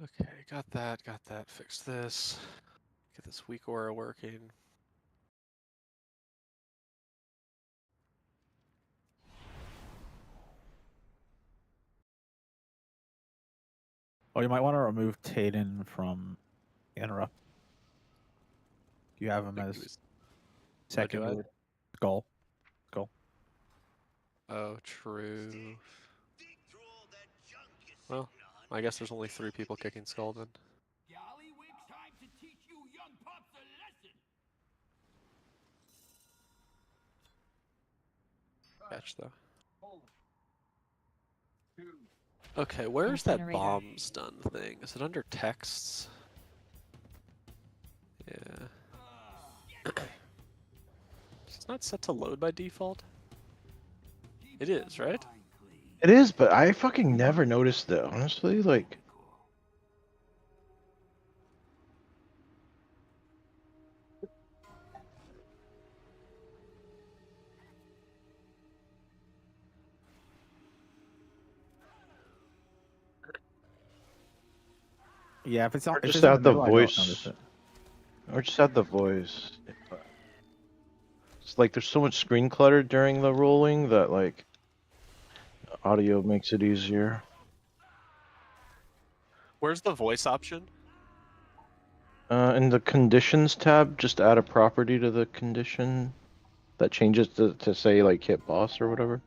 Okay, got that, fix this. Get this weak aura working. Oh, you might want to remove Taden from interrupt. You have him as second do I? word. Skull. Skull. Oh, true. Well, I guess there's only 3 people kicking skull then. Time to teach you young pups a lesson. Catch though. Okay, where's that bombs done thing? Is it under texts? Yeah. It's not set to load by default? It is, right? It is, but I fucking never noticed it, honestly. Like, Yeah, if it's not, or if just it's in the add the middle, I don't notice voice. it. Or just add the voice. It's like there's so much screen clutter during the rolling that, like, audio makes it easier. Where's the voice option? In the conditions tab, just add a property to the condition that changes to say, like, hit boss or whatever.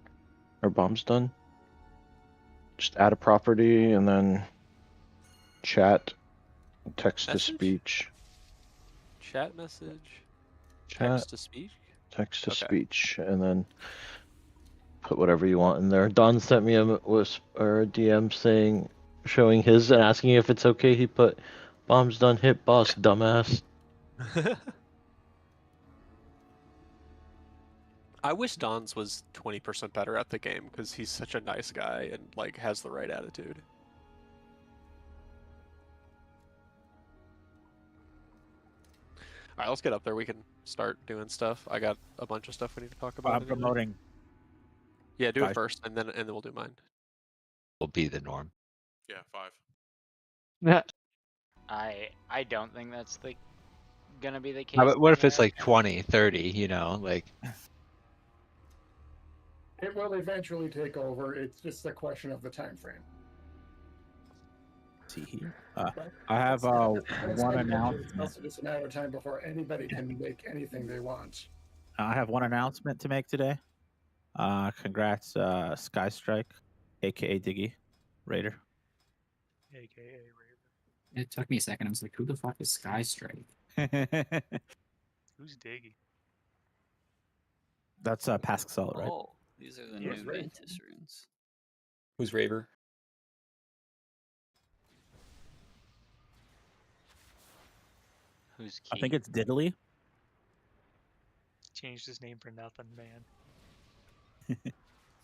Or bomb's done. Just add a property and then chat, text to Message? speech. Chat message? Chat, Text to speech? text to Okay. speech, and then put whatever you want in there. Don sent me a DM saying, showing his and asking if it's okay. He put, "Bomb's done, hit boss, dumbass." I wish Don's was 20% better at the game because he's such a nice guy and like has the right attitude. All right, let's get up there. We can start doing stuff. I got a bunch of stuff we need to talk about. I'm Anyway. promoting. Yeah, do it Guys. first, and then we'll do mine. Will be the norm. Yeah, 5. I don't think that's gonna be the case. But what in if it's like America. 20, 30, you know, like It will eventually take over. It's just a question of the time frame. See here. I have one announcement. It's also just a matter of time before anybody can make anything they want. I have one announcement to make today. Congrats, Sky Strike, aka Diggy, Raider. AKA Raven. It took me a second. I was like, who the fuck is Sky Strike? Who's Diggy? That's Pask Salt, right? Oh, these are the Yeah. new Mantis runes. Who's Raver? Who's I think it's Diddly. Changed his name for nothing, man. See,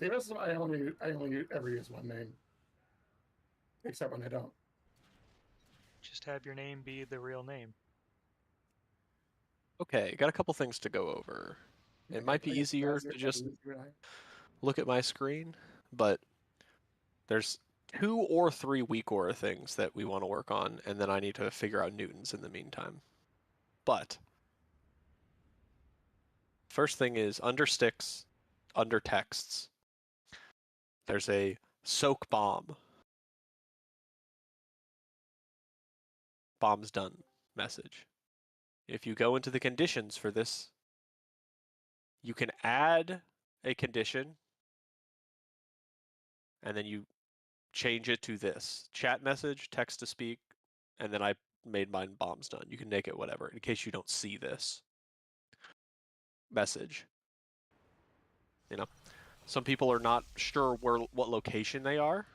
this is I only ever use one name, except when I don't. Just have your name be the real name. Okay, got a couple things to go over. It might be easier to just look at my screen, but there's 2 or 3 weak aura things that we want to work on, and then I need to figure out Newtons in the meantime. But first thing is under sticks, under texts, there's a soak bomb. Bomb's done message. If you go into the conditions for this, you can add a condition and then you change it to this chat message, text to speak, and then I made mine bombs done. You can make it whatever in case you don't see this message. You know, some people are not sure what location they are.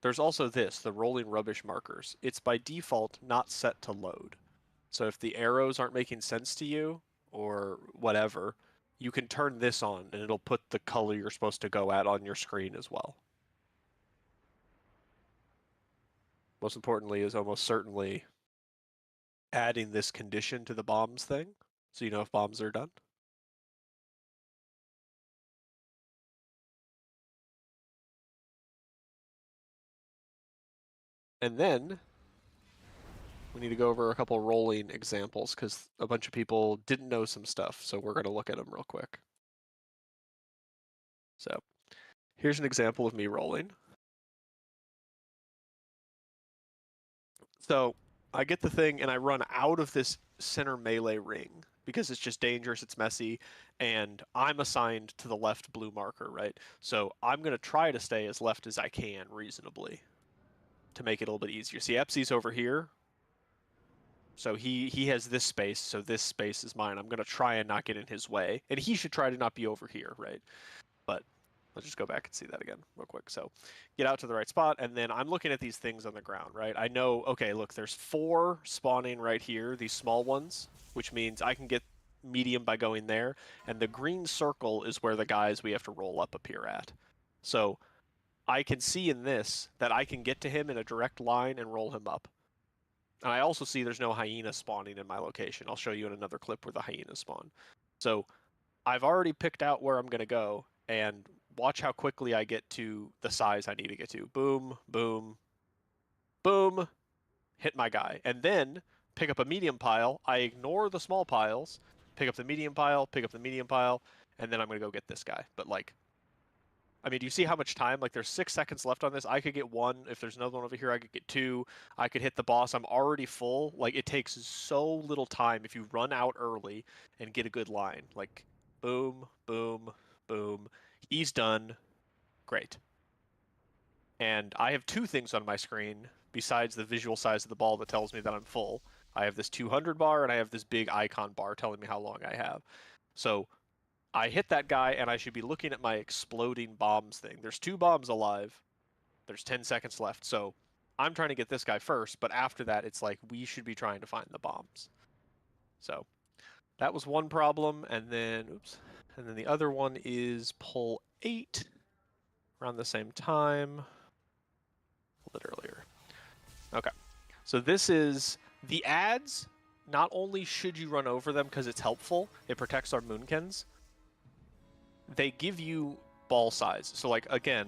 There's also this, the rolling rubbish markers. It's by default not set to load. So if the arrows aren't making sense to you or whatever, you can turn this on and it'll put the color you're supposed to go at on your screen as well. Most importantly is almost certainly adding this condition to the bombs thing, so you know if bombs are done. And then we need to go over a couple rolling examples because a bunch of people didn't know some stuff. So we're going to look at them real quick. So here's an example of me rolling. So I get the thing and I run out of this center melee ring because it's just dangerous, it's messy, and I'm assigned to the left blue marker, right? So I'm going to try to stay as left as I can reasonably to make it a little bit easier. See, Epsi's over here. So he has this space, so this space is mine. I'm going to try and not get in his way. And he should try to not be over here, right? But let's just go back and see that again real quick. So get out to the right spot, and then I'm looking at these things on the ground, right? I know, okay, look, there's 4 spawning right here, these small ones, which means I can get medium by going there. And the green circle is where the guys we have to roll up appear at. So I can see in this that I can get to him in a direct line and roll him up. And I also see there's no hyena spawning in my location. I'll show you in another clip where the hyenas spawn. So I've already picked out where I'm going to go, and watch how quickly I get to the size I need to get to. Boom, boom, boom, hit my guy. And then pick up a medium pile. I ignore the small piles, pick up the medium pile, pick up the medium pile, and then I'm going to go get this guy. But like, I mean, do you see how much time? Like, there's 6 seconds left on this. I could get 1. If there's another one over here, I could get 2. I could hit the boss. I'm already full. Like, it takes so little time if you run out early and get a good line. Like, boom, boom, boom. He's done. Great. And I have 2 things on my screen besides the visual size of the ball that tells me that I'm full. I have this 200 bar, and I have this big icon bar telling me how long I have. So I hit that guy, and I should be looking at my exploding bombs thing. There's 2 bombs alive. There's 10 seconds left. So I'm trying to get this guy first, but after that, it's like we should be trying to find the bombs. So that was one problem, and then, oops. And then the other one is pull 8 around the same time. A little bit earlier. Okay. So this is the ads. Not only should you run over them because it's helpful, it protects our Moonkins, they give you ball size. So like, again,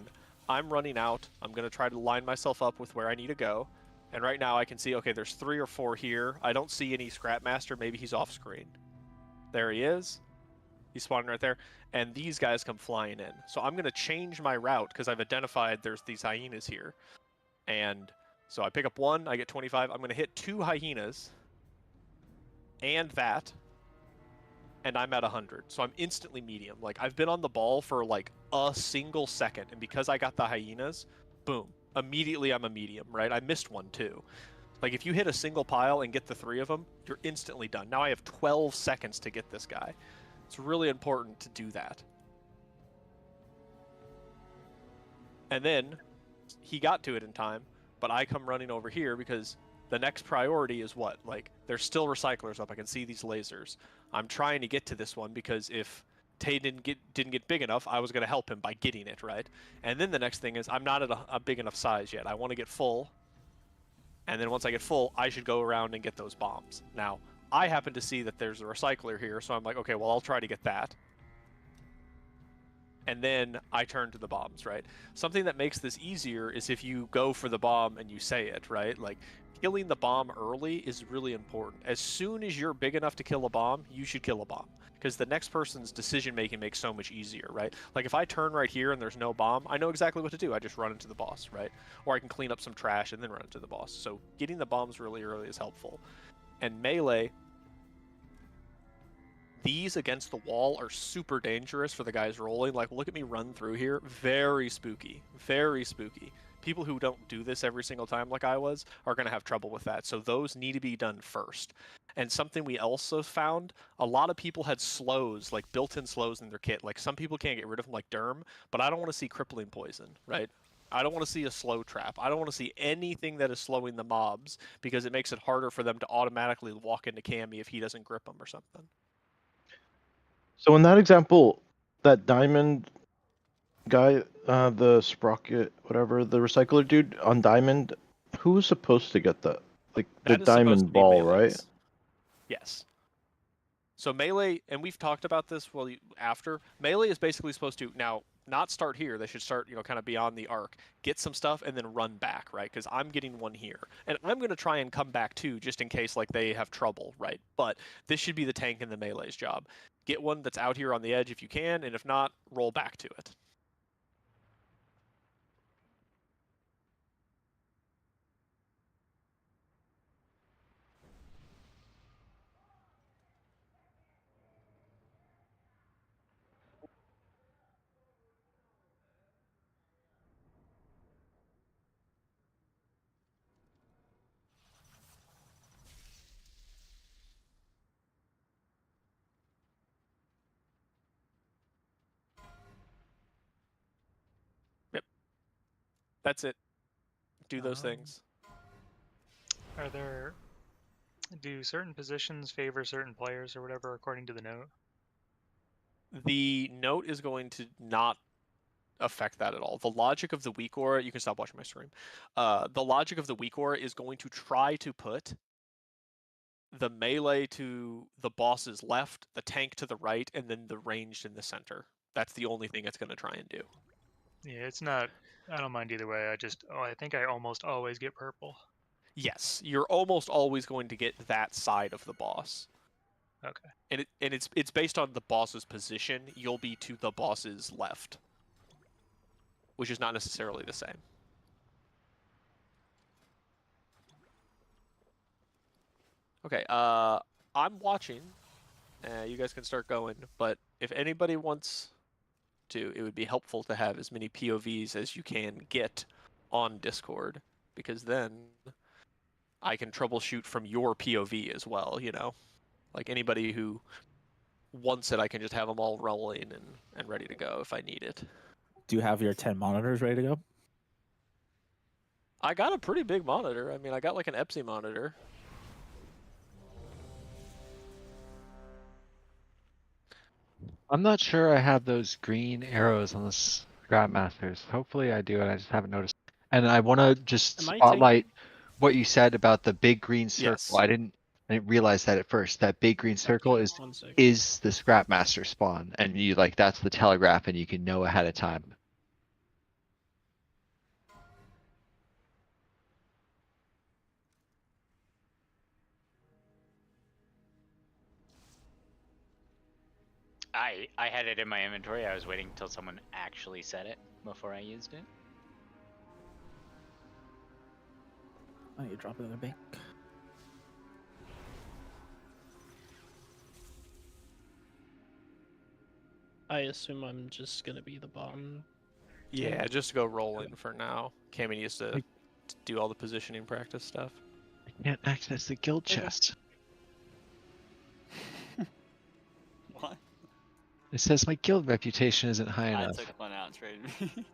I'm running out. I'm going to try to line myself up with where I need to go. And right now I can see, okay, there's 3 or 4 here. I don't see any Scrapmaster. Maybe he's off screen. There he is. He's spawning right there. And these guys come flying in. So I'm going to change my route because I've identified there's these hyenas here. And so I pick up 1, I get 25. I'm going to hit 2 hyenas and that. And I'm at 100, so I'm instantly medium. Like, I've been on the ball for like a single second, and because I got the hyenas, boom, immediately I'm a medium, right? I missed 1 too. Like, if you hit a single pile and get the 3 of them, you're instantly done. Now I have 12 seconds to get this guy. It's really important to do that. And then he got to it in time, but I come running over here because the next priority is what? Like, there's still recyclers up. I can see these lasers. I'm trying to get to this one because if Tay didn't get big enough, I was going to help him by getting it, right? And then the next thing is I'm not at a big enough size yet. I want to get full. And then once I get full, I should go around and get those bombs. Now, I happen to see that there's a recycler here, so I'm like, okay, well, I'll try to get that. And then I turn to the bombs, right? Something that makes this easier is if you go for the bomb and you say it, right? Like, killing the bomb early is really important. As soon as you're big enough to kill a bomb, you should kill a bomb. Because the next person's decision-making makes so much easier, right? Like, if I turn right here and there's no bomb, I know exactly what to do. I just run into the boss, right? Or I can clean up some trash and then run into the boss. So getting the bombs really early is helpful. And melee, these against the wall are super dangerous for the guys rolling. Like, look at me run through here. Very spooky. Very spooky. People who don't do this every single time like I was are going to have trouble with that. So those need to be done first. And something we also found, a lot of people had slows, like built-in slows in their kit. Like, some people can't get rid of them like Derm, but I don't want to see crippling poison, right? I don't want to see a slow trap. I don't want to see anything that is slowing the mobs because it makes it harder for them to automatically walk into Cammy if he doesn't grip them or something. So in that example, that diamond guy, the sprocket, whatever, the recycler dude on diamond, who was supposed to get that? Like the That is supposed to diamond be ball, melees. right? Yes. So melee, and we've talked about this after, melee is basically supposed to, now, not start here. They should start, kind of beyond the arc, get some stuff, and then run back, right? Because I'm getting one here, and I'm going to try and come back too, just in case like they have trouble, right? But this should be the tank and the melee's job. Get one that's out here on the edge if you can, and if not, roll back to it. Yep. That's it. Do those things. Are there... Do certain positions favor certain players or whatever according to the note? The note is going to not affect that at all. The logic of the weak aura, you can stop watching my stream. The logic of the weak aura is going to try to put the melee to the boss's left, the tank to the right, and then the ranged in the center. That's the only thing it's going to try and do. Yeah, it's not... I don't mind either way. I think I almost always get purple. Yes, you're almost always going to get that side of the boss. Okay. And it's based on the boss's position. You'll be to the boss's left, which is not necessarily the same. Okay, I'm watching. You guys can start going, but if anybody wants to, it would be helpful to have as many POVs as you can get on Discord, because then I can troubleshoot from your POV as well, Like anybody who wants it, I can just have them all rolling and ready to go if I need it. Do you have your 10 monitors ready to go? I got a pretty big monitor. I mean, I got like an Epsi monitor. I'm not sure I have those green arrows on the Scrapmasters. Hopefully I do, and I just haven't noticed. And I want to just Am I spotlight what you said about the big green circle. Yes. I didn't realize that at first. That big green circle is 1 sec. the Scrapmaster spawn, and you that's the telegraph, and you can know ahead of time. I had it in my inventory. I was waiting until someone actually said it before I used it. Oh, you drop it in the bank. I assume I'm just gonna be the bottom. Yeah, just go rolling for now. Cammy needs to do all the positioning practice stuff. I can't access the guild chest. What? It says my guild reputation isn't high I enough. took one out and traded me.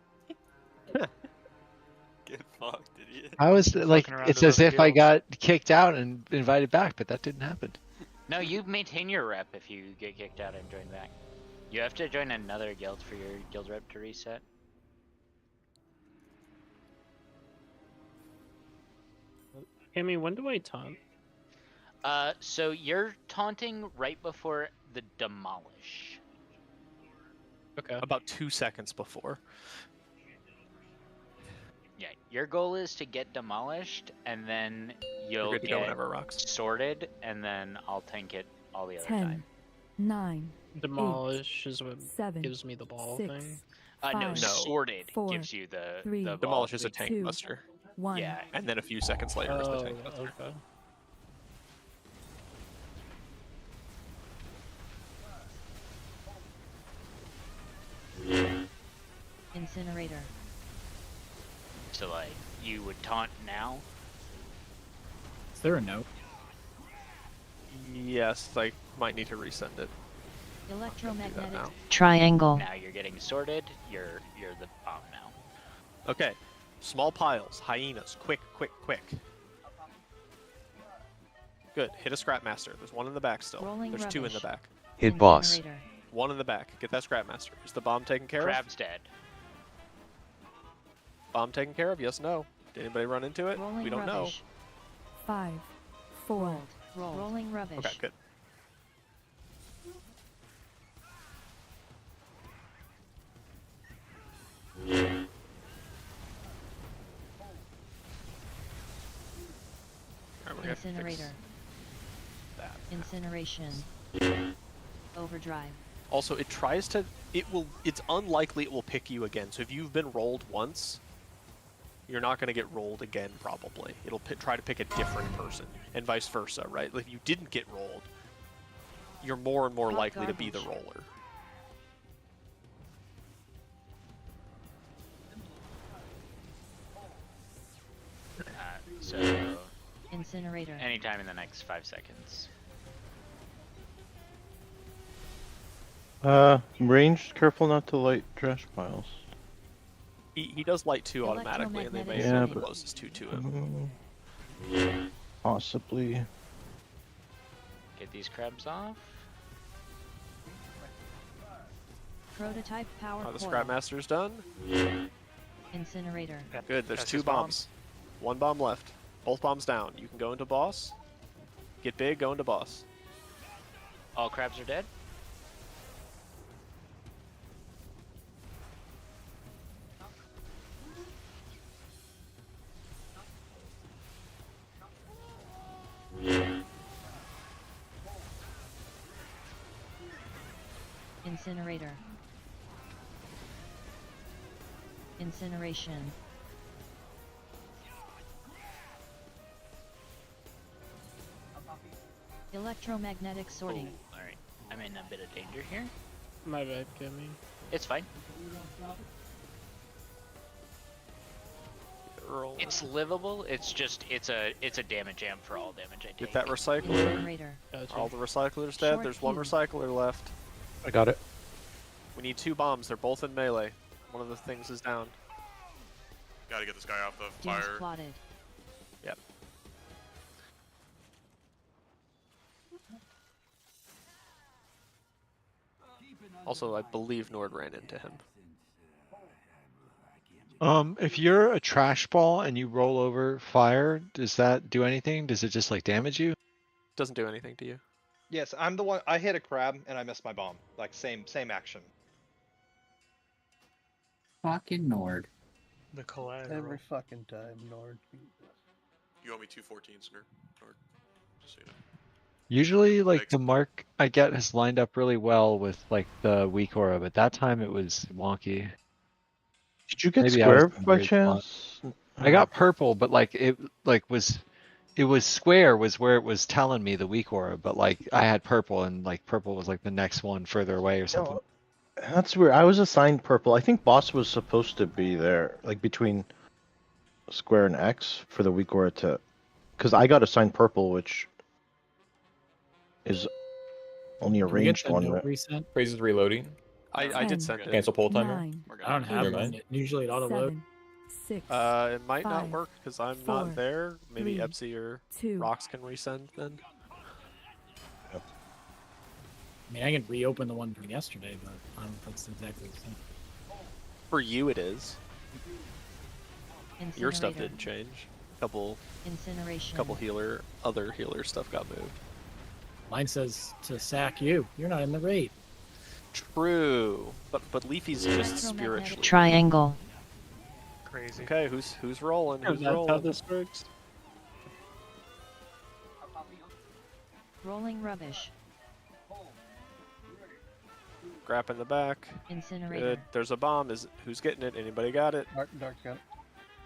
Get fucked, idiot. I was like, Fucking around it's with as other if I guilds. got kicked out and invited back, but that didn't happen. No, you maintain your rep if you get kicked out and join back. You have to join another guild for your guild rep to reset. Cammy, when do I taunt? So you're taunting right before the demolish. Okay. About 2 seconds before. Yeah, your goal is to get demolished, and then You're you'll good to go get whenever it rocks. sorted, and then I'll tank it all the other 10, time. 9, Demolish is what 7, gives me the ball 6, thing. No, 5, sorted 4, gives you the 3, the Demolish is a thing. tank 2, buster. 1. Yeah, And then a few seconds later is the Oh, tank buster. okay. Incinerator. so like you would taunt now. Is there a note? Yes, I might need to resend it. Electromagnetic now. triangle. Now you're getting sorted. You're the bomb now. Okay, small piles, hyenas, quick, quick, quick. Good, hit a Scrapmaster. There's one in the back still. Rolling There's two in the rubbish. back. Hit boss. Incinerator. One in the back. Get that Scrapmaster. Is the bomb taken care of? Crab's dead. Bomb taken care of? Yes, no. Did anybody run into it? Rolling We don't rubbish. 5, 4. Rolling rubbish. know. Okay, good. We have to fix Incinerator. that. Incineration. Overdrive. Also, it tries to. It's unlikely it will pick you again. So if you've been rolled once, you're not going to get rolled again. Probably it'll try to pick a different person, and vice versa, right? If you didn't get rolled, you're more and more Hot likely to be the garbage. roller. So Incinerator. anytime in the next 5 seconds. Ranged, careful not to light trash piles. He does light 2 automatically, and they may Electromagnetic be sorting. closest 2 to him. Possibly. Get these crabs off. Prototype power The coil. Scrapmaster's done. Incinerator. Good. There's That's 2 his bomb. bombs. 1 bomb left. Both bombs down. You can go into boss. Get big. Go into boss. All crabs are dead. Incinerator. Incineration. Electromagnetic sorting. Ooh, alright. I'm in a bit of danger here. My bad, Kimmy. It's fine. Earl. It's livable. It's just it's a damage amp for all damage I take. Get that recycler. Incinerator. Gotcha. All the recyclers dead. Short There's 1 fuse. recycler left. I got it. We need 2 bombs. They're both in melee. One of the things is down. Gotta get this guy off the Dooms fire. plotted. Yep. Also, I believe Nord ran into him. If you're a trash ball and you roll over fire, does that do anything? Does it just like damage you? Doesn't do anything to you. Yes, I'm the one. I hit a crab and I missed my bomb. Like same action. Fucking Nord. The collateral. Every fucking time, Nord. You owe me 214s, Nord. Just so you know. Usually, like Thanks. the mark I get has lined up really well with like the weak aura, but that time it was wonky. Did you get Maybe I was square in a by weird spot. chance? I got purple, but like it was square was where it was telling me the weak aura, but like I had purple and like purple was like the next one further away or something. That's weird. I was assigned purple. I think boss was supposed to be there, like between square and X for the weak aura to, because I got assigned purple, which is only a Can we get ranged the one. note Right? reset? Phrases reloading. I did send it. Cancel poll timer. 9, We're I don't have Never one. mind. Usually it auto load. 7, 6, It might not 5, work because I'm 4, not there. Maybe 3, Epsy or 2. Rox can resend then. I mean, I can reopen the one from yesterday, but I don't know if that's exactly the same. For you, it is. Your stuff Incinerator. didn't change. Couple Incineration. other healer stuff got moved. Mine says to sack you. You're not in the raid. True, but Leafy's just spiritually. Triangle. Crazy. Okay, who's rolling? Who's That's how rolling? this works. Rolling rubbish. Grap in the back. Incinerator. Good. There's a bomb. Who's getting it? Anybody got it? Dark got it.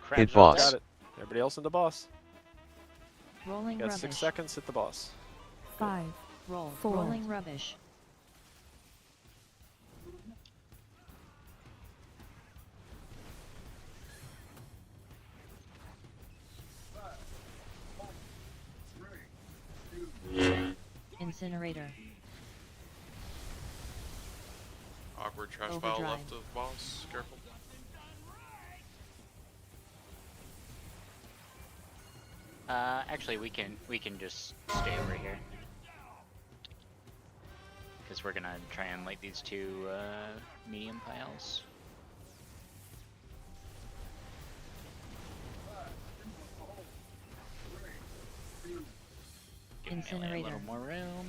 Crabs are boss. Got it. Everybody else in the boss. Rolling You got rubbish. 6 seconds. Hit the boss. 5, Roll. 4. Rolling rubbish. Incinerator. Awkward trash pile Overdrive. left of boss. Careful. Actually, we can just stay over here because we're gonna try and light these 2 medium piles. Give melee a Incinerator. little more room.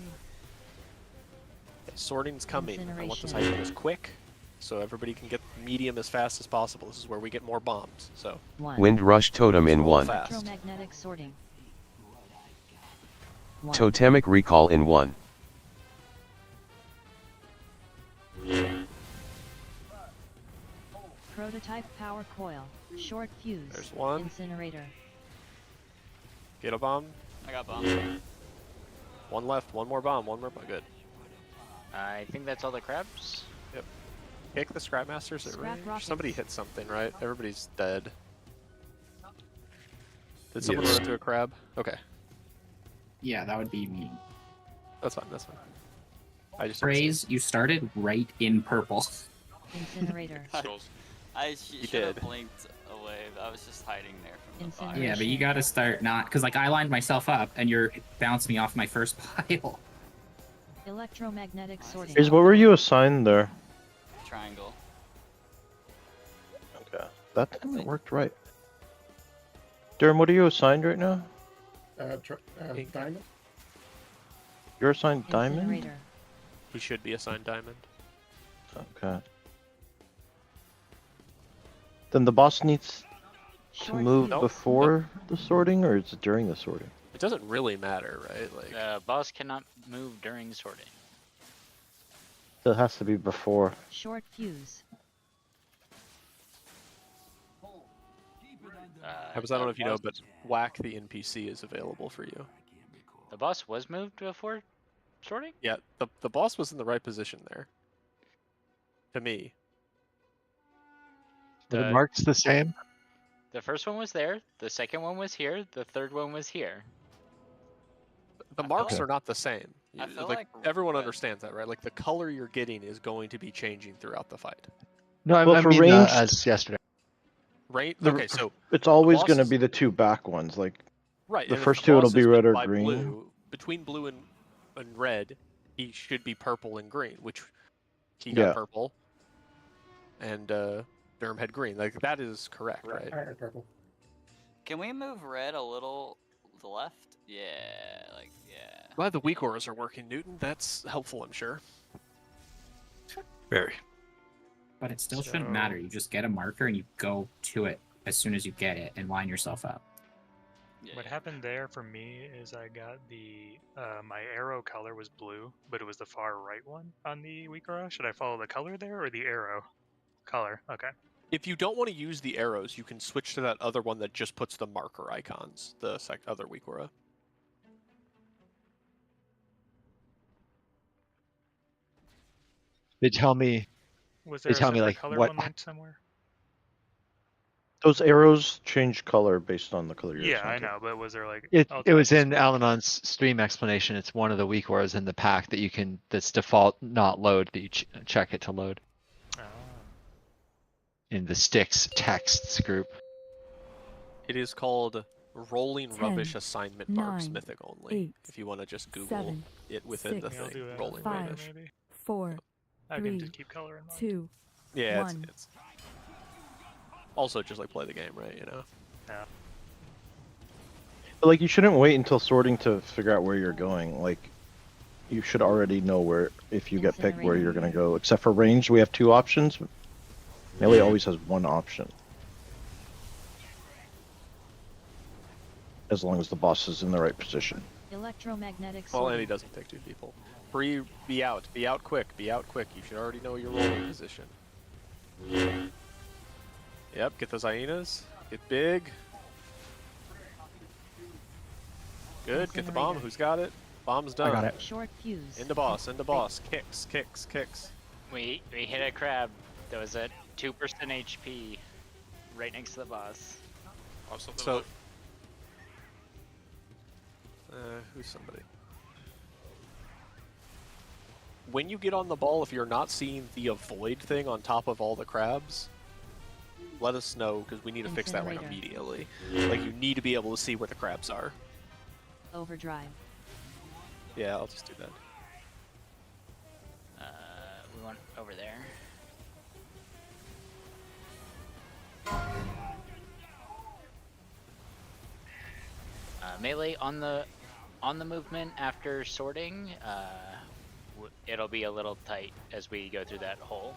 Sorting's coming. I want this Incineration. item as quick, so everybody can get medium as fast as possible. This is where we get more bombs. So 1. Wind Rush Totem in roll 1. fast. Electromagnetic sorting. 1. Totemic recall in 1. Prototype power coil. Short fuse. There's one. Incinerator. Get a bomb. I got bomb. One left. One more bomb. One more bomb. Good. I think that's all the crabs. Yep. Kick the Scrap Masters at Scrap range. rockets. Somebody hit something, right? Everybody's dead. Did someone Yes. run into a crab? Okay. Yeah, that would be me. That's fine. That's fine. I just Praise, you started right in purple. Incinerator. I You should have did. blinked away. I was just hiding there from the fire. Yeah, but you gotta start not, because like I lined myself up and you're bouncing me off my first pile. Electromagnetic sorting. Is what were you assigned there? Triangle. Okay, that time it worked right. Durham, what are you assigned right now? Diamond. You're assigned diamond. Incinerator. He should be assigned diamond. Okay. Then the boss needs to Short move fuse. before the sorting, or is it during the sorting? It doesn't really matter, right? Like, The boss cannot move during sorting. So it has to be before. Short fuse. I don't know if you know, but Whack the NPC is available for you. The boss was moved before sorting? Yeah, the boss was in the right position there. To me. The mark's the same. The first one was there, the second one was here, the third one was here. The marks are not the same. I feel Like, like everyone understands that, right? Like the color you're getting is going to be changing throughout the fight. No, I, Well, I for mean ranged- as yesterday. Right? The- Okay, so It's always boss going to is- be the two back ones. Like right. the and if first two, it'll boss be is red or by green. Blue, between blue and red, he should be purple and green, which he got Yeah. purple, and Durham had green. Like that is correct, right? I had purple. Can we move red a little to the left? Yeah, like, yeah. Glad the weak auras are working, Newton. That's helpful, I'm sure. Very. But it still shouldn't So- matter. You just get a marker and you go to it as soon as you get it and line yourself up. What happened there for me is I got the my arrow color was blue, but it was the far right one on the weak aura. Should I follow the color there or the arrow color? Okay. If you don't want to use the arrows, you can switch to that other one that just puts the marker icons, the other weak aura. They tell me. Was They there a tell me separate like color what. one linked somewhere? Those arrows change color based on the color you're Yeah, I assigned to. know, but was there like It alternate was in display? Al-Anon's stream explanation. It's one of the weak auras in the pack that you can. That's default not load. That you check it to load Oh. in the sticks texts group. It is called Rolling 10, Rubbish Assignment Marks 9, Mythic only. 8, If you want to just Google 7, it within the 6, Yeah, I'll do thing, that. Rolling 5, Rubbish. Maybe. 4, I can 3, just keep color in mind. 2, Yeah, 1. it's also just like play the game, right? You know. Yeah. But like you shouldn't wait until sorting to figure out where you're going. Like you should already know where, if you get picked, where you're gonna go. Except for range, we have two options. Melee always has one option. As long as the boss is in the right position. Electromagnetic Well, and he sorting. doesn't pick two people. Bree, be out quick, be out quick. You should already know your rolling position. Yep, get those hyenas. Get big. Good, get the bomb. Incinerator. Who's got it? Bomb's done. I got it. Short fuse. Into boss, into boss. Kicks, kicks, kicks. We hit a crab that was at 2% HP right next to the boss. Oh, something So, left. who's somebody? When you get on the ball, if you're not seeing the avoid thing on top of all the crabs, let us know, because we need to fix that like Incinerator. immediately. Like, you need to be able to see where the crabs are. Overdrive. Yeah, I'll just do that. We went over there. Melee on the movement after sorting. It'll be a little tight as we go through that hole.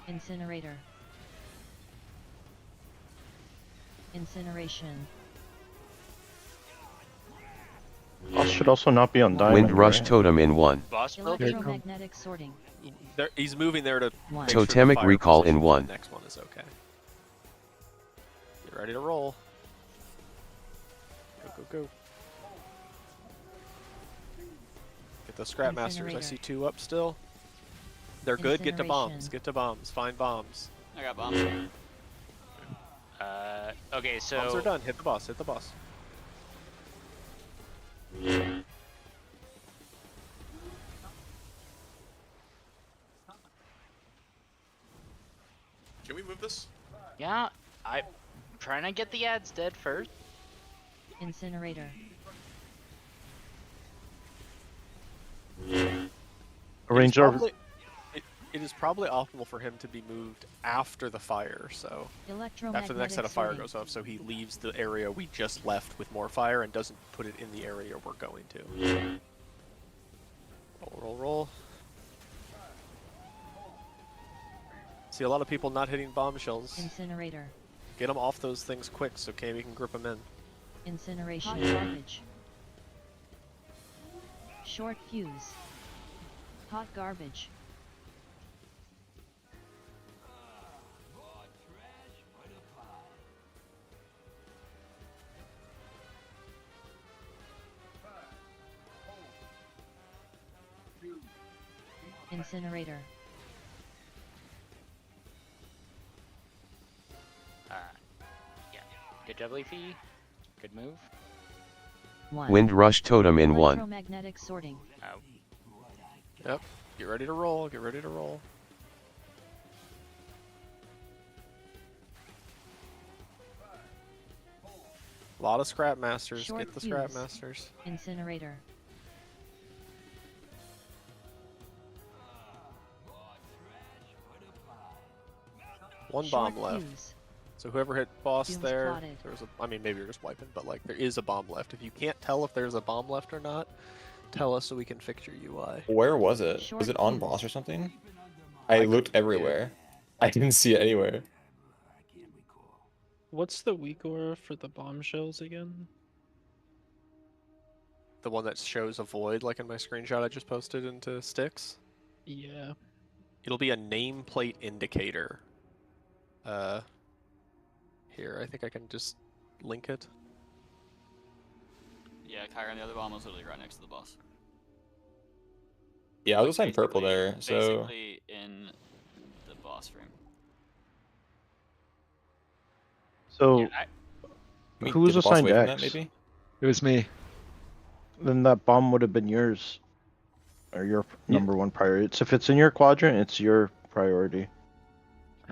Incinerator. Incineration. should also not be on diamond. Wind Rush right? Totem in 1. Boss build? Electromagnetic sorting. He's moving there to One. make sure the Totemic fire Recall position in for 1. The next one is okay. Get ready to roll. Go, go, go. Get those Scrap Masters. I Incinerator. see 2 up still. They're good. Get to bombs. Incineration. Get to bombs. Find bombs. I got bombs. Okay, so Bombs are done. Hit the boss. Hit the boss. Can we move this? yeah, I'm trying to get the ads dead first. Incinerator. Arrange our. It is probably optimal for him to be moved after the fire, so after the next set of fire goes off, so he leaves the area we just left with more fire and doesn't put it in the area we're going to. Roll, roll, roll. See a lot of people not hitting bombshells. Incinerator. Get them off those things quick so Kami can grip them in. Incineration. Hot garbage. Short fuse. Hot garbage. Incinerator. Yeah. Good job, Leafy. Good move. One. Wind Rush Totem in 1. Electromagnetic sorting. Oh. Yep. Get ready to roll. Get ready to roll. A lot of Scrap Masters. Short Get the Scrap fuse. Masters. Incinerator. One Short bomb left. fuse. So whoever hit boss Fumes there, plotted. there's a. I mean, maybe you're just wiping, but like there is a bomb left. If you can't tell if there's a bomb left or not, tell us so we can fix your UI. Where was it? Short Was it on fuse. boss or something? I looked everywhere. I didn't see it anywhere. What's the weak aura for the bombshells again? The one that shows a void, like in my screenshot I just posted into Sticks. Yeah. It'll be a nameplate indicator. Here, I think I can just link it. Yeah, Kyra and the other bomb was literally right next to the boss. Yeah, I was saying purple there, so Basically in the boss frame. So, Yeah, I mean, who was did the boss assigned wait for X? that, maybe? It was me. Then that bomb would have been yours, or your number one priority. If it's in your quadrant, it's your priority.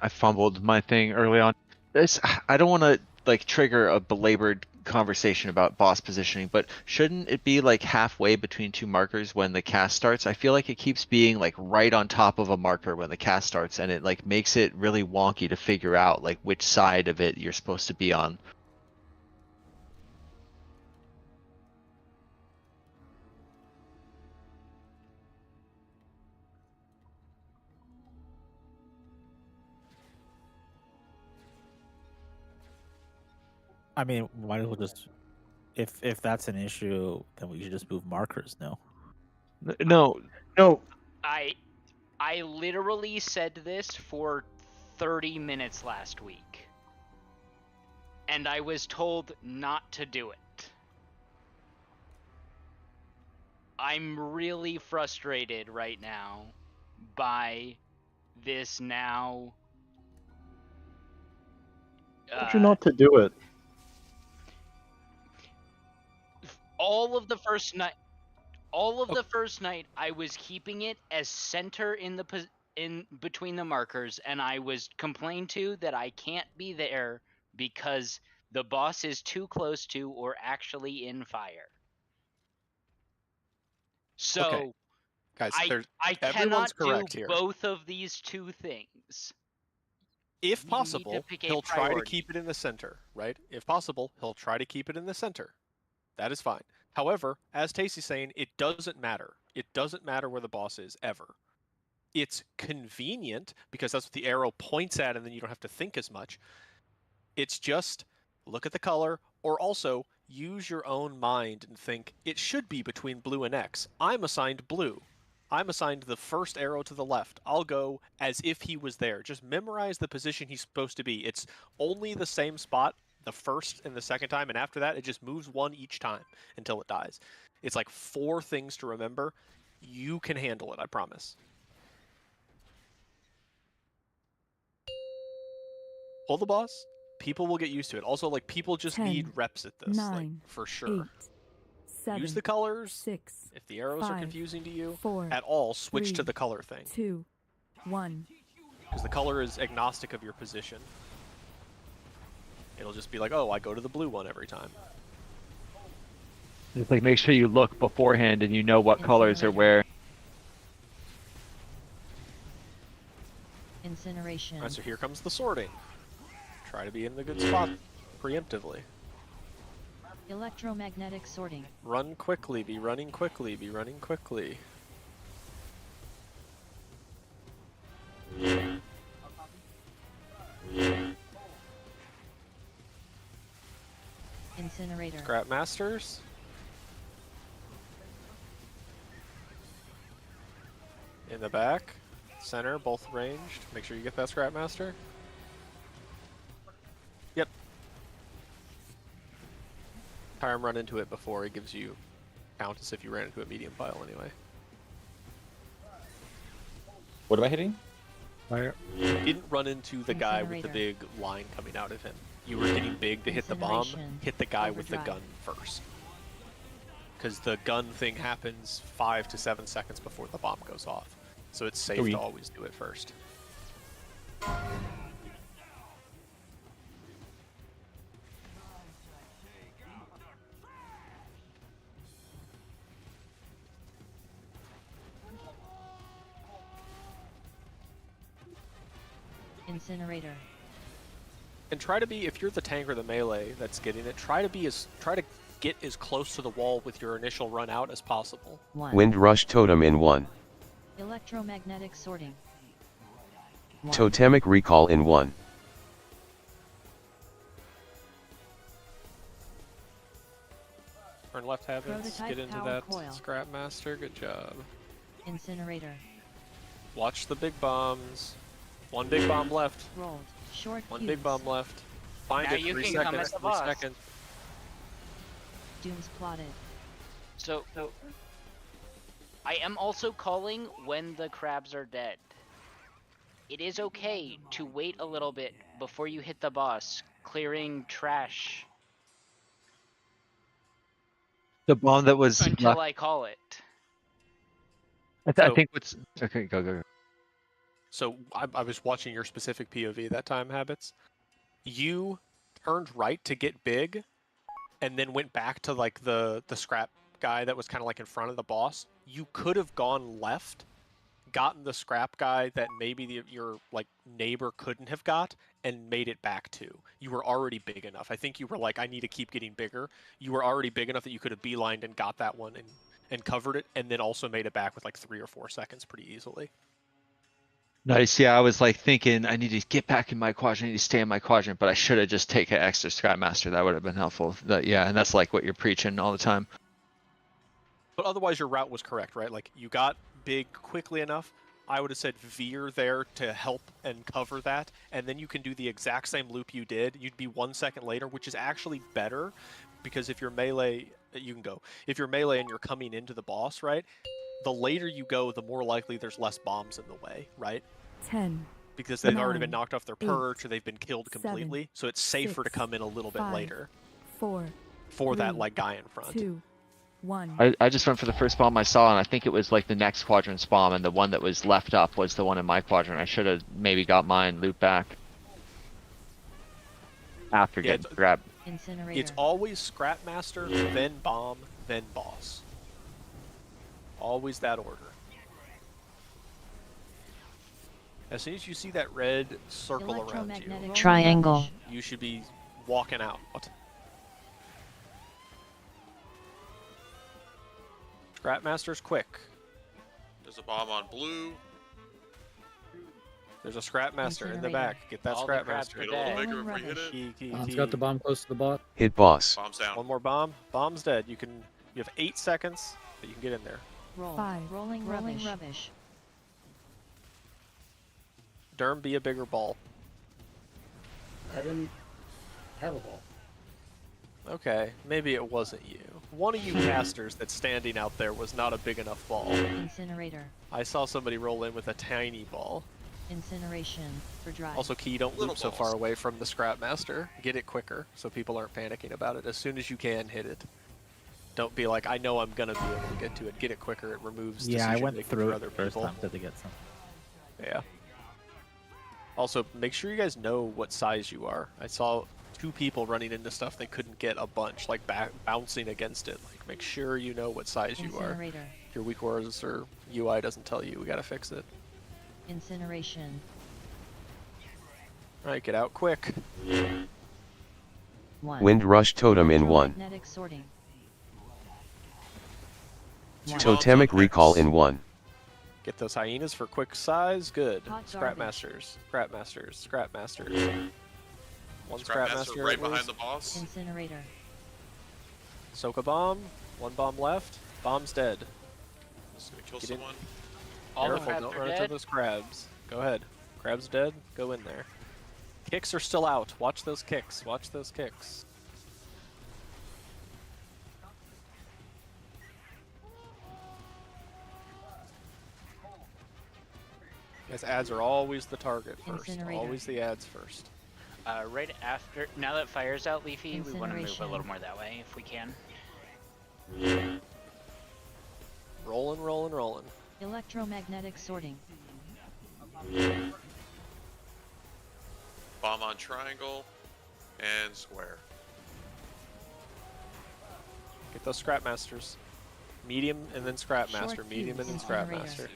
I fumbled my thing early on. I don't want to like trigger a belabored conversation about boss positioning, but shouldn't it be like halfway between two markers when the cast starts? I feel like it keeps being like right on top of a marker when the cast starts, and it like makes it really wonky to figure out like which side of it you're supposed to be on. I mean, might as well just if that's an issue, then we should just move markers. No. No, I literally said this for 30 minutes last week. And I was told not to do it. I'm really frustrated right now by this now. Told you not to do it. All of the first night I was keeping it as center in the in between the markers, and I was complained to that I can't be there because the boss is too close to or actually in fire. So Okay. Guys, I everyone's cannot do correct here. both of these two things. If You need to possible, pick a he'll try to priority. keep it in the center, right? If possible, he'll try to keep it in the center. That is fine. However, as Tacey's saying, it doesn't matter. It doesn't matter where the boss is, ever. It's convenient, because that's what the arrow points at, and then you don't have to think as much. It's just, look at the color, or also, use your own mind and think, it should be between blue and X. I'm assigned blue. I'm assigned the first arrow to the left. I'll go as if he was there. Just memorize the position he's supposed to be. It's only the same spot the first and the second time, and after that, it just moves one each time until it dies. It's like 4 things to remember. You can handle it, I promise. Pull the boss. People will get used to it. Also, like, people just 10, need reps at this, 9, like, for sure. 8, 7, Use the colors. 6, if the arrows 5, are confusing to you 4, at all, switch 3, to the color thing. 2, 1. Because the color is agnostic of your position. It'll just be like, oh, I go to the blue one every time. Just like make sure you look beforehand and you know what colors are where. Incineration. Alright, so here comes the sorting. Try to be in the good spot preemptively. Electromagnetic sorting. Run quickly, be running quickly, be running quickly. Incinerator. Scrap Masters. In the back. Center, both ranged. Make sure you get that Scrap Master. Yep. Time run into it before it gives you count as if you ran into a medium pile anyway. What am I hitting? You didn't run into the guy with the big line coming out of him. You were getting big to hit the bomb. Hit the guy with the gun first. Because the gun thing happens 5 to 7 seconds before the bomb goes off. So it's safe to always do it first. Incinerator. And try to be, if you're the tank or the melee that's getting it, try to get as close to the wall with your initial run out as possible. Wind Rush Totem in 1. Electromagnetic sorting. 1. Totemic Recall in 1. Turn left habits, Prototype get into power that coil. Scrap Master, good job. Incinerator. Watch the big bombs. 1 big bomb left. Rolled. Short 1 fuse. big bomb left. Find Now it, you 3 can seconds, come at the 3 boss. seconds. Dooms plotted. So I am also calling when the crabs are dead. It is okay to wait a little bit before you hit the boss, clearing trash The bomb that was until left. I call it. I think what's okay. Go. So I was watching your specific POV that time, Habits. You turned right to get big, and then went back to like the scrap guy that was kind of like in front of the boss. You could have gone left, gotten the scrap guy that maybe your like neighbor couldn't have got, and made it back to. You were already big enough. I think you were like, I need to keep getting bigger. You were already big enough that you could have beelined and got that one and covered it, and then also made it back with like 3 or 4 seconds pretty easily. Nice. Yeah, I was like thinking I need to get back in my quadrant, I need to stay in my quadrant, but I should have just taken extra Scrap Master. That would have been helpful. Yeah, and that's like what you're preaching all the time. But otherwise, your route was correct, right? Like, you got big quickly enough. I would have said veer there to help and cover that, and then you can do the exact same loop you did. You'd be 1 second later, which is actually better, because if you're melee, you can go. If you're melee and you're coming into the boss, right? The later you go, the more likely there's less bombs in the way, right? 10. Because they've already 9, been knocked off their 8, perch, or they've been killed 7, completely, so it's safer to 6, come in a little bit 5, later 4, for that 3, like guy in front. 2, 1. I just went for the first bomb I saw, and I think it was like the next quadrant's bomb, and the one that was left up was the one in my quadrant. I should have maybe got mine looped back after getting grabbed. Incinerator. It's always Scrap Master, then Bomb, then Boss. Always that order. As soon as you see that red circle around you, Triangle. you should be walking out. Scrap Master's quick. There's a bomb on blue. There's a scrap master in the Incinerator. back. Get that All the scrap crabs master. are Get a little dead. bigger Rolling before you hit rubbish. it. Bomb's got the bomb close to the bot. Hit boss. Bombs down. One more bomb. Bomb's dead. You have 8 seconds, but you can get in there. Roll. 5, Rolling rubbish. Derm, be a bigger ball. I didn't have a ball. Okay, maybe it wasn't you. One of you casters that's standing out there was not a big enough ball. Incinerator. I saw somebody roll in with a tiny ball. Incineration for drive. Also, Key, don't Little loop so balls. far away from the scrap master. Get it quicker so people aren't panicking about it. As soon as you can, hit it. Don't be like, I know I'm gonna be able to get to it. Get it quicker. It removes Yeah, I went decision-making through for it other the first people. time to get some. Yeah. Also, make sure you guys know what size you are. I saw 2 people running into stuff they couldn't get a bunch, like bouncing against it. Like, make sure you know what size you are. Incinerator. If your weak words or UI doesn't tell you, we gotta fix it. Incineration. Alright, get out quick. 1. Wind rush totem in 1. Magnetic sorting. Totemic recall in 1. Get those hyenas for quick size. Good. Hot Scrap garbage. masters. Scrap masters. Scrap masters. One Scrap scrap master master. right at least. behind the boss. Incinerator. Soak a bomb. 1 bomb left. Bomb's dead. Just gonna kill Get in. someone. All the Careful, crabs don't are run into dead. those crabs. Go ahead. Crab's dead. Go in there. Kicks are still out. Watch those kicks. Watch those kicks. Guys, ads are always the target first. Incinerator. Always the ads first. Right after, now that fire's out, Leafy, we want to move a Incineration. little more that way if we can. Rolling, rolling, rolling. Electromagnetic sorting. Bomb on triangle and square. Get those scrap masters. Medium and then scrap Short master. Medium and then fuse scrap incinerator. master.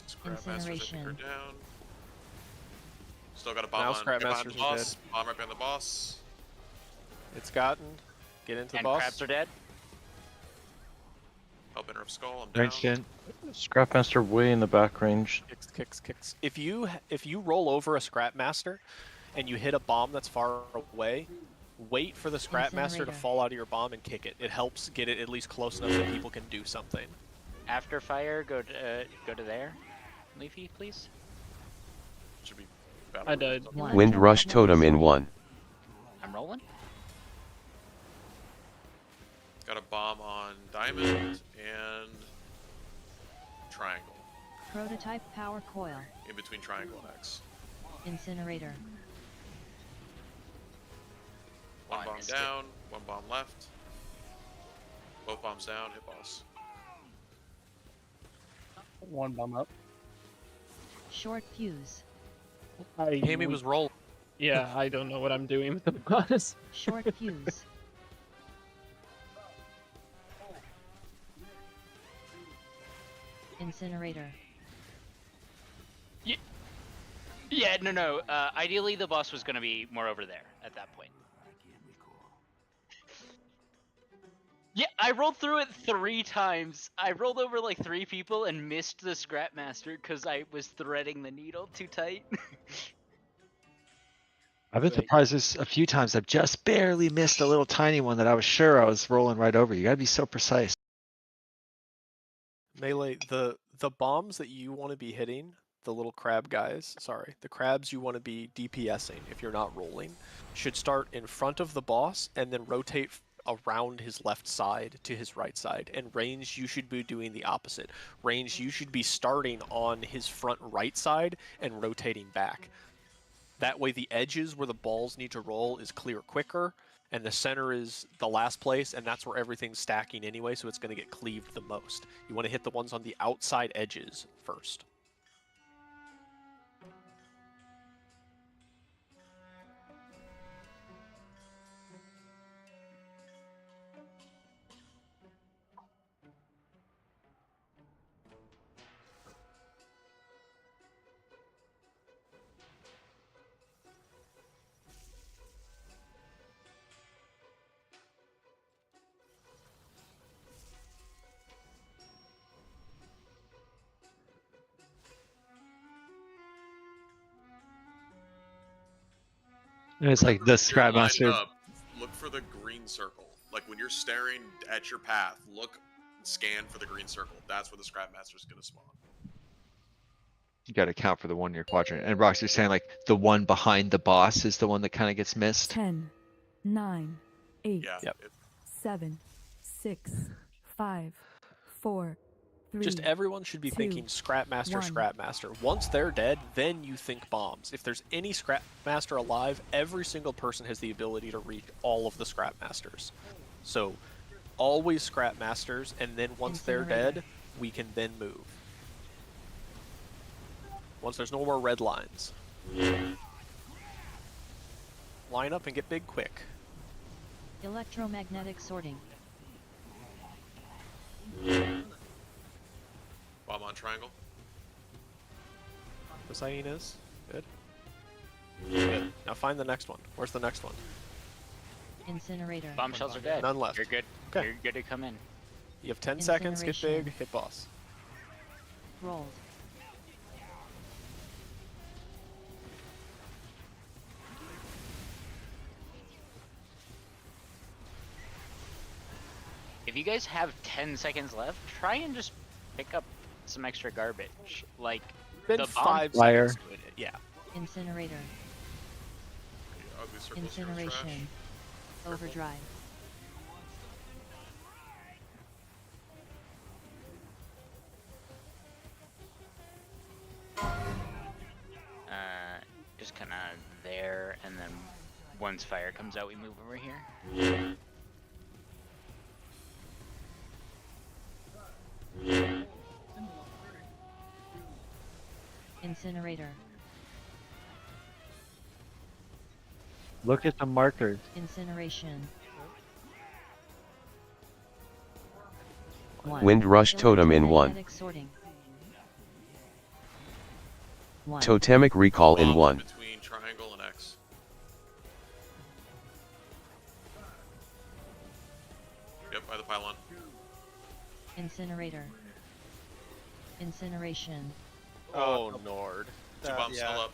Scrap masters, I think, are Incineration. down. Still got a bomb Now on scrap right behind the masters are boss. Bomb right behind the boss. It's gotten. Get into the And boss. crabs are dead. Help interrupt skull. I'm down. Ranged in. Scrap master way in the back range. Kicks, kicks, kicks. If you roll over a scrap master and you hit a bomb that's far away, wait for the scrap master to Incinerator. fall out of your bomb and kick it. It helps get it at least close enough that people can do something. After fire, go to there. Leafy, please. Should be battle I died. rules. 1. Wind rush totem in 1. I'm rolling. Got a bomb on diamond and triangle. Prototype power coil. In between triangle and X. Incinerator. One I bomb missed it. down, 1 bomb left. Both bombs down, hit boss. 1 bomb up. Short fuse. Amy was rolling. Yeah, I don't know what I'm doing with the boss. Short fuse. Incinerator. Yeah, no. Ideally, the boss was going to be more over there at that point. Yeah, I rolled through it 3 times. I rolled over like 3 people and missed the scrap master because I was threading the needle too tight. I've been surprised there's a few times I've just barely missed a little tiny one that I was sure I was rolling right over. You gotta be so precise. Melee, the bombs that you want to be hitting, the little crab guys, sorry, the crabs you want to be DPSing if you're not rolling, should start in front of the boss and then rotate around his left side to his right side. And range, you should be doing the opposite. Range, you should be starting on his front right side and rotating back. That way the edges where the balls need to roll is clear quicker, and the center is the last place, and that's where everything's stacking anyway, so it's going to get cleaved the most. You want to hit the ones on the outside edges first. It's like the Scrap Lined Master. up, look for the green circle. Like when you're staring at your path, scan for the green circle. That's where the Scrap Master is gonna spawn. You got to count for the 1 in your quadrant. And Rox, you're saying like the one behind the boss is the one that kind of gets missed. 10, 9, 8, Yeah. 7, 6, 5, 4, 3. Just everyone should be 2, thinking Scrap Master, 1. Scrap Master. Once they're dead, then you think bombs. If there's any Scrap Master alive, every single person has the ability to reach all of the Scrap Masters. So always Scrap Masters, and then once they're dead, we can then move. Once there's no more red lines. Line up and get big quick. Electromagnetic sorting. Bomb on triangle. The hyenas. Good. Good. Now find the next one. Where's the next one? Incinerator. Bombshells are dead. None left. You're good. Okay. You're good to come in. You have 10 seconds, get big, hit boss. Rolled. If you guys have 10 seconds left, try and just pick up some extra garbage. Like, Been the 5 bomb seconds doing it, yeah. Incinerator. Ugly circles here in trash. Incineration. Overdrive. Just kind of there, and then once fire comes out, we move over here. Incinerator. Look at the markers. Incineration. Wind Rush Totem in 1. Electromagnetic sorting. 1. Totemic Recall in Bomb 1. between triangle and X. Yep, by the pylon. Incinerator. Incineration. Oh, Nord. Uh, Two bombs still up.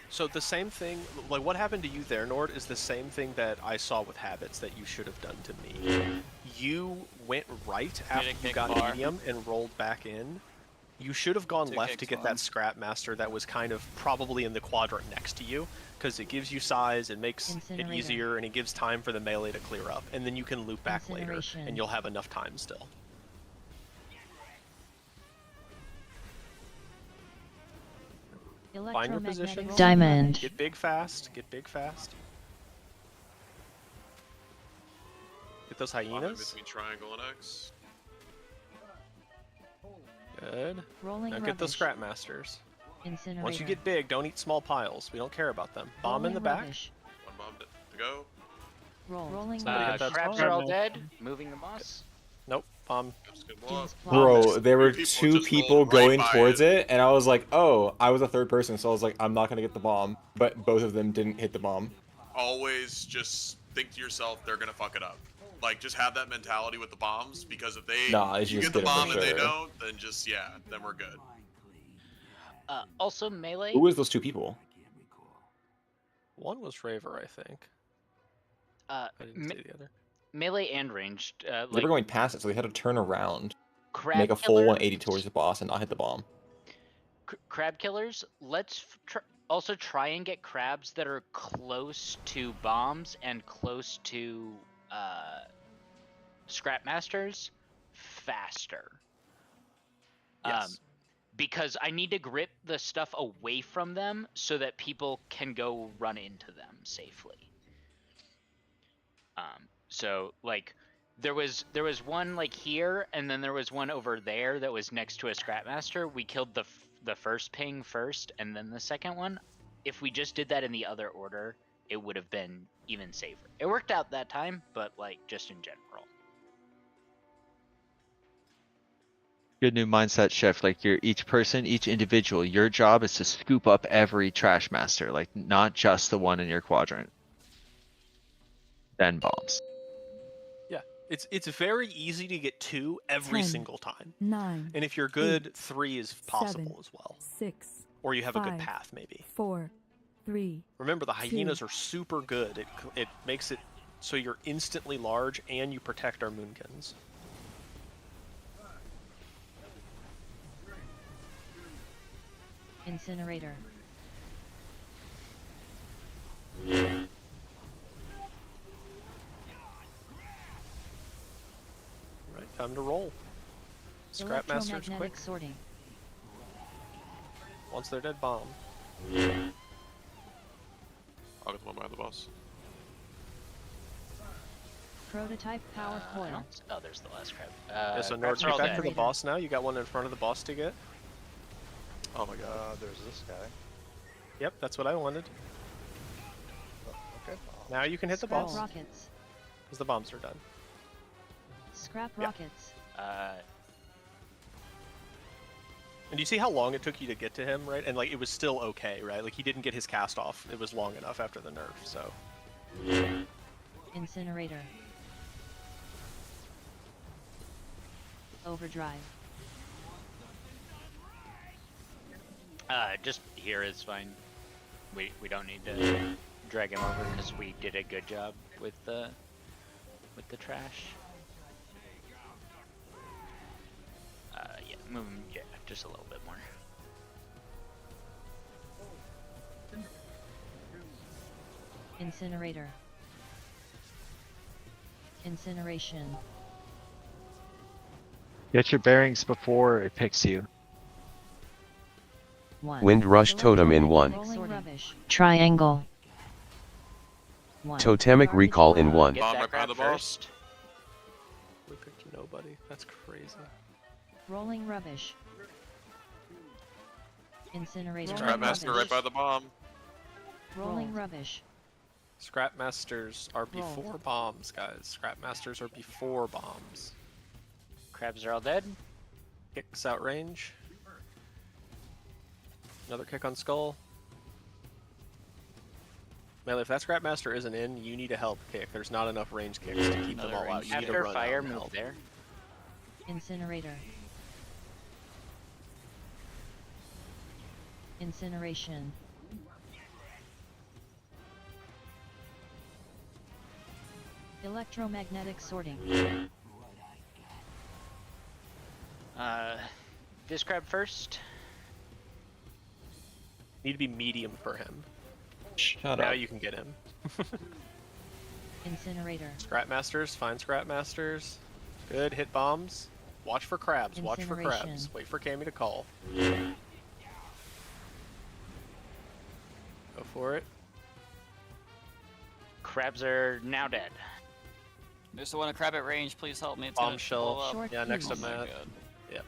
So the same thing, like what happened to you there, Nord, is the same thing that I saw with habits that you should have done to me. You went right after you kick got bar. medium and rolled back in. You should have gone Two left to kicks get bar. that Scrap Master that was kind of probably in the quadrant next to you, because it gives you size, it makes it Incinerator. easier, and it gives time for the melee to clear up, and then you can loop back later, Incineration. and you'll have enough time still. Find your position. Electromagnetic diamond. Get big fast. Get big fast. Get those Bomb in hyenas. between triangle and X. Good. Rolling Now get those rubbish. Scrap Masters. Incinerator. Once you get big, don't eat small piles. We don't care about them. Bomb in the Rolling back. rubbish. One bomb to go. Rolling Somebody rubbish. get that Crabs bomb. are all dead. Moving the boss. Nope. Bomb. That's a good blow up. Bro, there were People two just people rolled right going by towards it, and I was like, oh, I was a third person, so I was like, I'm not gonna get the bomb. But both of them didn't hit the bomb. Always just think to yourself, they're gonna fuck it up. Like, just have that mentality with the bombs, because if they Nah, you you just get the get it for bomb and they sure. don't, then just then we're good. Also, melee. Who was those two people? One was Raver, I think. I didn't see the other. Melee and ranged. They Like were going past it, so they had to turn around, crab make a full killers- 180 towards the boss, and not hit the bomb. crab killers. Let's also try and get crabs that are close to bombs and close to Scrap Masters faster. Yes. Because I need to grip the stuff away from them so that people can go run into them safely. So like there was one like here, and then there was one over there that was next to a Scrap Master. We killed the first ping first, and then the second one. If we just did that in the other order, it would have been even safer. It worked out that time, but like just in general. Good new mindset shift. Like you're each person, each individual. Your job is to scoop up every trash master, like not just the one in your quadrant. Then bombs. Yeah. It's very easy to get 2 every 10, single time. 9. And if you're good, 3 is possible 7, as well. 6. Or you have a good 5, path, maybe. 4, 3. Remember, the hyenas are super good. It makes it so you're instantly large and you protect our moonkins. Incinerator. Right, time to roll. Scrap masters quick. Sorting. Once they're dead, bomb. I'll get the one behind the boss. Prototype power coil. Oh, there's the last crab. Yeah, so Nord, crabs are all get back to dead. the boss now. You got one in front of the boss to get. Oh my god, there's this guy. Yep, that's what I wanted. Okay. Now you can hit the Scrap boss. rockets. Because the bombs are done. Scrap Yeah. rockets. And you see how long it took you to get to him, right? And like it was still okay, right? Like he didn't get his cast off. It was long enough after the nerf, so. Incinerator. Overdrive. Just here is fine. We don't need to drag him over because we did a good job with the trash. Yeah, move him, yeah, just a little bit more. Incinerator. Incineration. Get your bearings before it picks you. 1. Wind Rush Totem in 1. Rolling rubbish. Triangle. 1. Totemic Garbage Recall in pile. 1. Get Bomb that right behind crab the boss. first. We picked nobody. That's crazy. Rolling rubbish. Incinerator. Scrap master right by the bomb. Rolling rubbish. Scrap masters are before bombs, guys. Scrap masters are before bombs. Crabs are all dead. Kicks out range. Another kick on skull. Melee, if that scrap master isn't in, you need a help kick. There's not enough range kicks to keep them all out. You need to After run fire, out and move help. there. Incinerator. Incineration. Electromagnetic sorting. This crab first. Need to be medium for him. Shut now up. you can get him. Incinerator. Scrap masters, find scrap masters. Good, hit bombs. Watch for crabs, watch for crabs. Incineration. Wait for Cammy to call. Go for it. Crabs are now dead. There's the one a crab at range. Please help me. It's gonna Bombshell. blow up. Short Yeah, next to Oh my Matt. God. Yep.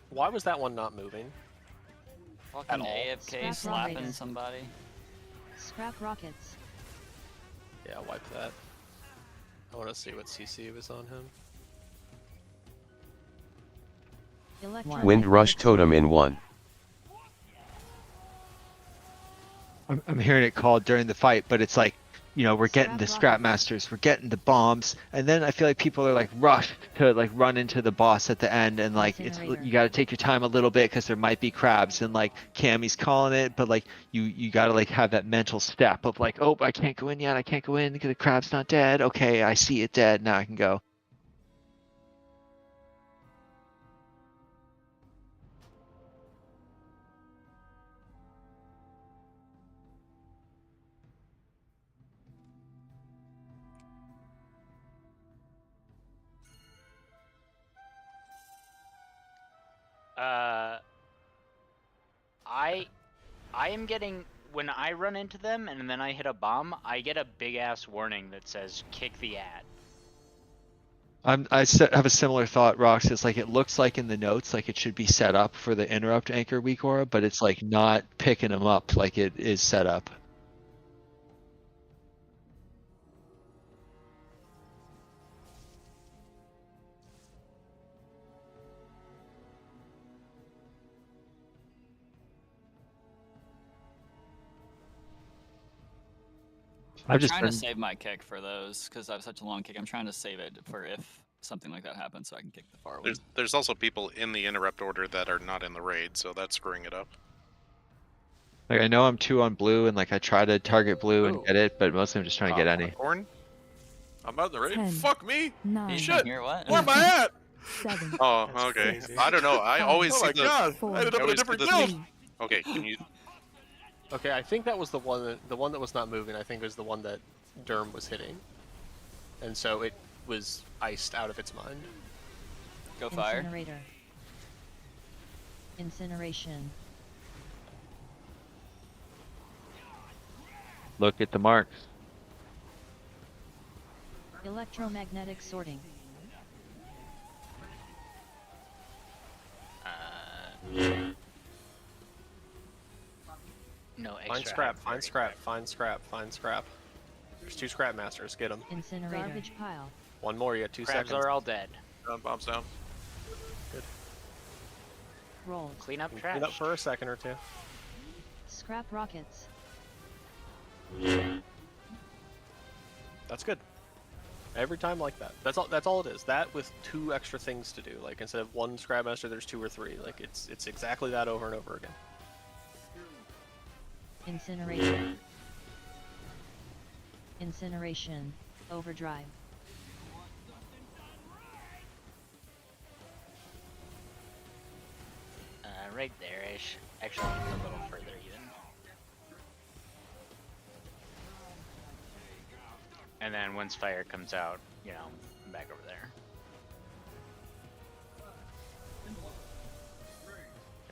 Why was that one not moving? Fucking all. AFK Scrap slapping rockets. somebody. Scrap rockets. Yeah, wipe that. I want to see what CC was on him. Wind Rush Totem in 1. I'm hearing it called during the fight, but it's like, you know, we're getting the scrap masters, we're getting the bombs, and then I feel like people are like rushed to like run into the boss at the end, and like it's you got to take your time a little bit because there might be crabs, and like Cammy's calling it, but like you got to like have that mental step of like, oh, I can't go in yet, I can't go in because the crab's not dead. Okay, I see it dead, now I can go. I am getting, when I run into them and then I hit a bomb, I get a big ass warning that says kick the ad. Have a similar thought, Rox. It's like it looks like in the notes like it should be set up for the interrupt anchor weak aura, but it's like not picking them up like it is set up. I'm trying to save my kick for those because I have such a long kick. I'm trying to save it for if something like that happens, so I can kick the far one. There's also people in the interrupt order that are not in the raid, so that's screwing it up. Like I know I'm 2 on blue, and like I try to target blue and Oh. get it, but mostly I'm just trying to get any. Corn? I'm out in the raid. 10, Fuck me! 9, Shit! Hear what? Where am I at? 7, Oh, That's okay. crazy. I don't know. I always Oh see my the. god! Four, I ended up in a always different see the- guild! 3, Okay, can you? Okay, I think that was the one that was not moving, I think was the one that Derm was hitting. And so it was iced out of its mind. Go fire. Incinerator. Incineration. Look at the marks. Electromagnetic sorting. No extra. Find scrap, find scrap, find scrap, find scrap. There's 2 scrap masters, get them. Incinerator. Garbage pile. One more, you got 2 Crabs seconds. are all dead. Bombs down. Good. Roll. Clean up trash. Clean up for a second or 2. Scrap rockets. That's good. Every time like that. That's all it is. That with 2 extra things to do. Like instead of 1 scrap master, there's 2 or 3. Like it's exactly that over and over again. Incinerator. Incineration. Overdrive. Right there-ish. Actually, a little further even. And then once fire comes out, you know, I'm back over there.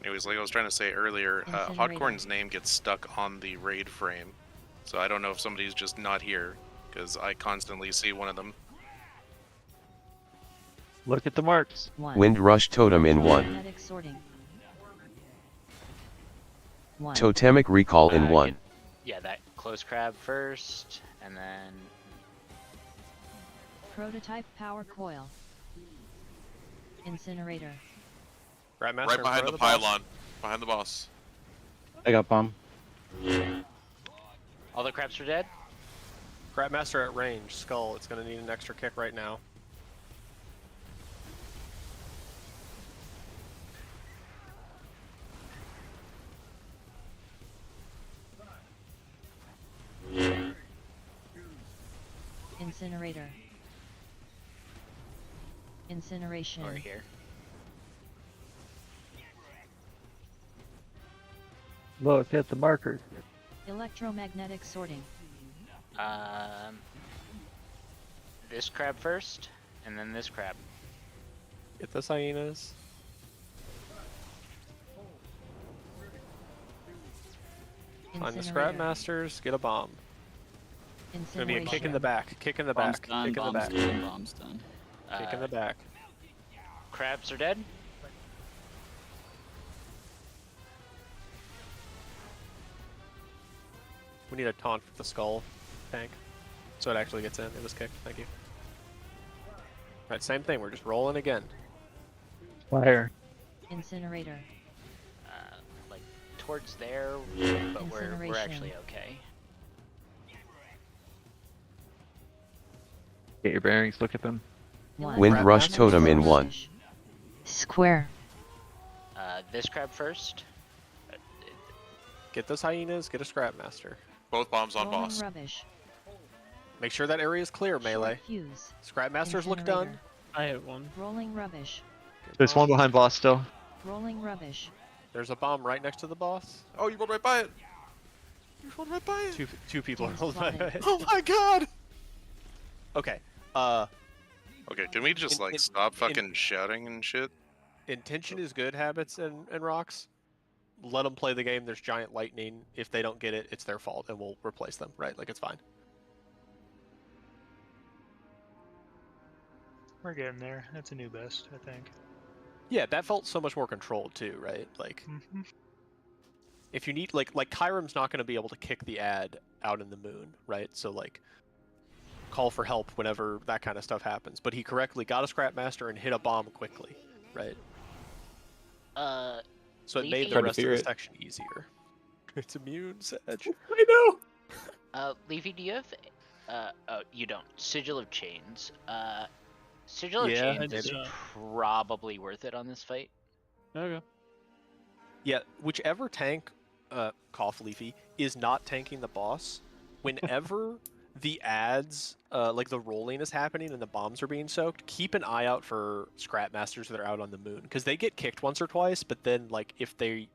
Anyways, like I was trying to say earlier, Hotcorn's name gets stuck on the raid frame, so I don't know if somebody's just not here because I constantly see one of them. Look at the marks. Wind Rush Totem in 1. Magnetic sorting. 1. Totemic Recall in 1. Yeah, that close crab first, and then Prototype power coil. Incinerator. Scrap master Right behind the pylon, behind the boss. I got bomb. all the crabs are dead. Scrap master at range. Skull. It's gonna need an extra kick right now. Incinerator. Incineration. Over here. Look at the markers. Electromagnetic sorting. This crab first, and then this crab. Get those hyenas. Find the scrap masters. Get a bomb. It's gonna be a kick in the back. Kick in the Bomb's back. done, Kick in the bomb's back. done, bomb's done. Kick in the back. Crabs are dead. We need a taunt for the skull tank, so it actually gets in. It was kicked. Thank you. Alright, same thing. We're just rolling again. Fire. Incinerator. Like towards there, but we're Incineration. actually okay. Get your bearings. Look at them. Wind Rush Totem in 1. Square. This crab first. Get those hyenas. Get a scrap master. Both bombs on Rolling boss. rubbish. Make sure that area is clear, melee. Fuse. Scrap masters look done. Incinerator. I hit one. Rolling rubbish. There's one behind boss still. Rolling rubbish. There's a bomb right next to the boss. Oh, you rolled right by it. You rolled right by it. Two people are Just rolled by spotted. it. Oh my god. Okay. Okay, can we just like stop fucking shouting and shit? Intention is good, habits and rocks. Let them play the game. There's giant lightning. If they don't get it, it's their fault, and we'll replace them. Right? Like it's fine. We're getting there. That's a new best, I think. Yeah, that felt so much more controlled too, right? Like, if you need like Kyram's not going to be able to kick the ad out in the moon, right? So like, call for help whenever that kind of stuff happens. But he correctly got a scrap master and hit a bomb quickly, right? So it made the rest of the section easier. It's immune, Sedge. I know. Leafy, do you have? Oh, you don't. Sigil of Chains. Sigil of Yeah, Chains is maybe. probably worth it on this fight. Okay. Yeah, whichever tank Cough Leafy, is not tanking the boss. Whenever the ads, like the rolling is happening and the bombs are being soaked, keep an eye out for Scrap Masters that are out on the moon, because they get kicked once or twice, but then like if they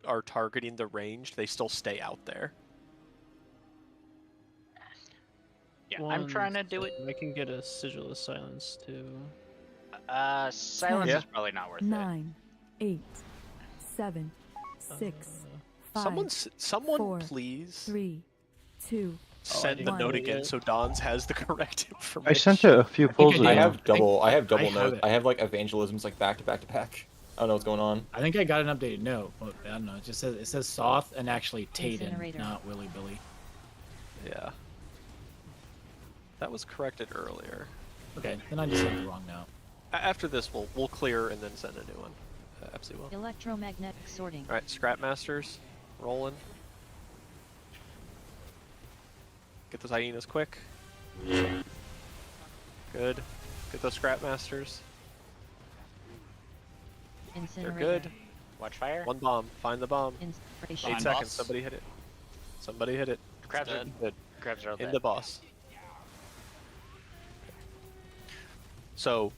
are targeting the ranged, they still stay out there. Yeah, I'm trying to do it. I can get a Sigil of Silence too. Silence 10, is probably not worth 9, 8, 7, 6, 5, Someone 4, please 3, 2, send the 1. note again so Don's has the correct information. I sent it a few pulls ago. I have double I notes. have it. I have like evangelisms like back to back to back. I don't know what's going on. I think I got an updated note. But I don't know. It just says Soth and actually Taden, Incinerator. not Willy Billy. Yeah. That was corrected earlier. Okay, then I just have the wrong note. After this, we'll clear and then send a new one. Absolutely will. Electromagnetic sorting. All right, Scrap Masters, rolling. Get those hyenas quick. Good. Get those Scrap Masters. They're Incinerator. good. Watch fire. One bomb. Find the bomb. Inspiration. 8 seconds. Somebody hit it. Somebody hit it. Crabs are Good. Crabs are all In dead. the boss. So,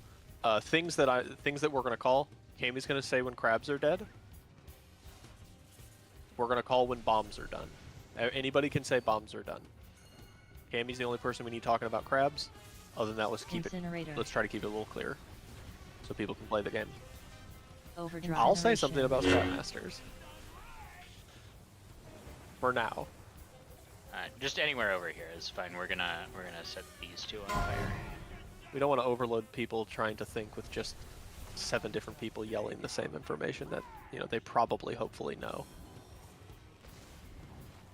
things that we're gonna call. Kami's gonna say when crabs are dead. We're gonna call when bombs are done. Anybody can say bombs are done. Kami's the only person we need talking about crabs. Other than that, let's keep Incinerator. it. Let's try to keep it a little clearer, so people can play the game. Overdrive. I'll say something about Scrap Masters. For now. Just anywhere over here is fine. We're gonna set these two on fire. We don't want to overload people trying to think with just 7 different people yelling the same information that, they probably, hopefully know.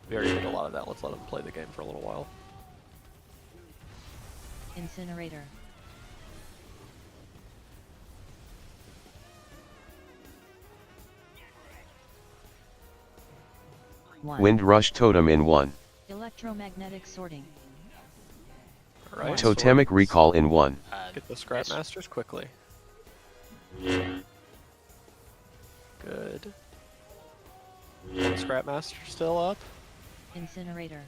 We already did a lot of that. Let's let them play the game for a little while. Incinerator. Wind Rush Totem in 1. Electromagnetic sorting. Alright. Totemic Recall in 1. Get the Scrap Masters quickly. Good. One Scrap Master still up. Incinerator.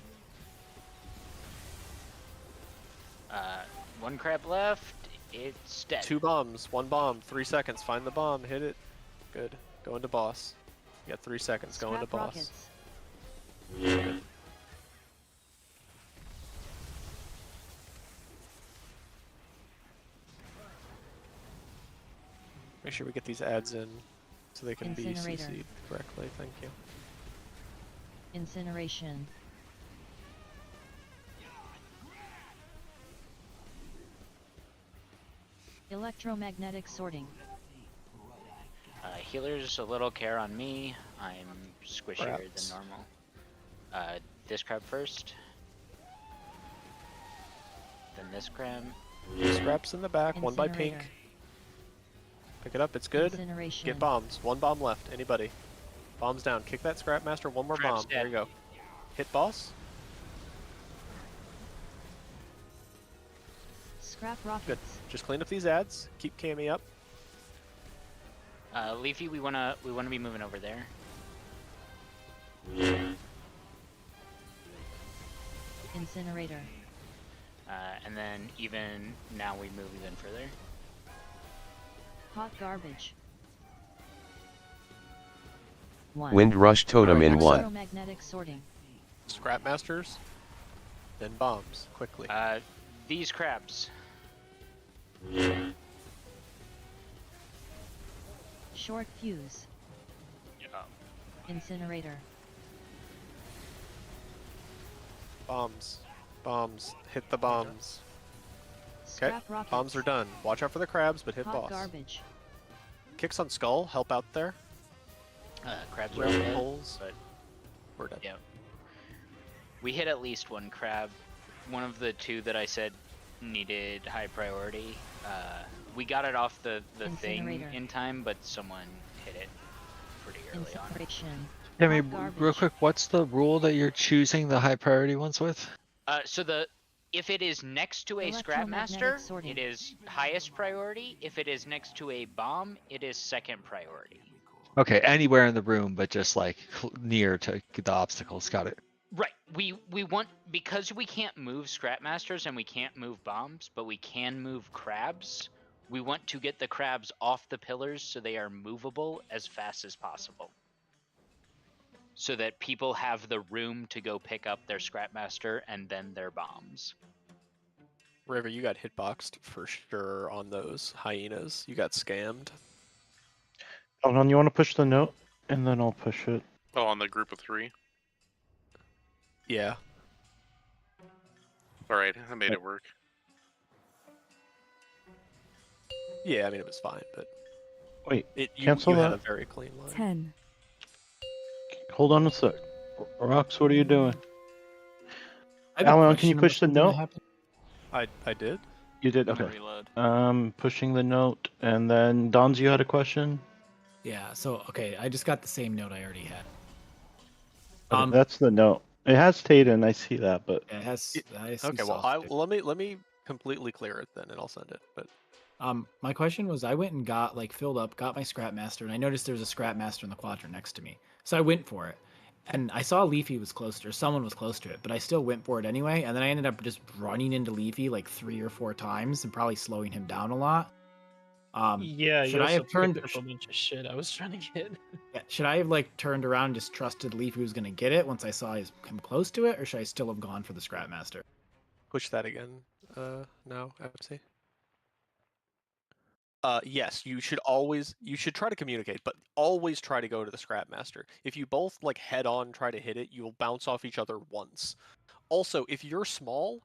One crab left. It's dead. 2 bombs. 1 bomb. 3 seconds. Find the bomb. Hit it. Good. Go into boss. You got 3 seconds. Go into Scrap boss. rockets. Good. Make sure we get these ads in so they can be Incinerator. CC'd correctly. Thank you. Incineration. Electromagnetic sorting. Healer's a little care on me. I'm squishier Crabs. than normal. This crab first. Then this crab. Scraps in the back. 1 by pink. Incinerator. Pick it up. It's good. Incineration. Get bombs. 1 bomb left. Anybody. Bombs down. Kick that Scrap Master. 1 more Crab's bomb. There you go. Hit boss. Scrap Good. rockets. Just clean up these ads. Keep Kami up. Leafy, we wanna be moving over there. Incinerator. And then even now we move even further. Hot garbage. 1. Wind Rush Totem in 1. Electromagnetic sorting. Scrap Masters. Then bombs. Quickly. These crabs. Short fuse. Incinerator. Bombs. Bombs. Hit the bombs. Okay. Scrap rockets. Bombs are done. Watch out for the crabs, but hit Hot boss. garbage. Kicks on skull. Help out there. Crabs are Round dead, holes. but We're dead. yeah. We hit at least 1 crab. One of the 2 that I said needed high priority. We got it off the thing Incinerator. in time, but someone hit it pretty early on. Incineration. Timmy, Hot garbage. real quick, what's the rule that you're choosing the high priority ones with? So if it is next to a Scrap Master, Electromagnetic sorting. it is highest priority. If it is next to a bomb, it is second priority. Okay, anywhere in the room, but just like near to the obstacles. Got it. Right. We want, because we can't move Scrapmasters and we can't move bombs, but we can move crabs. We want to get the crabs off the pillars so they are movable as fast as possible. So that people have the room to go pick up their Scrapmaster and then their bombs. River, you got hitboxed for sure on those hyenas. You got scammed. Hold on, you want to push the note, and then I'll push it. Oh, on the group of 3. Yeah. All right, I made it work. Yeah, I mean it was fine, but Wait, you cancel had that. a very clean line. 10. Hold on a sec. Rox, what are you doing? I have a Alan, can you question push the about something that note? happened. I did. You did? I'm gonna Okay. reload. Pushing the note, and then Donz, you had a question? Yeah. So okay, I just got the same note I already had. Okay, that's the note. It has Tayden, I see that, but It has. I see Okay, well, soft too. let me completely clear it then, and I'll send it. But My question was, I went and got filled up, got my Scrapmaster, and I noticed there was a Scrapmaster in the quadrant next to me. So I went for it, and I saw Leafy was close to, or someone was close to it, but I still went for it anyway. And then I ended up just running into Leafy 3 or 4 times and probably slowing him down a lot. Yeah, should you I also have turned? picked up a bunch of shit I was trying to get. Yeah, should I have turned around and just trusted Leafy was gonna get it once I saw him close to it, or should I still have gone for the Scrapmaster? push that again. Now, FC. Yes, you should try to communicate, but always try to go to the Scrapmaster. If you both head on try to hit it, you'll bounce off each other once. Also, if you're small,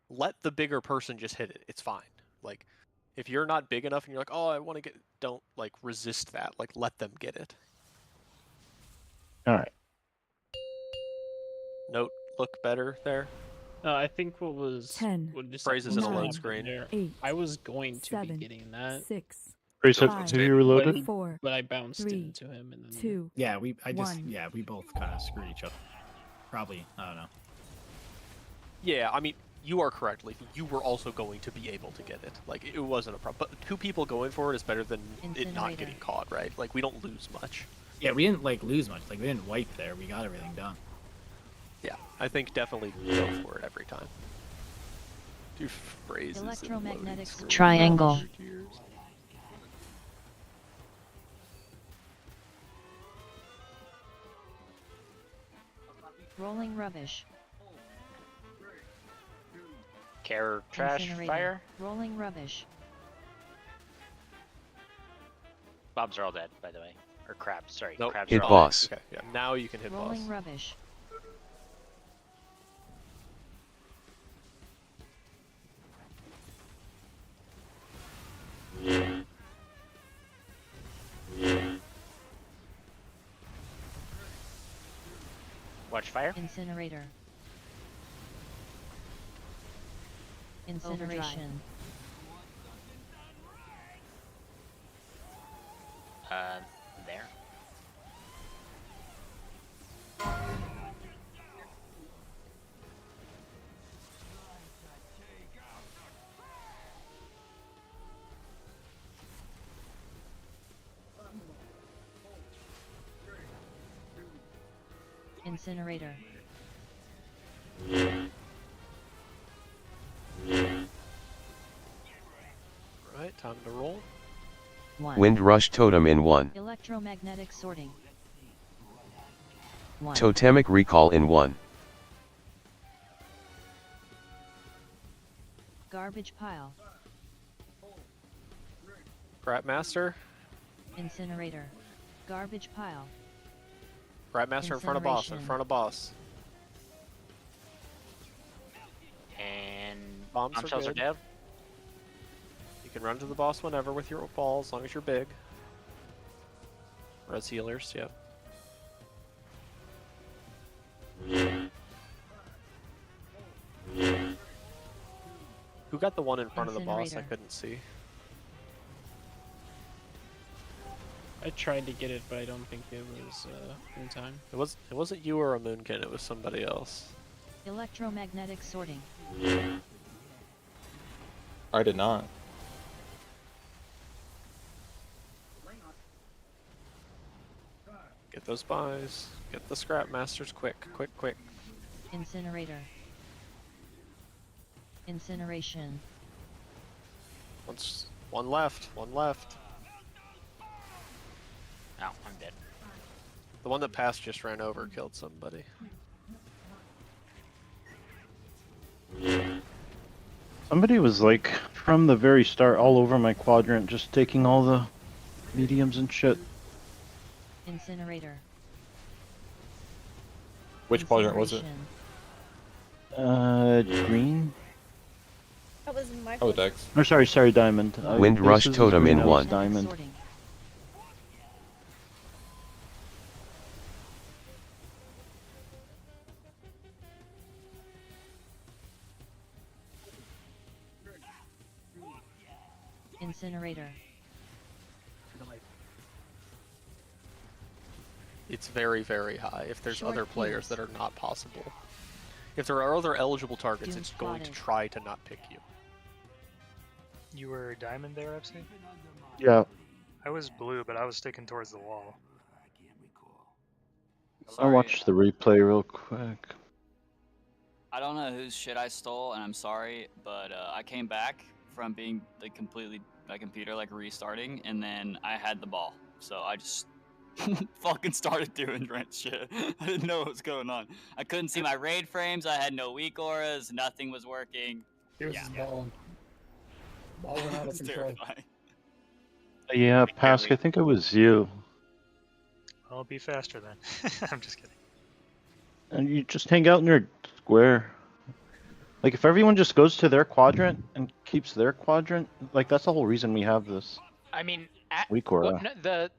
let the bigger person just hit it. It's fine. If you're not big enough and you're like, oh, I want to get, don't resist that. Let them get it. all right. Note look better there. I think what was 10, what just Phrases in a load happened screen. there, 8, I was going to 7, be getting that. 6, Grace, have 5, you reloaded? but, 4, but I bounced 3, into him and then 2. Yeah, we One. both kind of screwed each other. Probably, I don't know. Yeah, I mean, you are correct, Leafy. You were also going to be able to get it. It wasn't a problem. But 2 people going for it is better than it not getting caught, right? We don't lose much. Yeah, we didn't lose much. We didn't wipe there. We got everything done. Yeah, I think definitely go for it every time. Do phrases. Electromagnetic Triangle. Rolling rubbish. Care trash Incinerator. fire. Rolling rubbish. Bobs are all dead, by the way. Or crabs, sorry. Nope. Crabs Hit are all boss. Okay, yeah. Now you can hit Rolling boss. rubbish. Watch fire. Incinerator. Incineration. There. Incinerator. Right, time to roll. 1. Wind rush totem in 1. Electromagnetic sorting. 1. Totemic recall in 1. Garbage pile. Scrapmaster. Incinerator. Garbage pile. Scrapmaster in front of boss. In Incineration. front of boss. And Bombs are bombshells are good. dead. You can run to the boss whenever with your ball, as long as you're big. Res healers, yep. Who got the one in front of the boss? I Incinerator. couldn't see. I tried to get it, but I don't think it was in time. It wasn't you or a Moonkin. It was somebody else. Electromagnetic sorting. I did not. Get those buys. Get the scrap masters quick, quick, quick. Incinerator. Incineration. One left. One left. Oh, I'm dead. The one that passed just ran over, killed somebody. Somebody was like, from the very start, all over my quadrant, just taking all the mediums and shit. Incinerator. Which quadrant was it? Green? That was my Oh, Dex. Or sorry, diamond. Wind Rush bases is Totem green, in that was 1. diamond. Incinerator. It's very, very high. If there's Short other players fuse. that are not possible. If there are other eligible targets, Doom it's going to spotted. try to not pick you. You were diamond there, FC? Yeah. I was blue, but I was sticking towards the wall. I'll watch the replay real quick. I don't know whose shit I stole, and I'm sorry, but I came back from being like completely my computer like restarting, and then I had the ball, so I just fucking started doing rent shit. I didn't know what was going on. I couldn't see my raid frames. I had no weak auras. Nothing was working. He was just balling. Balling out of It's control. terrifying. Yeah, Pask, I think it was you. I'll be faster then. I'm just kidding. And you just hang out in your square. Like, if everyone just goes to their quadrant and keeps their quadrant, like, that's the whole reason we have this. I mean, Weak aura. the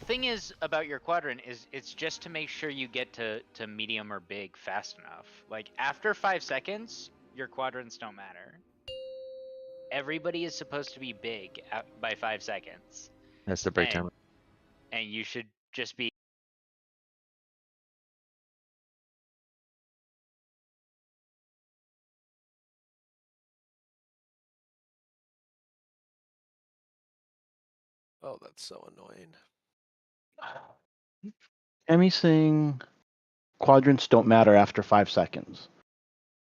thing is about your quadrant is it's just to make sure you get to medium or big fast enough. Like after 5 seconds, your quadrants don't matter. Everybody is supposed to be big by 5 seconds. That's the break and, time. And you should just be. Oh, that's so annoying. Emmy's saying quadrants don't matter after 5 seconds.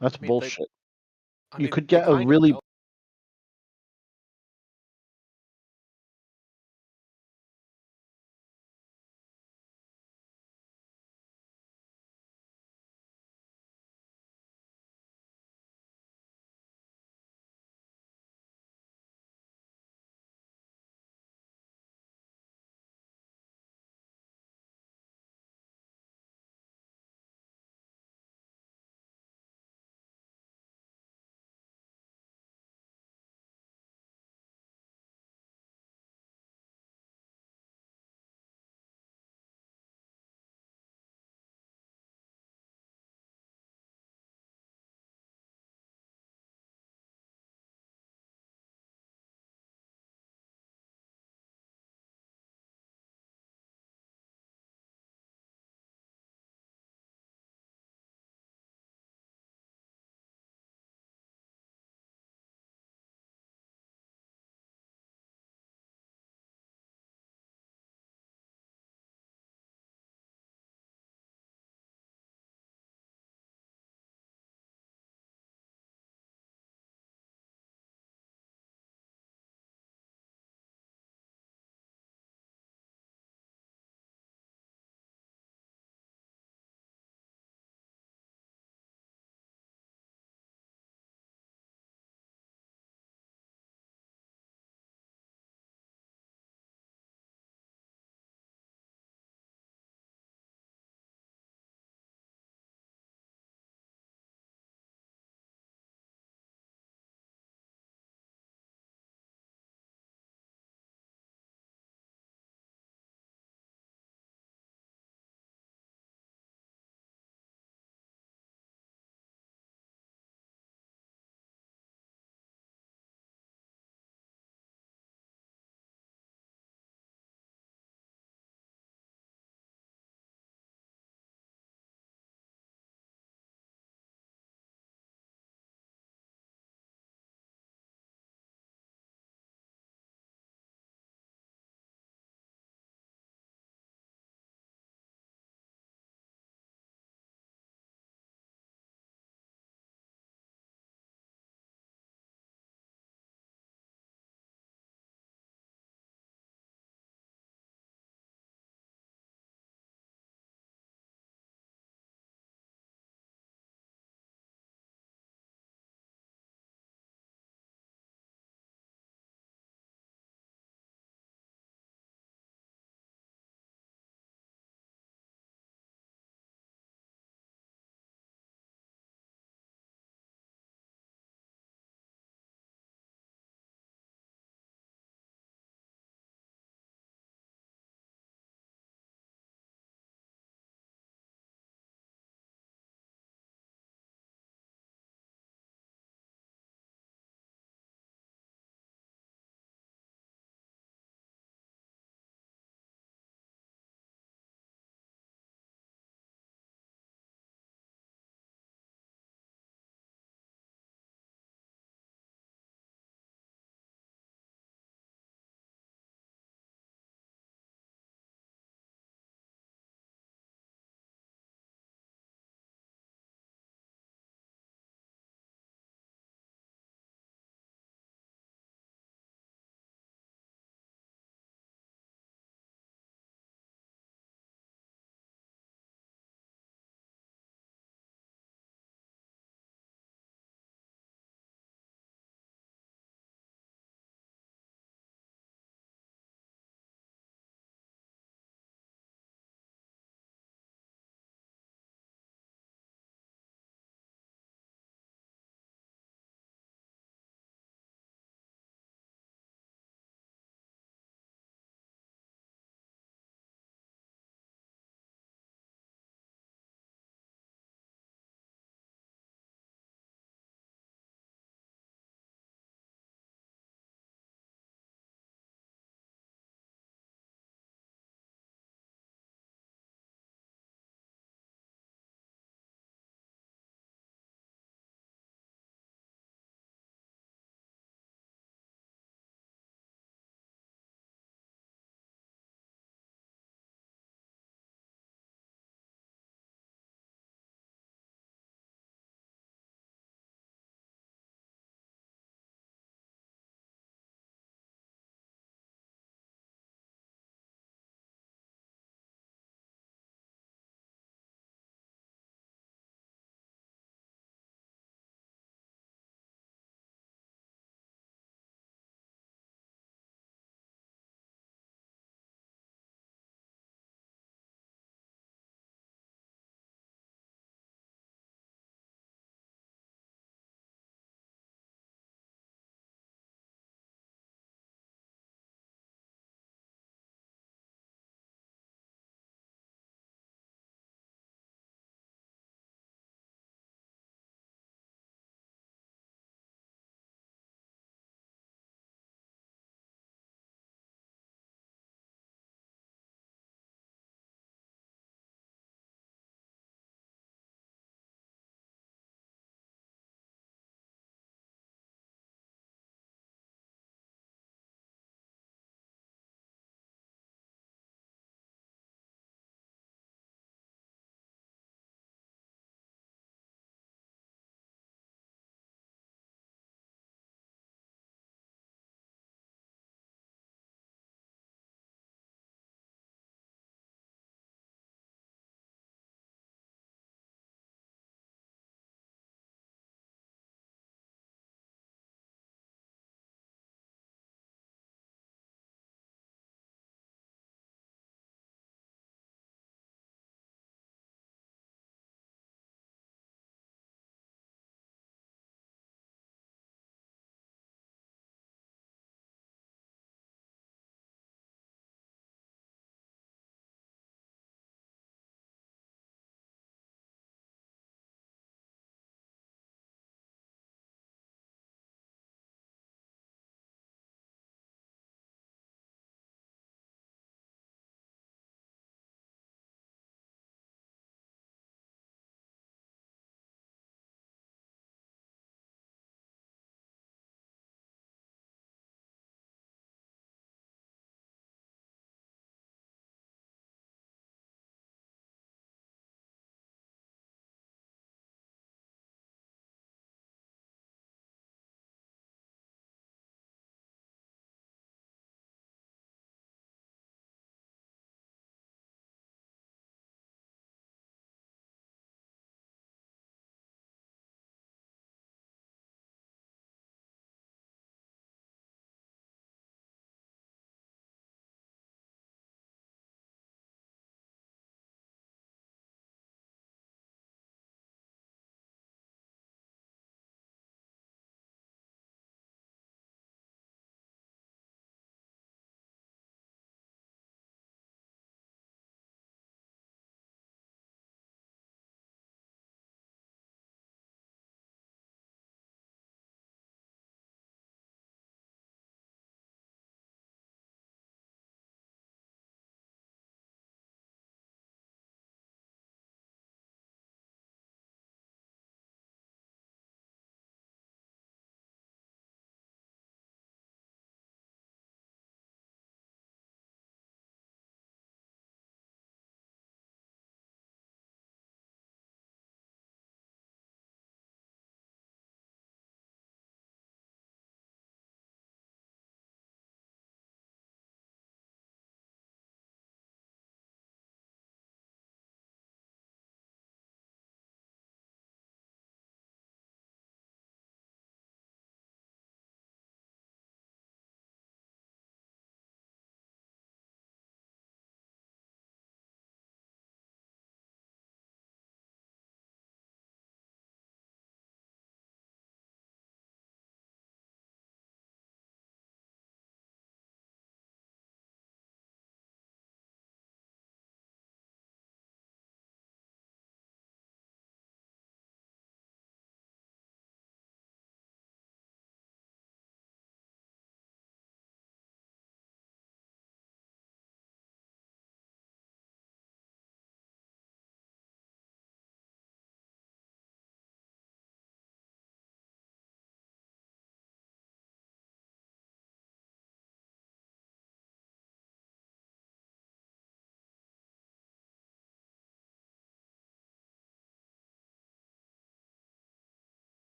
That's I mean, bullshit. I You mean, could they get a kind of really don't.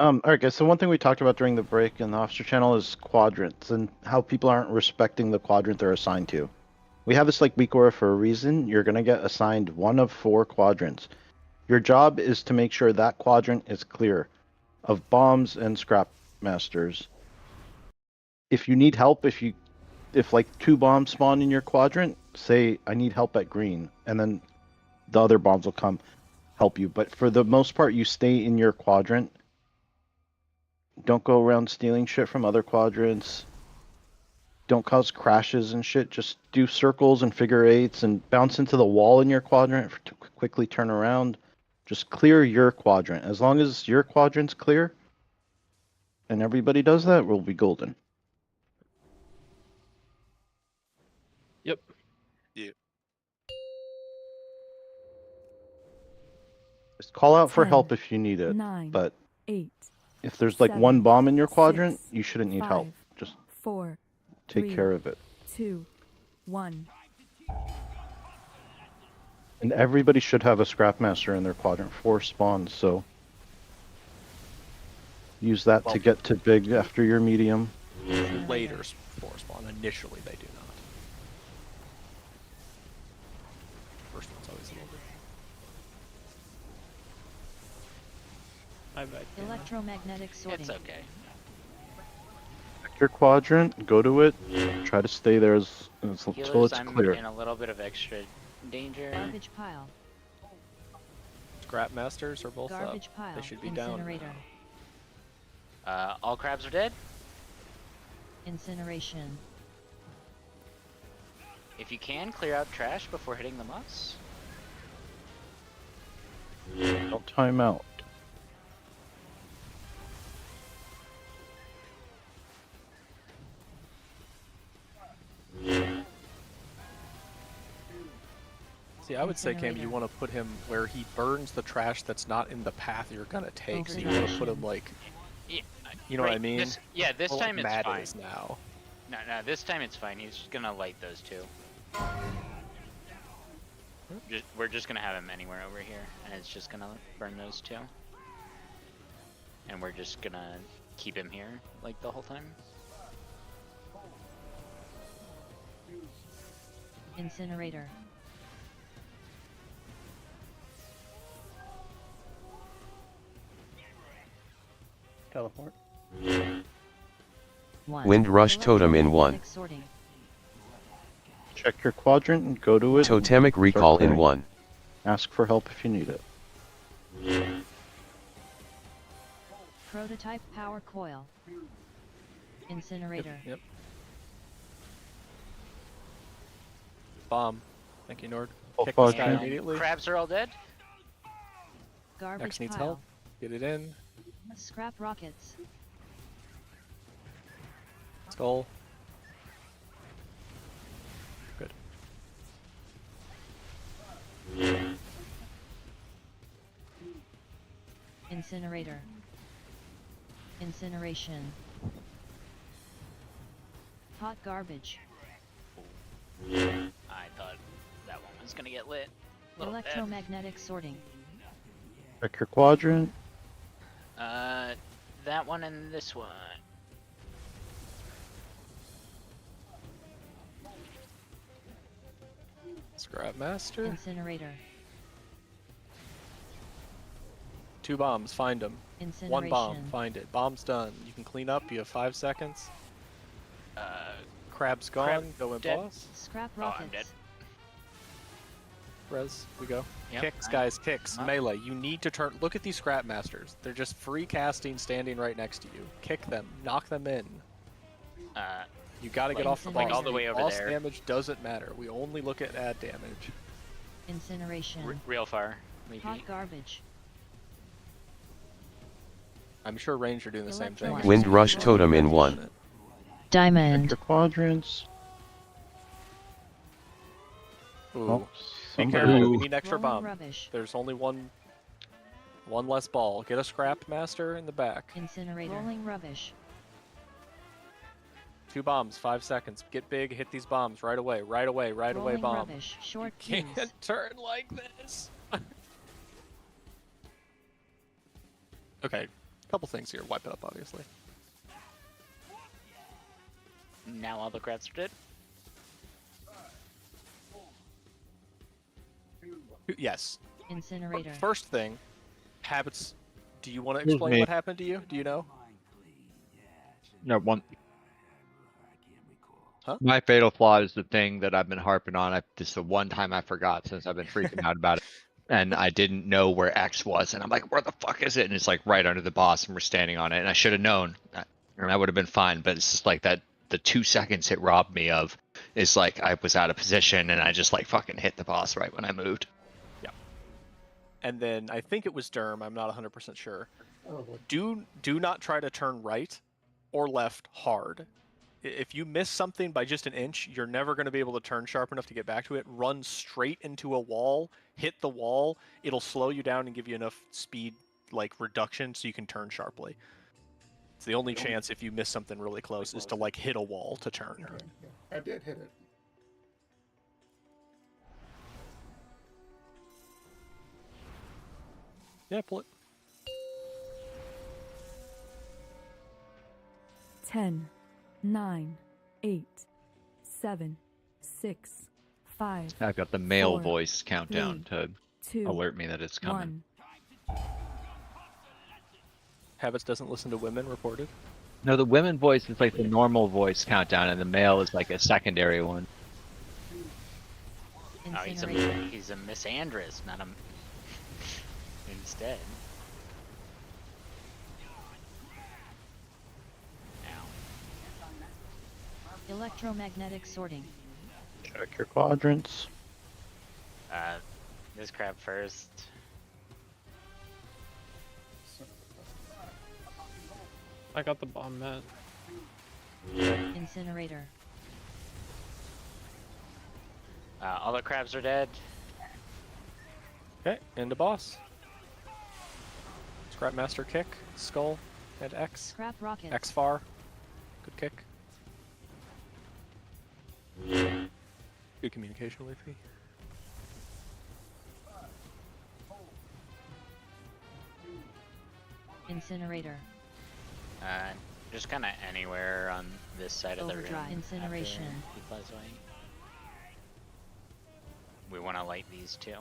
Alright guys, so one thing we talked about during the break in the officer channel is quadrants and how people aren't respecting the quadrant they're assigned to. We have this like weak aura for a reason. You're gonna get assigned one of 4 quadrants. Your job is to make sure that quadrant is clear of bombs and scrap masters. If you need help, if like 2 bombs spawn in your quadrant, say I need help at green, and then the other bombs will come help you. But for the most part, you stay in your quadrant. Don't go around stealing shit from other quadrants. Don't cause crashes and shit. Just do circles and figure eights and bounce into the wall in your quadrant to quickly turn around. Just clear your quadrant. As long as your quadrant's clear and everybody does that, we'll be golden. Yep. Yeah. Just call out for 10, help if you need it. 9, But 8, if there's like 7, 1 bomb in your quadrant, 6, you shouldn't need help. 5, Just 4, take 3, care of it. 2, 1. And everybody should have a scrapmaster in their quadrant. 4 spawns, so use that to get to big after your medium. Later 4 spawn. Initially, they do not. First one's always a little bit. My bad. Electromagnetic sorting. It's okay. Check your quadrant, go to it, try to stay there until Healers, it's I'm clear. in a little bit of extra danger. Garbage pile. Scrap masters are both Garbage up. pile. They should be down. Incinerator. All crabs are dead. Incineration. If you can, clear out trash before hitting the moss. Don't time out. See, I would say, Cam, you want to put him where he burns the trash that's not in the path you're gonna take. So you want to put him like, you know what I mean? This Or time like it's Matt fine. is now. No, this time it's fine. He's just gonna light those 2. We're just gonna have him anywhere over here, and it's just gonna burn those 2. And we're just gonna keep him here, like, the whole time. Incinerator. Teleport. Wind Rush Totem in 1. Sorting. Check your quadrant and go to it. Totemic Recall in 1. Ask for help if you need it. Prototype power coil. Incinerator. Yep. Bomb. Thank you, Nord. Kick this guy immediately. Crabs are all dead. Garbage Next needs pile. help. Get it in. Scrap rockets. Skull. Good. Incinerator. Incineration. Hot garbage. I thought that one was gonna get lit. Little bit. Electromagnetic sorting. Check your quadrant. That one and this one. Scrap master. Incinerator. 2 bombs. Find them. 1 bomb. Incineration. Find it. Bomb's done. You can clean up. You have 5 seconds. Crab's gone. Crab Go in dead. boss. Scrap Oh, rockets. I'm dead. Res, we go. Yep, Kicks, I- guys, kicks. Melee. You need to turn. Look at these scrap masters. They're just free casting, standing right next to you. Kick them. Knock them in. You gotta get off the boss. Like all the way over boss there. damage doesn't matter. We only look at ad damage. Incineration. Real far. Maybe. Hot garbage. I'm sure Ranger doing the same thing. Wind Rush Totem in 1. Diamond. Check your quadrants. Ooh. Oh, Be somebody- careful. We need an extra Rolling bomb. rubbish. There's only one less ball. Get a scrap master in the back. Incinerator. Rolling rubbish. 2 bombs. 5 seconds. Get big. Hit these bombs right away. Right away. Right away. Rolling Bomb. rubbish. Short Can't fuse. turn like this. Okay. Couple things here. Wipe it up, obviously. Now all the crabs are dead. Yes. Incinerator. First thing, habits. Do you want to Excuse explain me. what happened to you? Do you know? No, one. Huh? My fatal flaw is the thing that I've been harping on. This is the one time I forgot since I've been freaking out about it. And I didn't know where X was. And I'm like, where the fuck is it? And it's like right under the boss and we're standing on it. And I should have known. And I would have been fine. But it's just like that the 2 seconds it robbed me of is like I was out of position and I just like fucking hit the boss right when I moved. Yeah. And then I think it was Derm. I'm not 100% sure. Oh, boy. Do not try to turn right or left hard. If you miss something by just an inch, you're never going to be able to turn sharp enough to get back to it. Run straight into a wall, hit the wall. It'll slow you down and give you enough speed, like, reduction so you can turn sharply. It's the only chance if you miss something really close is to, like, hit a wall to turn. Okay, yeah. I did hit it. Yeah, pull it. 10, 9, 8, 7, 6, 5. I've got the male 4, voice countdown 3, to 2, alert me that it's coming. 1. Habits doesn't listen to women reported. No, the women voice is like the normal voice countdown, and the male is like a secondary one. Oh, he's a misandrist, not a. Instead. Electromagnetic sorting. Check your quadrants. This crab first. I got the bomb mat. Incinerator. All the crabs are dead. Okay, into boss. Scrap Master kick, skull, and X. Scrap rocket. X far. Good kick. Good communication, Leafy. Incinerator. Just kind of anywhere on this side of the room. Overdrive. Incineration. after he flies away. We want to light these two.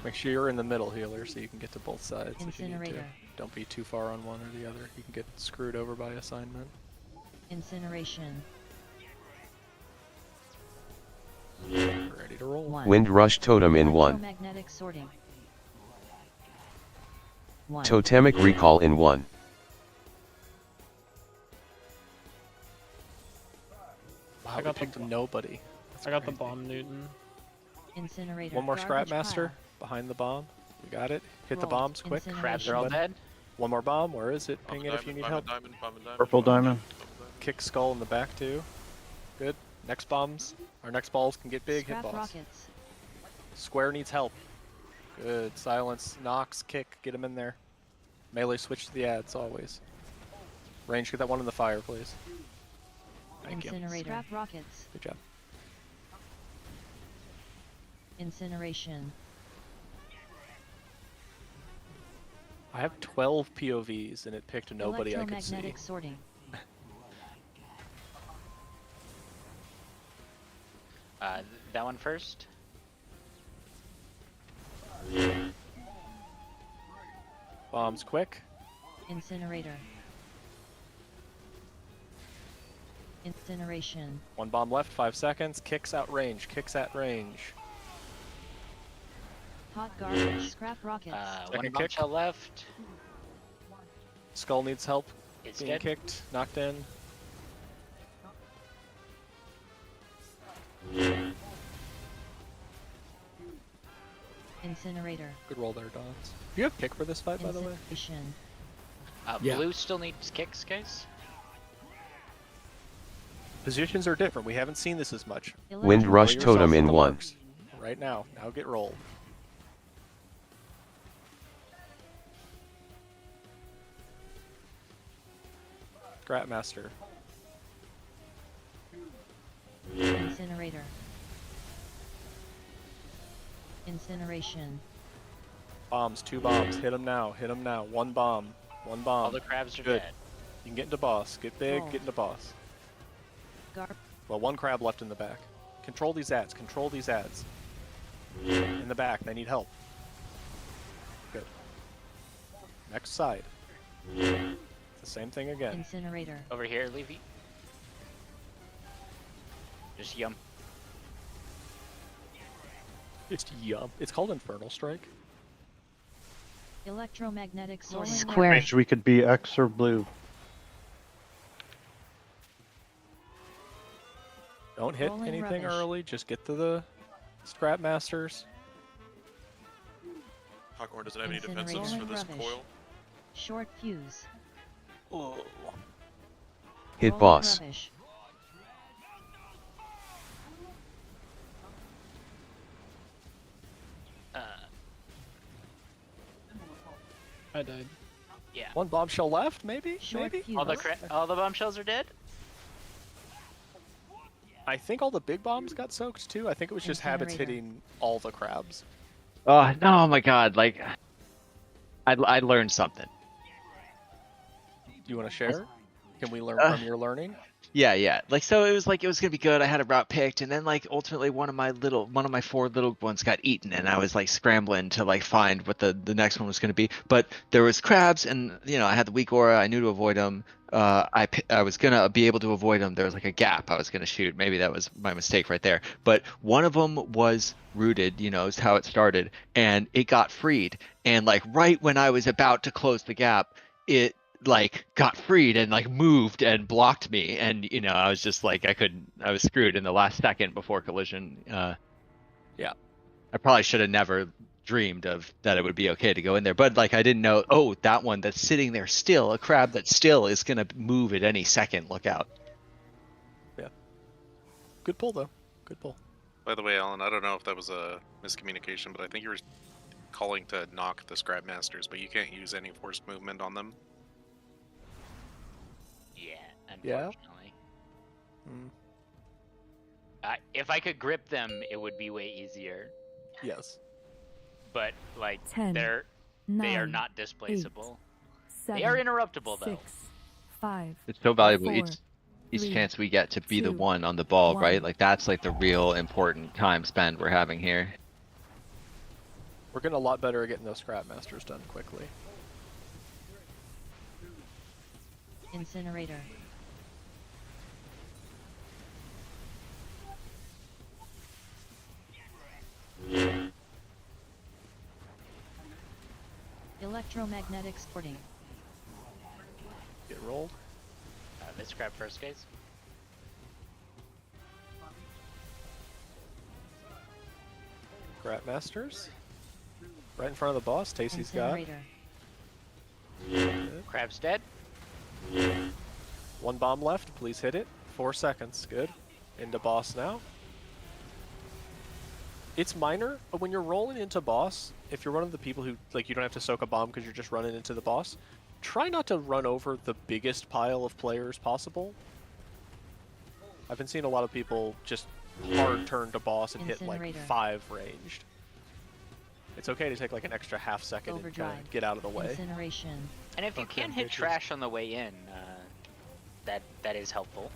Make sure you're in the middle, healer, so you can get to both sides if you need to. Incinerator. Don't be too far on one or the other. You can get screwed over by assignment. Incineration. Ready to roll. 1. Wind Rush Totem in 1. Electromagnetic sorting. 1. Totemic Recall in 1. Wow, I we got the picked nobody. I got the bomb Newton. Incinerator. One more Scrap Garbage Master pile. behind the bomb. We got it. Hit the Rolled. bombs quick. Crabs are all dead. One more bomb. Where is it? Ping it if you need help. Purple diamond. Kick skull in the back too. Good. Next bombs. Our next balls can get big. Scrap Hit boss. rockets. Square needs help. Good. Silence. Knocks. Kick. Get him in there. Melee switch to the ads always. Range. Get that one in the fire, please. Thank you. Incinerator. Scrap rockets. Good job. Incineration. I have 12 POVs and it picked nobody I could see. Electromagnetic sorting. That one first. Bombs quick. Incinerator. Incineration. One bomb left. 5 seconds. Kicks out range. Kicks at range. Hot garbage. Scrap rockets. One Second bomb kick. shell left. Skull needs help. It's Being dead. kicked. Knocked in. Incinerator. Good roll there, Dons. Do you have kick for this fight, by the way? Incineration. Yeah. Blue still needs kicks, guys. Positions are different. We haven't seen this as much. Wind Roll Rush yourself Totem at in the 1. marks. Right now. Now get rolled. Scrapmaster. Incinerator. Incineration. Bombs, 2 bombs. Hit them now. Hit them now. 1 bomb. 1 bomb. All the crabs are Good. dead. You can get into boss. Get big, Roll. get into boss. Garp. Well, 1 crab left in the back. Control these ads. Control these ads. In the back. They need help. Good. Next side. It's the same thing again. Incinerator. Over here, Leafy. Just yum. It's yum. It's called Infernal Strike. Electromagnetic sorting. Square. Wish we could be X or blue. Don't hit Rolling anything rubbish. early. Just get to the Scrap Masters. Hawkhorn doesn't have any Incinerator. defensives for Rolling this rubbish. coil. Short fuse. Oh. Hit Rolling boss. rubbish. I died. Yeah. 1 bombshell left, maybe? Short Maybe? fuse. All the bombshells are dead? I think all the big bombs got soaked too. I think it was just habits Incinerator. hitting all the crabs. Oh no! Oh my God! Like, I learned something. Do you want to share? Can we learn from your learning? Yeah. Like, so it was gonna be good. I had a route picked, and then like ultimately one of my 4 little ones got eaten, and I was like scrambling to like find what the next one was gonna be. But there was crabs, and I had the weak aura. I knew to avoid them. I was gonna be able to avoid them. There was like a gap I was gonna shoot. Maybe that was my mistake right there. But one of them was rooted. Is how it started, and it got freed. And like right when I was about to close the gap, it like got freed and like moved and blocked me, and I was just like I was screwed in the last second before collision. Yeah. I probably should have never dreamed of that it would be okay to go in there, but like I didn't know, oh, that one that's sitting there still, a crab that still is gonna move at any second, look out. Yeah. Good pull though. Good pull. By the way, Alan, I don't know if that was a miscommunication, but I think you were calling to knock the Scrap Masters, but you can't use any forced movement on them. Yeah, Yeah? unfortunately. Mm. If I could grip them, it would be way easier. Yes. But like 10, they are 9, not displaceable. 8, They are 7, interruptible though. 6, 5. It's so valuable 4, each 3, chance we get to be the 2, one on the ball, 1. right? Like that's like the real important time spent we're having here. We're getting a lot better at getting those Scrap Masters done quickly. Incinerator. Electromagnetic sorting. Get rolled. Let's grab first case. Scrap Masters. Right in front of the boss. Tasty's got. Incinerator. Good. Crab's dead. 1 bomb left. Please hit it. 4 seconds. Good. Into boss now. It's minor, but when you're rolling into boss, if you're one of the people who, like, you don't have to soak a bomb because you're just running into the boss, try not to run over the biggest pile of players possible. I've been seeing a lot of people just hard turn to boss and hit like Incinerator. 5 ranged. It's okay to take like an extra half second and kind Overdrive. of get out of the way. Incineration. And if you Okay, can hit bitches. trash on the way in, that is helpful.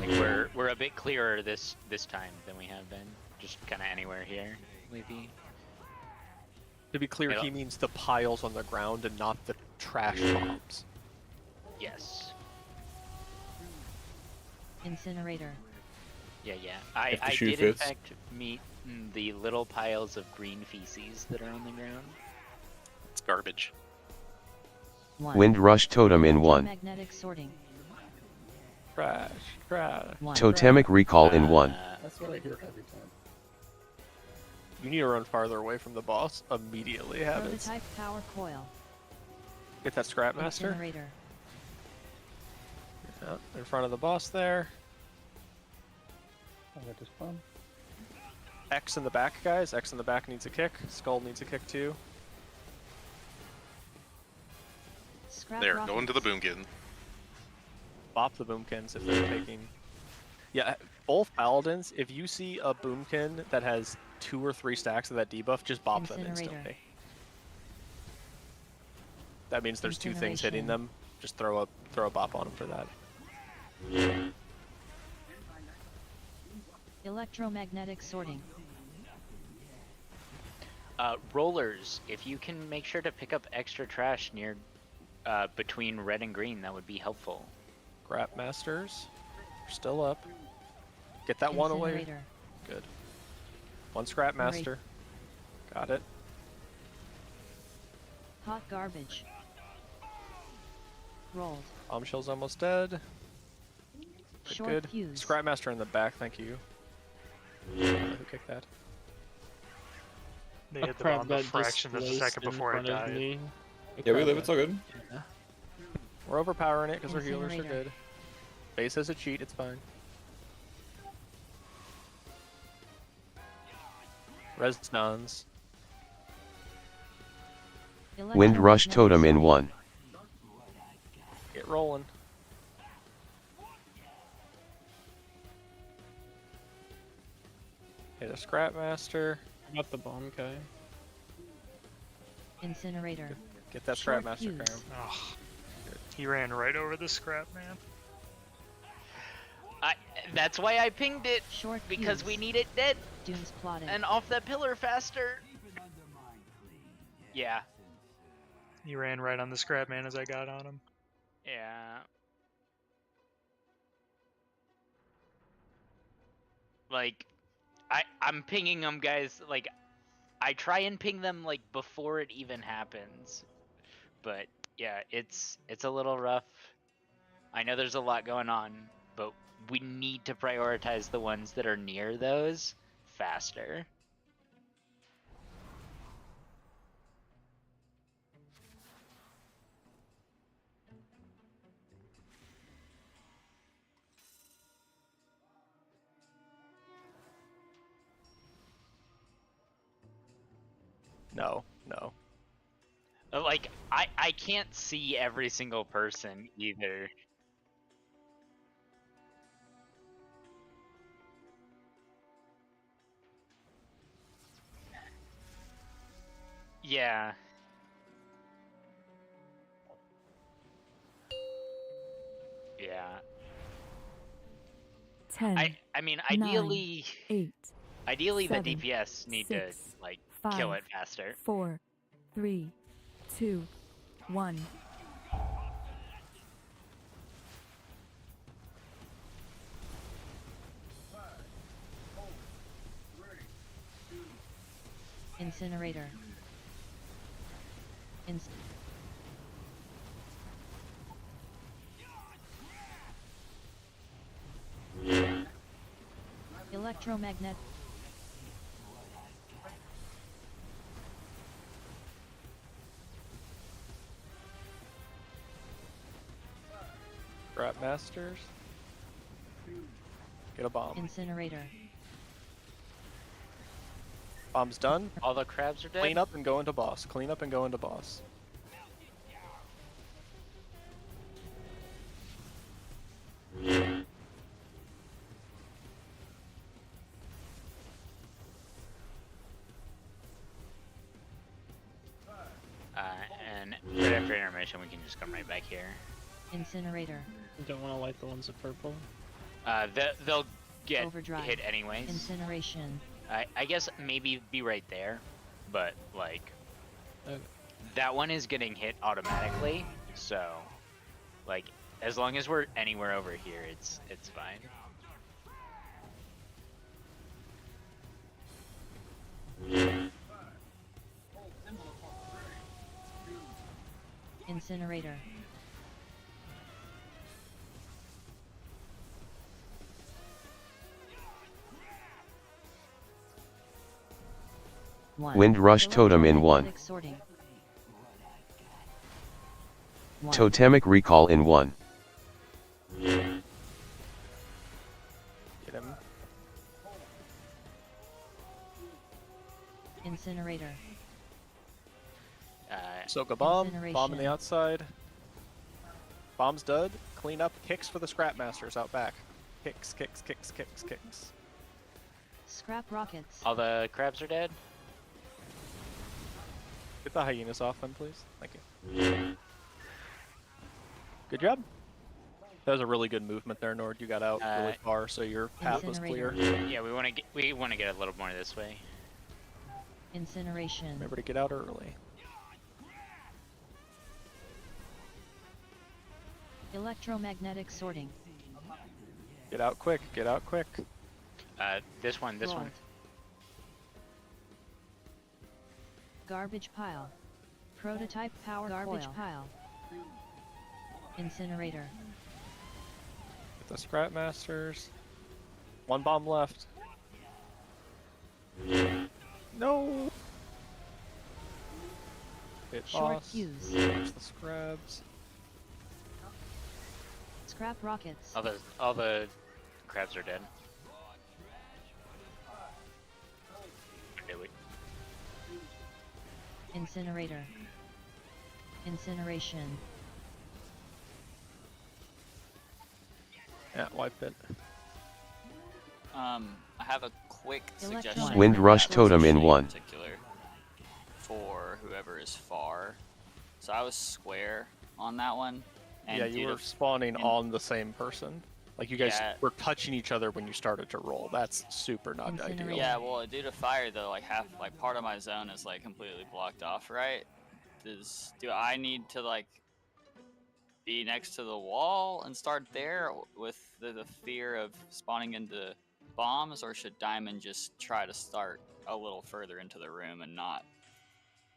Like we're a bit clearer this time than we have been. Just kind of anywhere here, maybe. To be clear, he means the piles on the ground and not the trash bombs. Yes. Incinerator. Yeah. If the I shoe did fits. in fact meet the little piles of green feces that are on the ground. It's garbage. 1. Wind Rush Totem in 1. Magnetic sorting. Trash. 1. Totemic Recall in 1. That's what I hear every time. You need to run farther away from the boss immediately, habits. Prototype power coil. Get that Scrap Master. Incinerator. Yeah, in front of the boss there. X in the back, guys. X in the back needs a kick. Skull needs a kick too. Scrap There, rockets. going to the boomkin. Bop the boomkins if they're taking. Yeah, both paladins. If you see a boomkin that has 2 or 3 stacks of that debuff, just bop them Incinerator. instantly. That means there's 2 things hitting Incineration. them. Just throw a bop on them for that. Electromagnetic sorting. Rollers, if you can make sure to pick up extra trash near between red and green, that would be helpful. Scrap masters, still up. Get that one away. Incinerator. Good. 1 scrap master. Got it. Hot garbage. Rolled. Bombshell's almost dead. Short Good. fuse. Scrap master in the back. Thank you. I don't know who kicked that? They A hit the crab bomb the got fraction of a displaced second in before it front of died. me. A Yeah, we crab live. got- It's all good. Yeah. We're overpowering it because our healers are Incinerator. good. Base has a cheat. It's fine. Res nuns. Wind Rush Totem in 1. Get rolling. Hit a scrap master. About the bomb guy. Incinerator. Get that scrap Short master fuse. crown. Oh, he ran right over the scrap man. That's why I pinged it, Short because fuse. we need it dead Doom's plotted. and off that pillar faster. Yeah, He ran right on the scrap man as I got on him. yeah. Like, I'm pinging them, guys. Like, I try and ping them like before it even happens. But yeah, it's a little rough. I know there's a lot going on, but we need to prioritize the ones that are near those faster. No, no. Like, I can't see every single person either. Yeah. Yeah. 10. I mean, 9, ideally, 8. ideally 7, the DPS need 6, to like 5, kill it faster. 4, 3, 2, 1. Incinerator. Electromagnet. Scrap masters. Get a bomb. Incinerator. Bomb's done. All the crabs are dead. Clean up and go into boss. Clean up and go into boss. And right after intermission, we can just come right back here. Incinerator. You don't want to light the ones at purple. They'll get Overdrive. hit anyways. Incineration. I guess maybe be right there, but like Okay. that one is getting hit automatically. So, like, as long as we're anywhere over here, it's fine. Incinerator. Wind Rush Totem in 1. Electromagnetic sorting. Totemic Recall in 1. Get him. Incinerator. Soak a bomb. Bomb on Incineration. the outside. Bomb's dud. Clean up. Kicks for the Scrap Masters out back. Kicks, kicks, kicks, kicks, kicks. Scrap rockets. All the crabs are dead. Get the hyenas off them, please. Thank you. Good job. That was a really good movement there, Nord. You got out really far, so your path was clear. Yeah, we want to get a little more this way. Incineration. Remember to get out early. Electromagnetic sorting. Get out quick. Get out quick. This one. Vault. Garbage pile. Prototype power garbage pile. Incinerator. Get the Scrap Masters. One bomb left. No. Hit Short boss. fuse. Watch the scrubs. Scrap rockets. All the crabs are dead. Okay, wait. Incinerator. Incineration. Yeah, wipe it. I have a quick suggestion. Wind Rush for Totem in positioning 1. Particular for whoever is far. So I was square on that one. And Yeah, you were spawning on the same person. Like you guys were touching each other when you started to roll. That's super not ideal. Yeah, well, due to fire though, like part of my zone is like completely blocked off, right? Do I need to like be next to the wall and start there with the fear of spawning into bombs, or should Diamond just try to start a little further into the room and not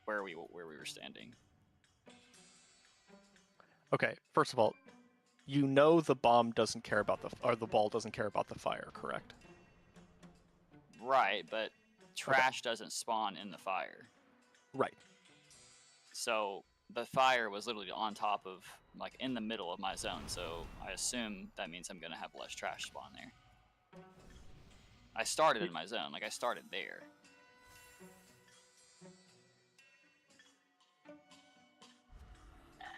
where we were standing? Okay, first of all, you know the bomb doesn't care about the ball doesn't care about the fire, correct? Right, but trash doesn't spawn in the fire. Right. So the fire was literally on top of, like, in the middle of my zone, so I assume that means I'm gonna have less trash spawn there. I started in my zone, like I started there.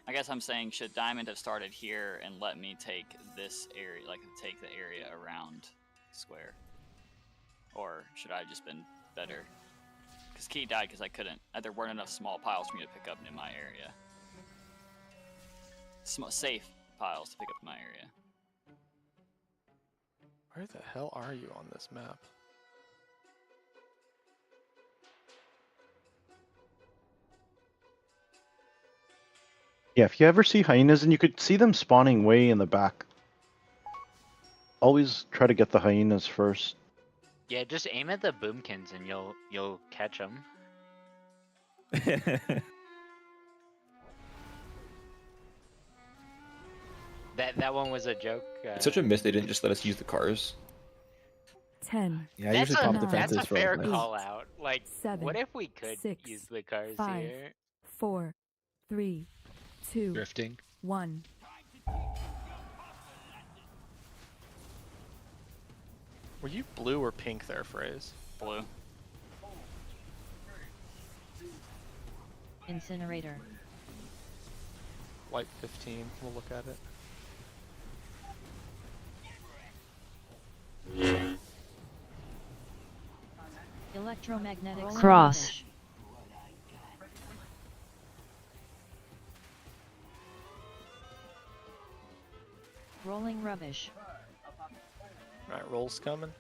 I guess I'm saying, should Diamond have started here and let me take this area, like take the area around square? Or should I have just been better? Because Key died because I couldn't, there weren't enough small piles for me to pick up in my area. Safe piles to pick up in my area. Where the hell are you on this map? Yeah, if you ever see hyenas, and you could see them spawning way in the back. Always try to get the hyenas first. Yeah, just aim at the boomkins and you'll catch them. That one was a joke. It's such a miss they didn't just let us use the cars. 10. Yeah, I usually pop defenses That's a for fair this. call out. Like, 7, what if we could 6, use the cars 5, here? 4, 3, 2, Drifting. 1. Were you blue or pink there, Phrase? Blue. Incinerator. White 15, we'll look at it. Electromagnetic Cross. Rolling rubbish. Alright, roll's coming.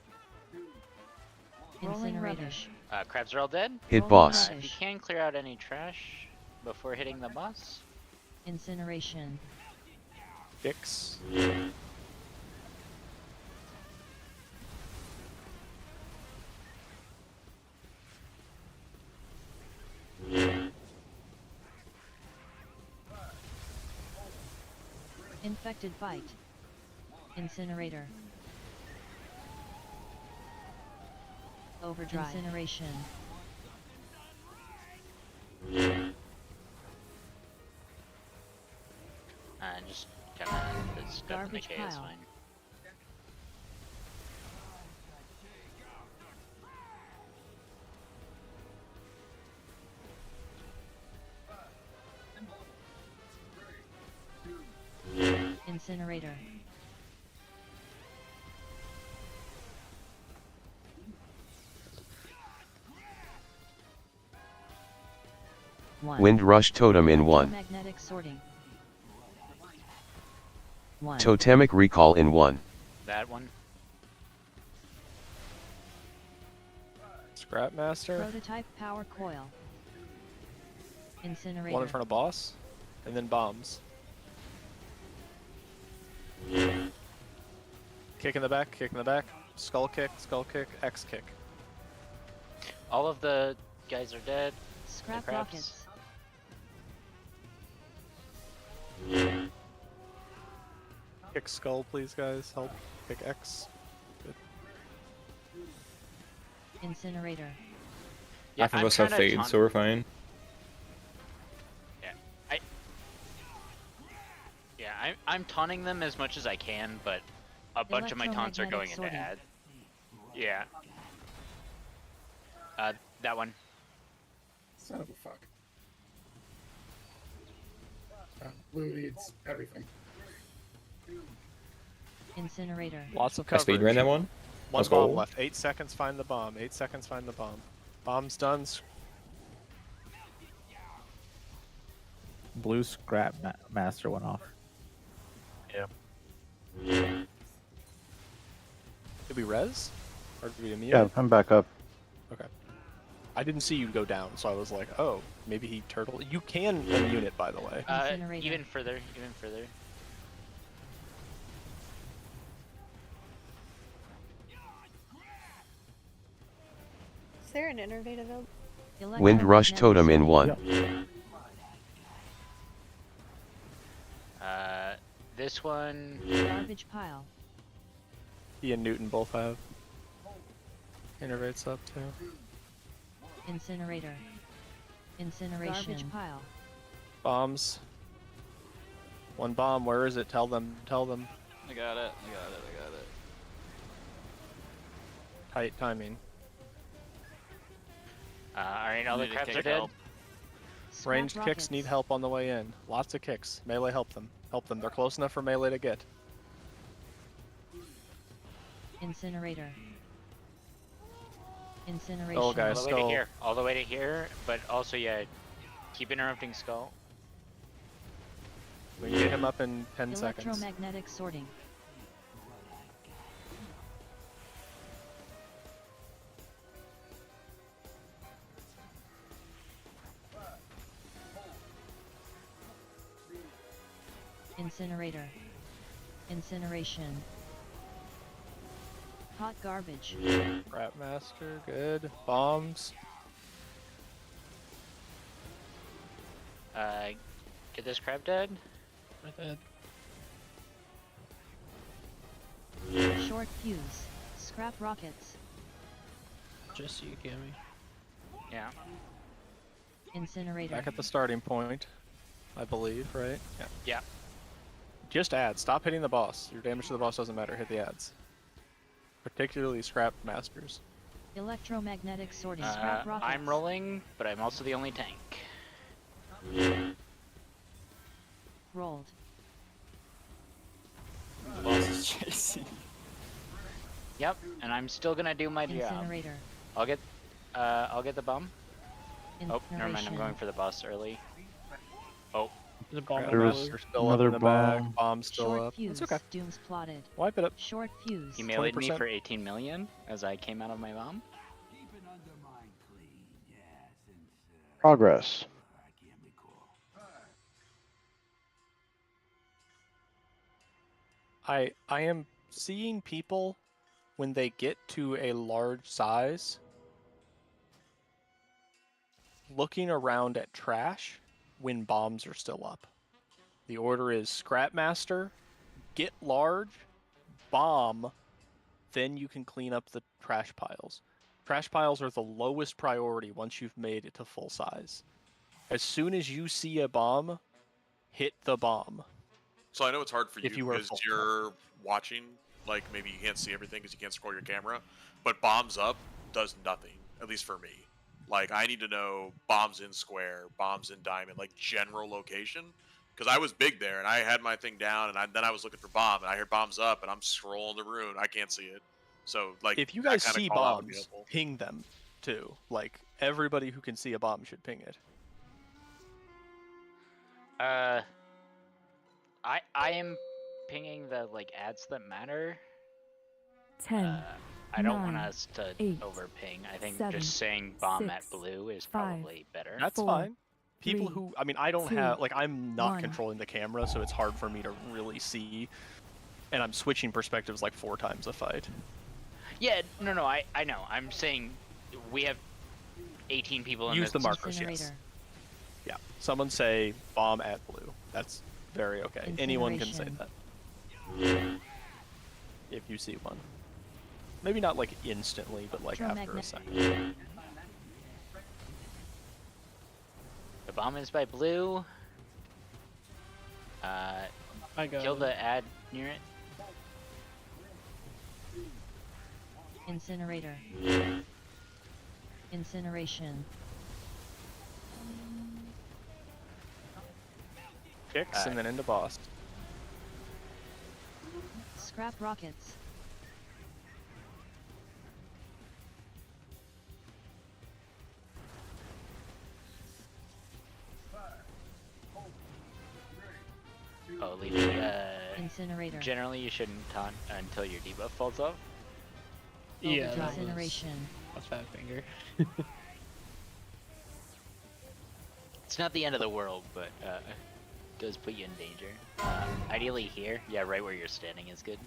Rolling rubbish. Crabs are all dead? Hit boss. If you can clear out any trash before hitting the boss. Incineration. Fix. Infected bite. Incinerator. Overdrive. Incineration. Just kind of it's Garbage decay is pile. fine. Incinerator. Wind Rush Totem in 1. Magnetic sorting. 1. Totemic Recall in 1. That one. Scrapmaster. Prototype power coil. Incinerator. One in front of boss, and then bombs. Kick in the back, kick in the back. Skull kick, X kick. All of the guys are dead. Scrap The crabs. rockets. Kick skull, please, guys. Help. Kick X. Good. Incinerator. Half of us have fade, so we're fine. I'm taunting them as much as I can, but a bunch of my taunts are going into ad. Yeah. That one. Son of a fuck. Blue needs everything. Incinerator. Lots of I coverage. speed ran that one. One Let's bomb go. left. 8 seconds, find the bomb. 8 seconds, find the bomb. Bomb's done. Blue scrap master went off. Yeah. Did we res? Or did we immune? Yeah, I'm back up. Okay. I didn't see you go down, so I was like, oh, maybe he turtled. You can immune it, by the way. Even further, even further. Is there an innervate available? Wind Rush Totem in 1. This one. Garbage pile. He and Newton both have. Innervate's up too. Incinerator. Incineration. Garbage pile. Bombs. One bomb, where is it? Tell them, tell them. I got it, I got it, I got it. Tight timing. Alright, all the crabs are dead. Ranged kicks need help on the way in. Lots of kicks. Melee help them. Help them. They're close enough for melee to get. Incinerator. Incineration. Oh, guys, all the way to here. All the way to here, but also, yeah, keep interrupting Skull. We can get him up in 10 seconds. Electromagnetic sorting. Incinerator. Incineration. Hot garbage. Scrapmaster, good. Bombs. Get this crab dead? Dead. Short fuse. Scrap rockets. Just you, Cammy. Yeah. Incinerator. Back at the starting point, I believe, right? Yeah. Yeah. Just add. Stop hitting the boss. Your damage to the boss doesn't matter. Hit the ads. Particularly scrap masters. Electromagnetic sorting. Scrap rockets. I'm rolling, but I'm also the only tank. Rolled. The boss is chasing. Yep, and I'm still gonna do my job. Incinerator. I'll get the bomb. Oh, never mind. I'm going for the boss early. Oh. The bomb. There was still another up in the bag. bomb. Bomb's still Short up. fuse. It's okay. Dooms plotted. Wipe it up. Short fuse. He meleeed me 20%. for 18 million as I came out of my bomb. Progress. I am seeing people when they get to a large size looking around at trash when bombs are still up. The order is Scrapmaster, get large, bomb, then you can clean up the trash piles. Trash piles are the lowest priority once you've made it to full size. As soon as you see a bomb, hit the bomb. So I know it's hard for you If you were because full you're watching, like maybe you can't see everything because you can't scroll your camera, but bombs up does nothing, at least for me. Like I need to know bombs in square, bombs in diamond, like general location, because I was big there and I had my thing down, and then I was looking for bomb, and I heard bombs up, and I'm scrolling the rune. I can't see it. So like, If you that guys kinda see call out would be bombs, helpful. ping them too. Like everybody who can see a bomb should ping it. I am pinging the like ads that matter. 10. I don't want 9, us to 8, overping. I think 7, just saying bomb at 6, blue is 5, probably better. That's 4, fine. People 3, who, I mean, I don't 2, have, like, I'm not 1. controlling the camera, so it's hard for me to really see. And I'm switching perspectives like 4 times a fight. Yeah, no, I know. I'm saying we have 18 people in Use this. the markers, yes. Yeah. Someone say bomb at blue. That's very okay. Anyone can say that. If you see one. Maybe not like instantly, but like after a second. The bomb is by blue. Kill the ad near it. Incinerator. Incineration. Kicks and then into boss. Scrap rockets. Oh, Leafy, Incinerator. Generally, you shouldn't taunt until your debuff falls off. Yeah, that was Incineration. a fat finger. It's not the end of the world, but does put you in danger. Ideally here, yeah, right where you're standing is good.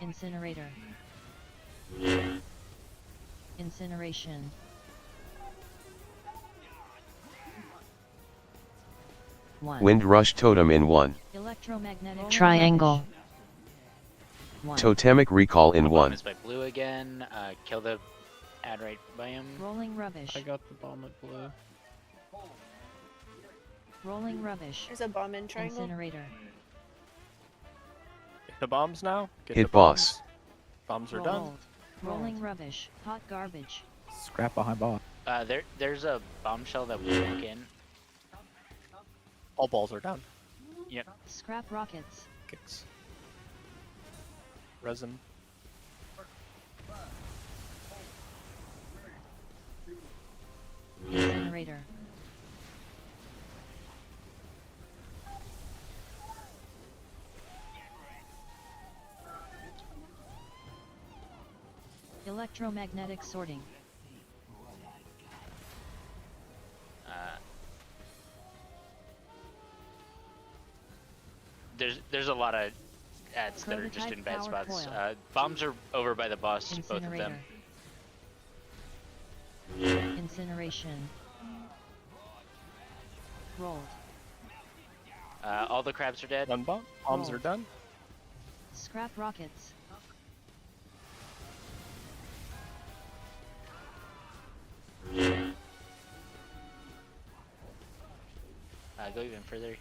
Incinerator. Incineration. Wind Rush Totem in 1. Electromagnetic triangle. Totemic Recall in Bomb 1. is by blue again. Kill the ad right by him. Rolling rubbish. I got the bomb at blue. Rolling rubbish. There's a bomb in triangle. Incinerator. Get the bombs now. Get Hit the boss. Bombs are done. Rolled. Rolling rubbish. Hot garbage. Scrap behind boss. There's a bombshell that we walk in. All balls are done. Yep. Scrap rockets. Kicks. Resin. Incinerator. Electromagnetic sorting. There's a lot of ads that are just in bad Prototype spots. power Bombs are over by the boss, both of them. Incineration. Rolled. All the crabs are dead. One bomb. Bombs are Rolled. done. Scrap rockets. Go even further.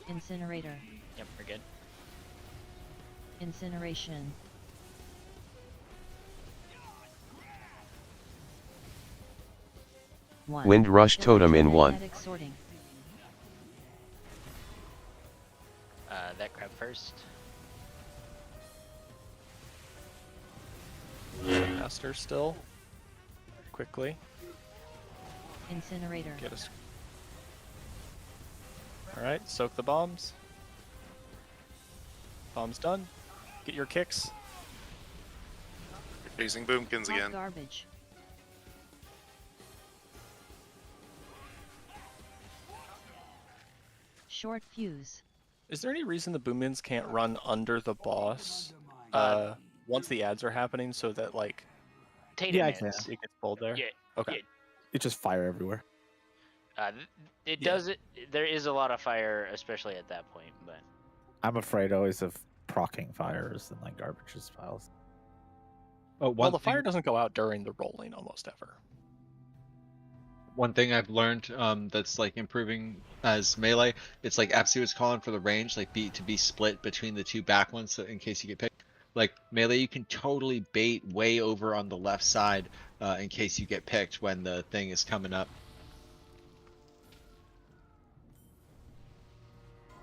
Incinerator. Yep, we're good. Incineration. Wind Rush Totem in 1. Electromagnetic sorting. That crab first. Master still. Quickly. Incinerator. Get us. Alright, soak the bombs. Bombs done. Get your kicks. You're facing boomkins Hot again. garbage. Short fuse. Is there any reason the boomins can't run under the boss once the ads are happening so that like Tatum Yeah, I is. can. it gets pulled there? Yeah. Okay. Yeah. It's just fire everywhere. It Yeah. does it. There is a lot of fire, especially at that point. But I'm afraid always of procking fires and like garbage piles. Oh, Well, the fire doesn't go out during the rolling almost ever. one thing I've learned that's like improving as melee, it's like Absolute was calling for the range, like to be split between the two back ones, so in case you get picked. Like melee, you can totally bait way over on the left side in case you get picked when the thing is coming up.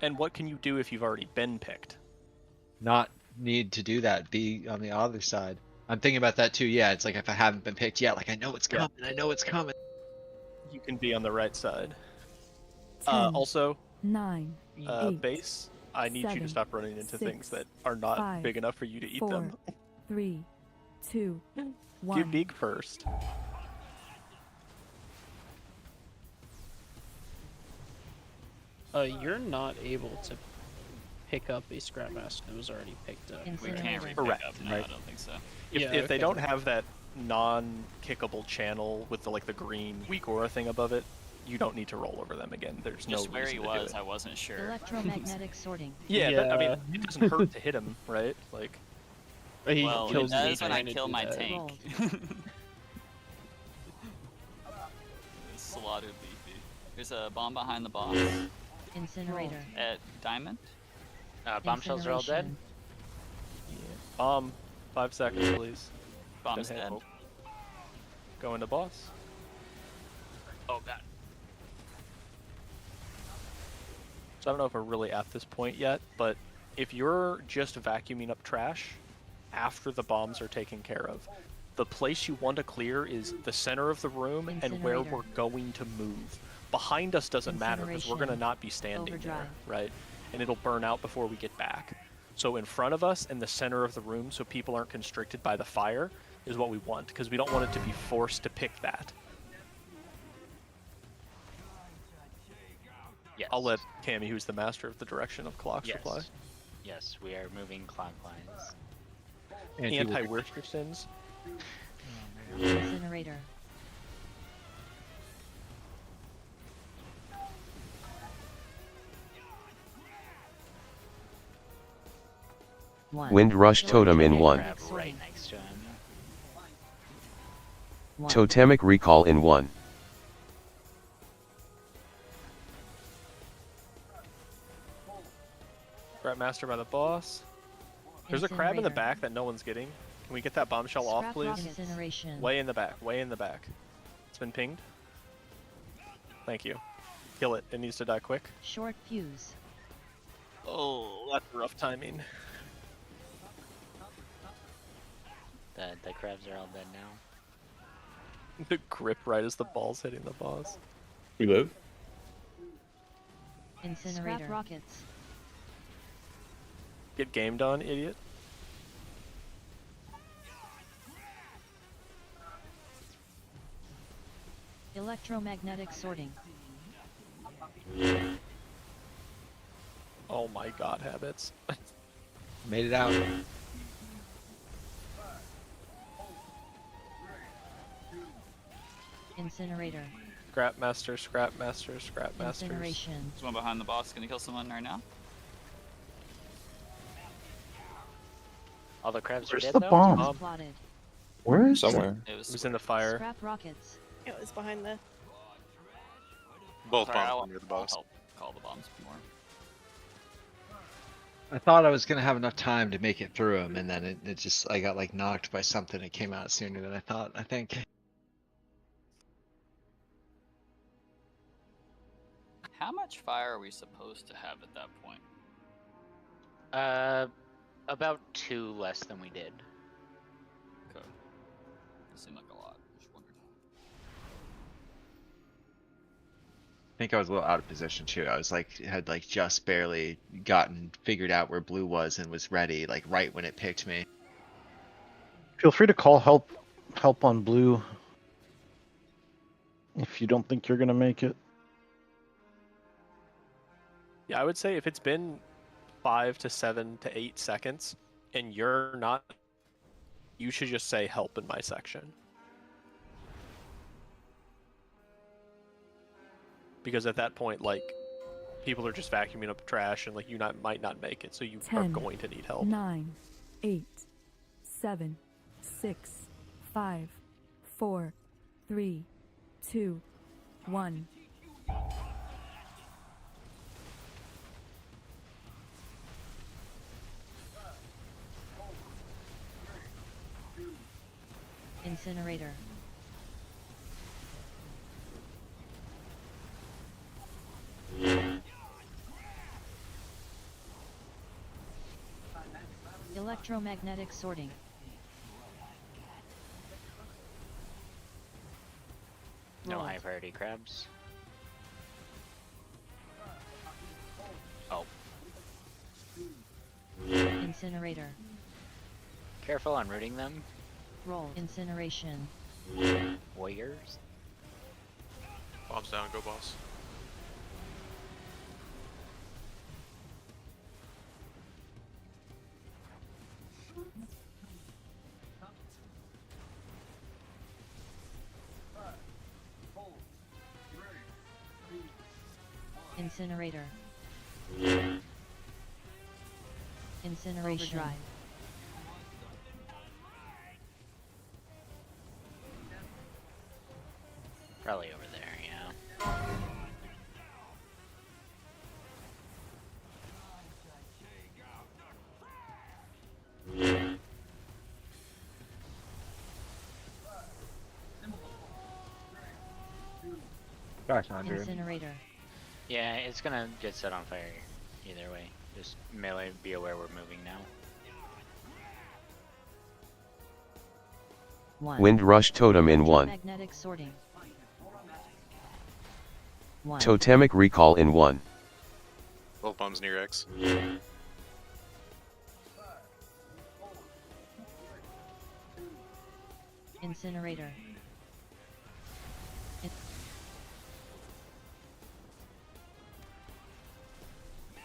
And what can you do if you've already been picked? Not need to do that. Be on the other side. I'm thinking about that too. Yeah, it's like if I haven't been picked yet, like I know it's coming. I know it's coming. You can be on the right side. 10, Also, 9, 8, base, I need you to 7, stop running into 6, things that are not 5, big enough for you to eat 4, them. 3, 2, 1. Get big first. You're not able to pick up a Scrap Master that was already picked up. We can't re-pick Correct. up. No, I don't think so. If they don't have that non-kickable channel with the the green weak aura thing above it, you don't need to roll over them again. There's no Just where reason he to was, do it. I wasn't sure. Electromagnetic sorting. Yeah, but I mean, it doesn't hurt to hit him, right? Like, Well, it does when I kill my tank. Slaughtered Leafy. There's a bomb behind the boss. Incinerator. At Diamond. Bombshells are all dead. Bomb. 5 seconds, please. Bomb's Go dead. ahead. Go into boss. Oh god. So I don't know if we're really at this point yet, but if you're just vacuuming up trash after the bombs are taken care of, the place you want to clear is the center of the room and where we're going to move. Behind us doesn't matter because we're going to not be standing there, right? And it'll burn out before we get back. So in front of us and the center of the room, so people aren't constricted by the fire, is what we want, because we don't want it to be forced to pick that. Yes. I'll let Cammy, who's the master of the direction of clock supply. Yes, we are moving clockwise. Anti-Wirstersons. Incinerator. Wind Rush Totem in 1. Right next to him. Totemic Recall in 1. Scrap Master by the boss. There's a crab in the back that no one's getting. Can we get that bombshell off, Scrap please? rocket incineration. Way in the back, way in the back. It's been pinged. Thank you. Kill it. It needs to die quick. Short fuse. Oh, that's rough timing. The crabs are all dead now. The grip right as the ball's hitting the boss. We live? Incinerator. Scrap rockets. Get gamed on, idiot. Electromagnetic sorting. Oh my god, habits. Made it out. Incinerator. Scrap Master, Scrap Master, Scrap Master. Incineration. There's one behind the boss. Gonna kill someone right now. All the crabs Where's are dead the though? bomb? Plotted. Where is Somewhere. It was in the fire. Scrap rockets. It was behind the. Both Sorry, bombs I'll- are near the boss. I'll help call the bombs more. I thought I was gonna have enough time to make it through him, and then it just I got like knocked by something. It came out sooner than I thought. I think. How much fire are we supposed to have at that point? About 2 less than we did. Okay. That seemed like a lot. Just wondering. I think I was a little out of position too. I was like had like just barely figured out where blue was and was ready like right when it picked me. Feel free to call help on blue if you don't think you're gonna make it. Yeah, I would say if it's been 5 to 7 to 8 seconds and you're not, you should just say help in my section. Because at that point, like, people are just vacuuming up trash and like you might not make it, so you are 10, going to need help. 9, 8, 7, 6, 5, 4, 3, 2, 1. Incinerator. Electromagnetic sorting. No Roll. high priority crabs. Oh. Incinerator. Careful on rooting them. Roll. Incineration. Warriors. Bombs down, go boss. Incinerator. Incineration. Overdrive. Probably over there, yeah. Gosh, Andrew. Incinerator. Yeah, it's gonna get set on fire either way. Just melee, be aware we're moving now. 1. Wind Rush Totem in 1. Magnetic sorting. 1. Totemic Recall in 1. Both bombs near X. Incinerator.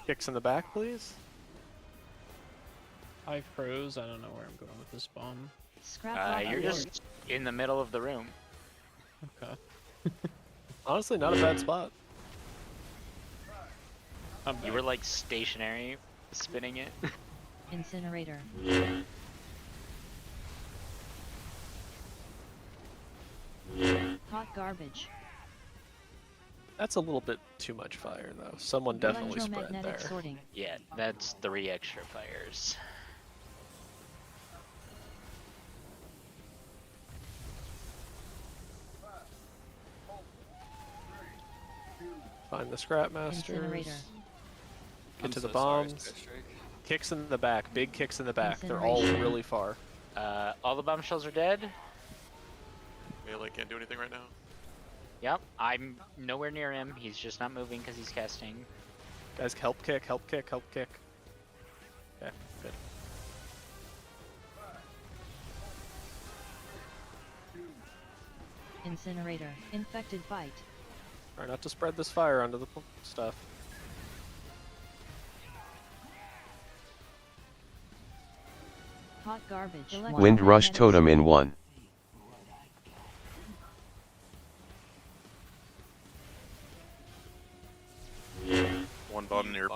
Kicks in the back, please. I froze. I don't know where I'm going with this bomb. Scrap You're just in the middle of the room. Okay. Honestly, not a bad spot. You were like stationary, spinning it. Incinerator. Hot garbage. That's a little bit too much fire, though. Someone definitely spread there. Electromagnetic sorting. Yeah, that's 3 extra fires. Find the scrap masters. Incinerator. Get to the so sorry, bombs. Spellstrike. Kicks in the back. Big kicks in the back. They're all really far. All the bomb shells are dead. Melee can't do anything right now. Yep, I'm nowhere near him. He's just not moving because he's casting. Guys, help kick, help kick, help kick. Okay, good. Incinerator. Infected bite. Try not to spread this fire onto the stuff. Hot garbage. Wind Rush Totem in 1. One bomb near. Is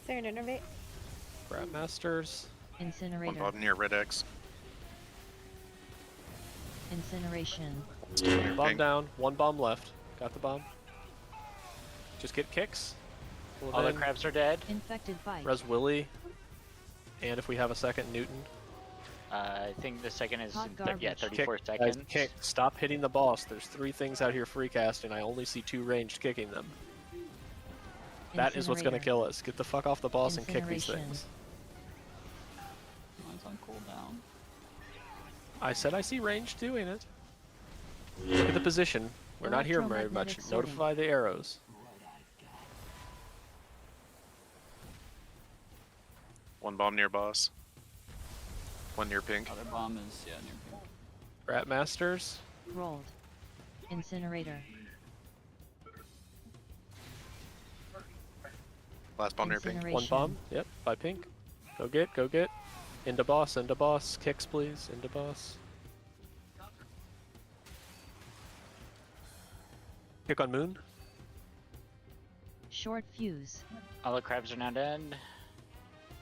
there an innervate? Scrap masters. Incinerator. One bomb near Red X. Incineration. Still near Bomb pink. down. One bomb left. Got the bomb. Just get kicks. Pull it All the in. crabs are dead. Infected bite. Res Willy. And if we have a second, Newton. I think the second is Hot yeah, garbage. 34 Kick, seconds. guys, kick. Stop hitting the boss. There's 3 things out here free casting. I only see 2 ranged kicking them. That is what's gonna Incinerator. kill us. Get the fuck off the boss and kick these Incineration. things. Mine's on cooldown. I said I see range doing it. Look at the position. We're not here very much. Electromagnetic sorting. Notify the arrows. One bomb near boss. One near pink. Other bomb is near pink. Rat masters. Rolled. Incinerator. Last bomb near pink. One Incineration. bomb. Yep, by pink. Go get, go get. Into boss, into boss. Kicks, please. Into boss. Kick on moon. Short fuse. All the crabs are now dead.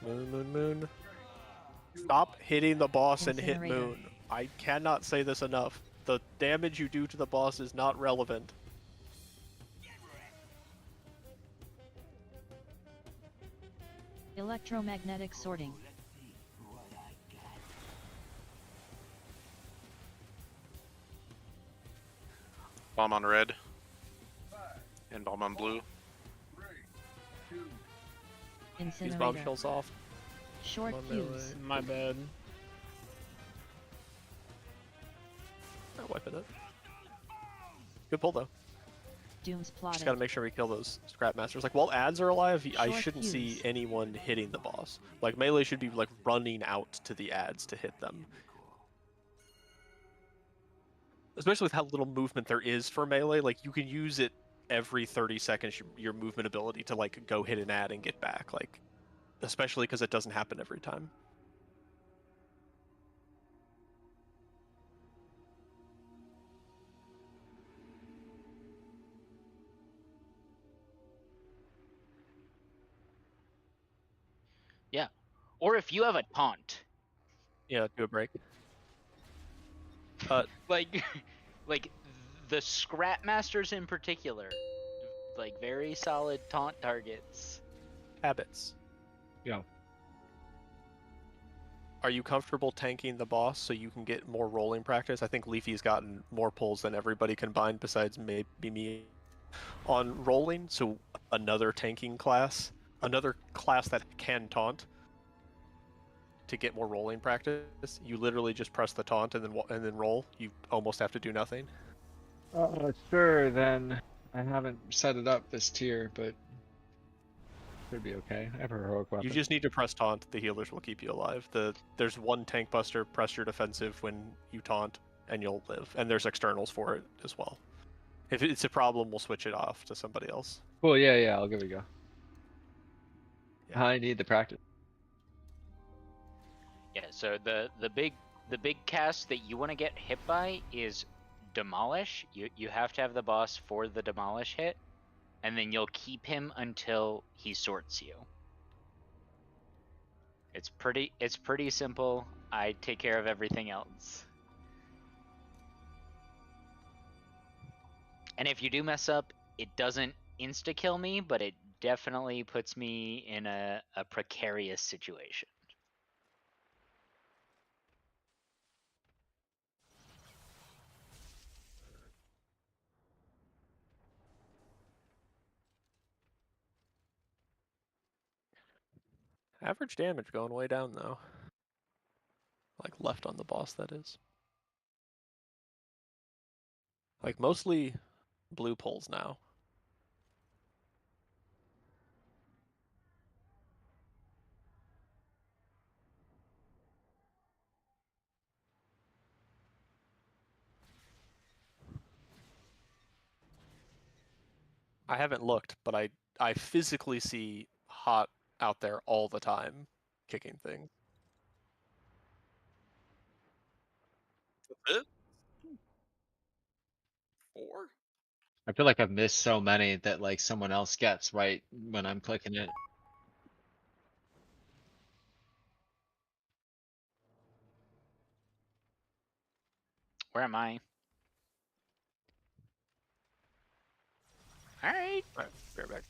Moon, moon, moon. Stop hitting the boss and hit Incinerator. moon. I cannot say this enough. The damage you do to the boss is not relevant. Electromagnetic sorting. Bomb on red. And bomb on blue. These Incinerator. bombshells off. Short On fuse. My bad. Not wiping it. Good pull though. Doom's plotted. Just gotta make sure we kill those scrap masters. Like while ads are alive, I Short shouldn't see fuse. anyone hitting the boss. Like melee should be like running out to the ads to hit them. Especially with how little movement there is for melee, like you can use it every 30 seconds, your movement ability to like go hit an ad and get back. Like, especially because it doesn't happen every time. Yeah. Or if you have a taunt. Yeah, do a break. Like, like the scrap masters in particular, like very solid taunt targets. Habits. Yeah. Are you comfortable tanking the boss so you can get more rolling practice? I think Leafy's gotten more pulls than everybody combined besides maybe me on rolling, so another tanking class. Another class that can taunt to get more rolling practice. You literally just press the taunt and then roll. You almost have to do nothing. Sure, then I haven't set it up this tier, but should be okay. I have a heroic weapon. You just need to press taunt. The healers will keep you alive. There's one tank buster. Press your defensive when you taunt, and you'll live. And there's externals for it as well. If it's a problem, we'll switch it off to somebody else. Cool, yeah, I'll give it a go. Yeah. I need the practice. Yeah, so the big cast that you want to get hit by is demolish. You have to have the boss for the demolish hit, and then you'll keep him until he sorts you. It's pretty simple. I take care of everything else. And if you do mess up, it doesn't insta kill me, but it definitely puts me in a precarious situation. Average damage going way down though. Like left on the boss, that is. Like mostly blue pulls now. I haven't looked, but I physically see Hot out there all the time, kicking things. That's it? 4? I feel like I've missed so many that like someone else gets right when I'm clicking it. Where am I? Alright. Alright, be right back.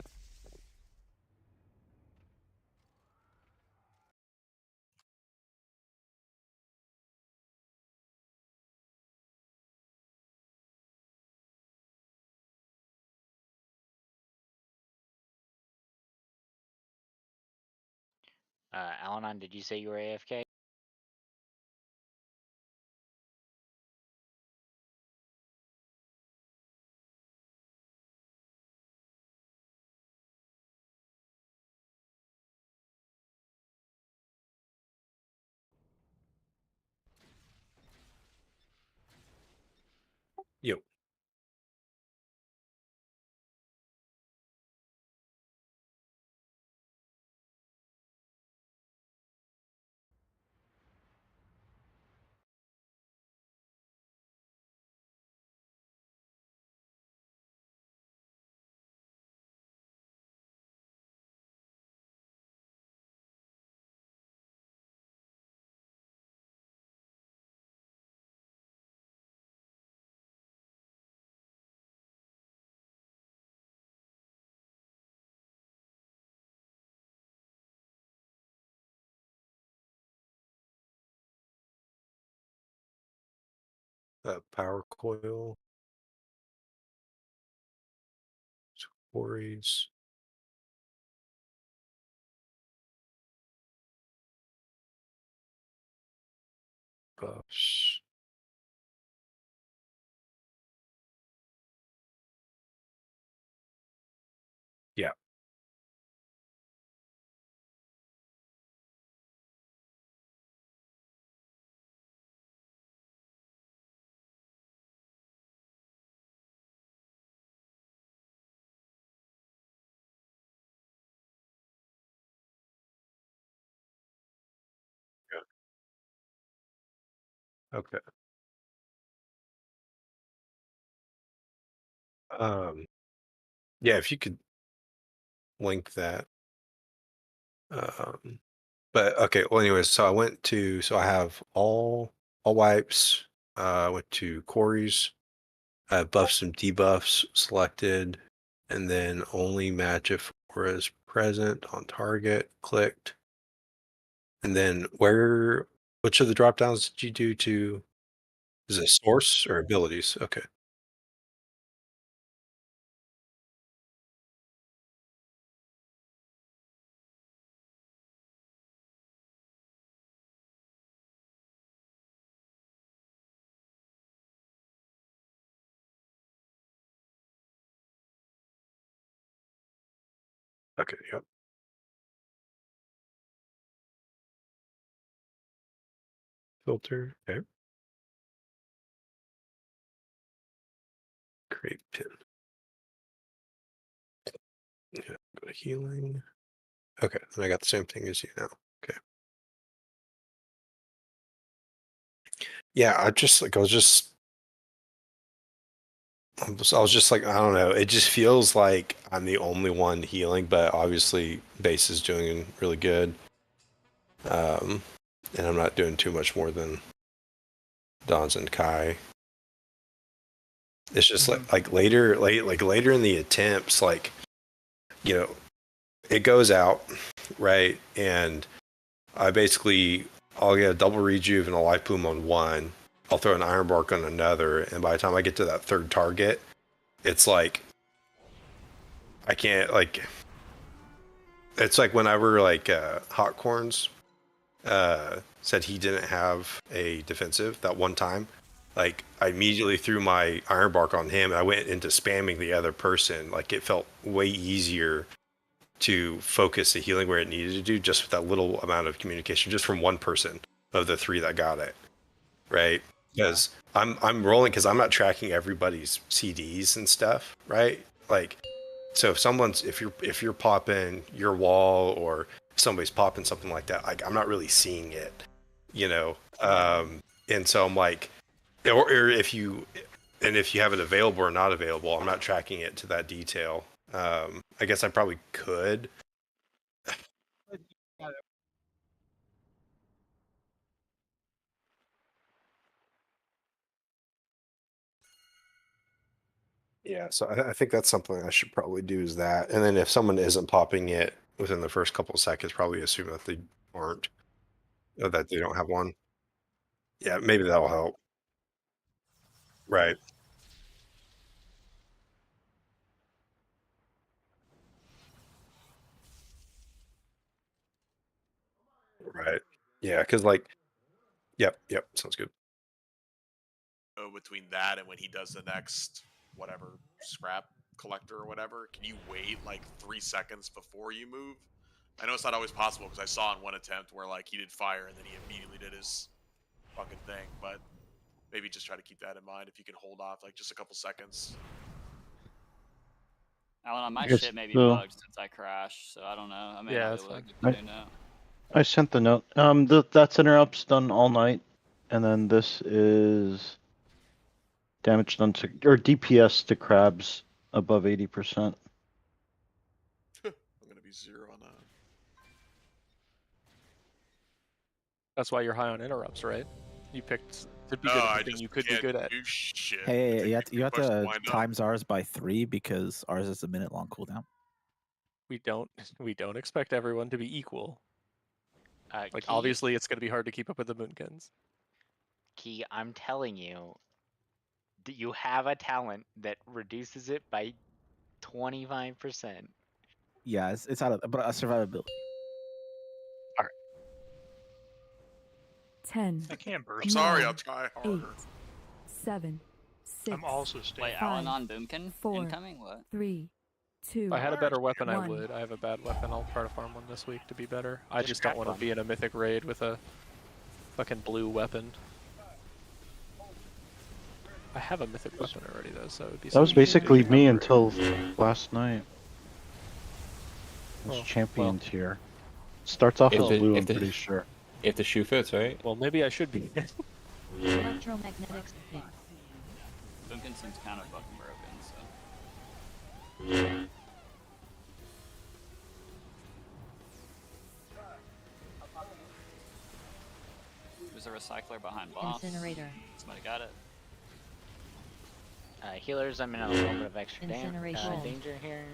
Alanon, did you say you were AFK? Yo. Power coil. Quarries. Buffs. Yeah. Okay. Yeah, if you could link that. But okay, well anyways, so I have all wipes, I went to quarries, buffs and debuffs selected, and then only match if aura is present on target, clicked. And then which of the drop downs did you do to, is it source or abilities? Okay. Okay, yep. Filter, okay. Create pin. Yeah, go to healing. Okay, and I got the same thing as you now. Okay. Yeah, I was just like, I don't know. It just feels like I'm the only one healing, but obviously base is doing really good. And I'm not doing too much more than Dons and Kai. It's just like later in the attempts, like, you know, it goes out, right? And I'll get a double rejuve and a life boom on one. I'll throw an iron bark on another, and by the time I get to that third target, it's like I can't like. It's like whenever like Hot Corns said he didn't have a defensive that one time. Like I immediately threw my iron bark on him, and I went into spamming the other person. Like it felt way easier to focus the healing where it needed to do, just with that little amount of communication, just from one person of the three that got it, right? Because I'm rolling because I'm not tracking everybody's CDs and stuff, right? Like, so if you're popping your wall or somebody's popping something like that, like I'm not really seeing it, you know. And so I'm like, or if you have it available or not available, I'm not tracking it to that detail. I guess I probably could. Yeah, so I think that's something I should probably do is that. And then if someone isn't popping it within the first couple of seconds, probably assume that they aren't, or that they don't have one. Yeah, maybe that'll help. Right. Right. Yeah, because like, yep, sounds good. Between that and when he does the next whatever scrap collector or whatever, can you wait like 3 seconds before you move? I know it's not always possible because I saw in one attempt where like he did fire and then he immediately did his fucking thing, but maybe just try to keep that in mind if you can hold off like just a couple seconds. Alan, my Yes, shit may be so- bugged since I crashed, so I don't know. I may not be able to get the new note. I sent the note. That's interrupts done all night, and then this is damage done to or DPS to crabs above 80%. I'm gonna be 0 on that. That's why you're high on interrupts, right? You picked to be No, good at I the thing just you could be can't good at. do shit. Hey, you have Too much to wind up. times ours by 3 because ours is a minute long cooldown. We don't expect everyone to be equal. Like Key, obviously it's going to be hard to keep up with the Moonkins. Key, I'm telling you, You have a talent that reduces it by 25%. Yeah, it's out of but a survivability. 10. I can't burst. I'm sorry, 9, I'll try 8, harder. 7, 6. I'm also staying. Wait, Alan on Boomkin 4, incoming? What? 3, 2. If I had a better weapon, I 1. would. I have a bad weapon. I'll try to farm one this week to be better. I Just just don't craft want to one. be in a mythic raid with a fucking blue weapon. I have a mythic weapon already though, so it would be. That was something basically to me cover. until last night. It was Oh, champion tier. Starts off If as the- blue, if I'm the- pretty sure. If the shoe fits, right? Well, maybe I should be. Electromagnetic thing. Boomkin seems kind of fucking broken, so. There's a recycler behind boss. Incinerator. Somebody got it. Healers, I'm in a little bit of extra Incineration. danger here.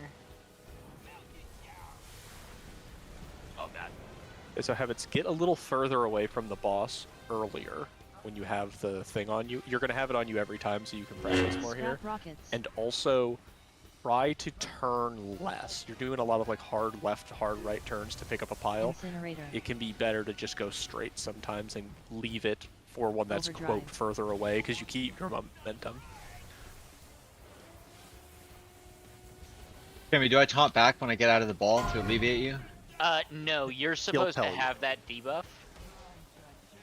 Oh god. So habits, get a little further away from the boss earlier when you have the thing on you. You're going to have it on you every time so you can practice more here. Scrap rockets. And also try to turn less. You're doing a lot of like hard left, hard right turns to pick up a pile. Incinerator. It can be better to just go straight sometimes and leave it for one that's Overdrive. quote further away because you keep your momentum. Cammy, do I taunt back when I get out of the ball to alleviate you? No, you're supposed to tell you. have that debuff.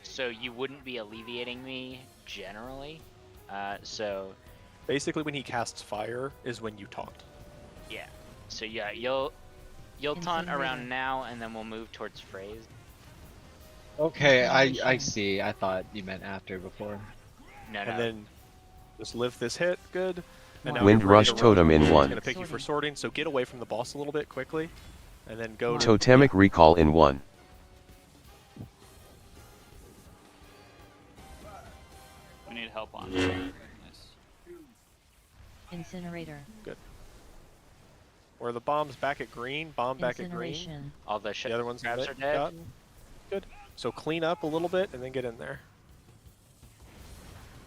So you wouldn't be alleviating me generally. So Basically when he casts fire is when you taunt. yeah. So yeah, you'll taunt Incinerator. around now and then we'll move towards phrase. Okay, I Incineration. see. I thought you meant after before. No, And no. then just lift this hit, good. And now Wind you're ready Rush to run. Totem in It's 1. gonna pick you for sorting, so get away from the boss a little bit quickly. And then go to Totemic Recall in 1. We need help on it. Nice. Incinerator. Good. Where the bomb's back at green, bomb back at green. Incineration. All the The other ones crabs lit, are dead. got. Good. So clean up a little bit and then get in there.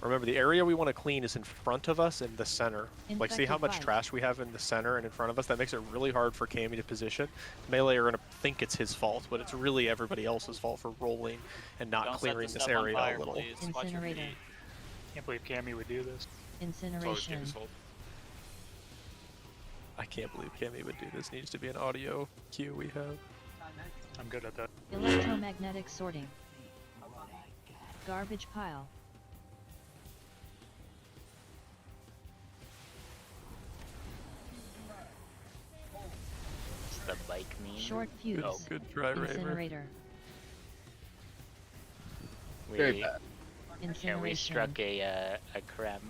Remember, the area we want to clean is in front of us in the center. Like, see how Infected much fight. trash we have in the center and in front of us? That makes it really hard for Cammy to position. Melee are going to think it's his fault, but it's really everybody else's fault for rolling and not Don't set clearing this this stuff on area fire, a little. please. Watch your Incinerator. feet. Can't believe Cammy would do this. It's always Incineration. Game's fault. I can't believe Cammy would do this. Needs to be an audio cue we have. I'm good at that. Electromagnetic sorting. Garbage pile. It's the bike meme. Short fuse. Oh, good try, Raver. Incinerator. Very We, bad. yeah, we Incineration. struck a crab.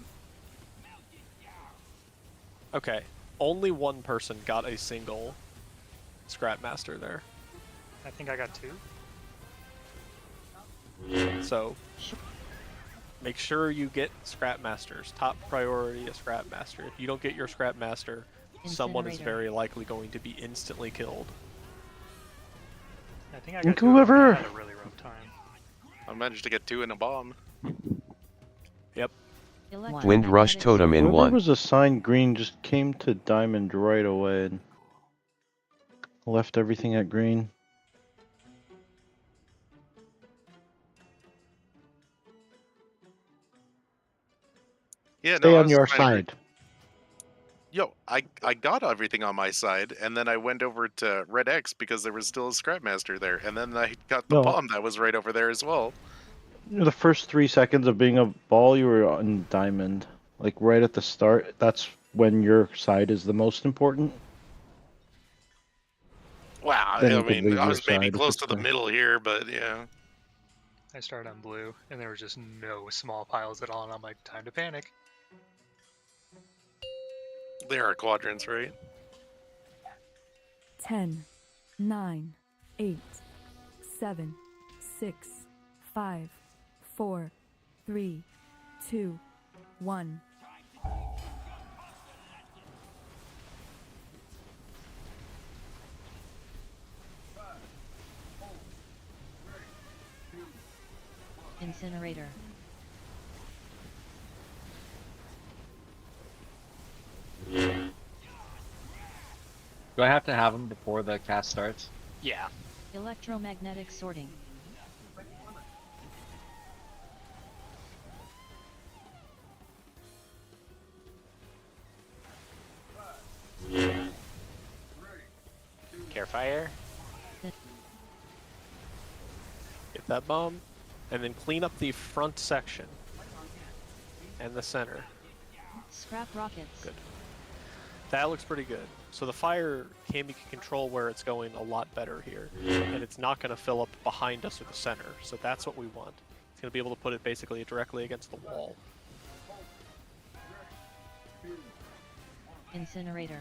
Okay, only one person got a single Scrap Master there. I think I got 2. So make sure you get Scrap Masters. Top priority a Scrap Master. If you don't get your Scrap Master, someone is Incinerator. very likely going to be instantly killed. I think I got 2. Whoever- I had a really rough time. I managed to get 2 in a bomb. Yep. Wind Rush Electromagnetic Totem in Whoever 1. was assigned green just came to diamond right away and left everything at green. Yeah, Stay no, I on was your trying to agree. side. Yo, I got everything on my side, and then I went over to Red X because there was still a Scrapmaster there, and then I got the No. bomb that was right over there as well. The first 3 seconds of being a ball, you were on diamond. Like right at the start, that's when your side is the most important. Wow, Then I you could mean, leave I your was maybe side if close it's to the there. middle here, but yeah. I started on blue, and there was just no small piles at all, and I'm like, time to panic. There are quadrants, right? 10, 9, 8, 7, 6, 5, 4, 3, 2, 1. Incinerator. Do I have to have them before the cast starts? Yeah. Electromagnetic sorting. Carefire. Get that bomb, and then clean up the front section and the center. Scrap rockets. Good. That looks pretty good. So the fire can control where it's going a lot better here, and it's not going to fill up behind us or the center. So that's what we want. It's going to be able to put it basically directly against the wall. Incinerator.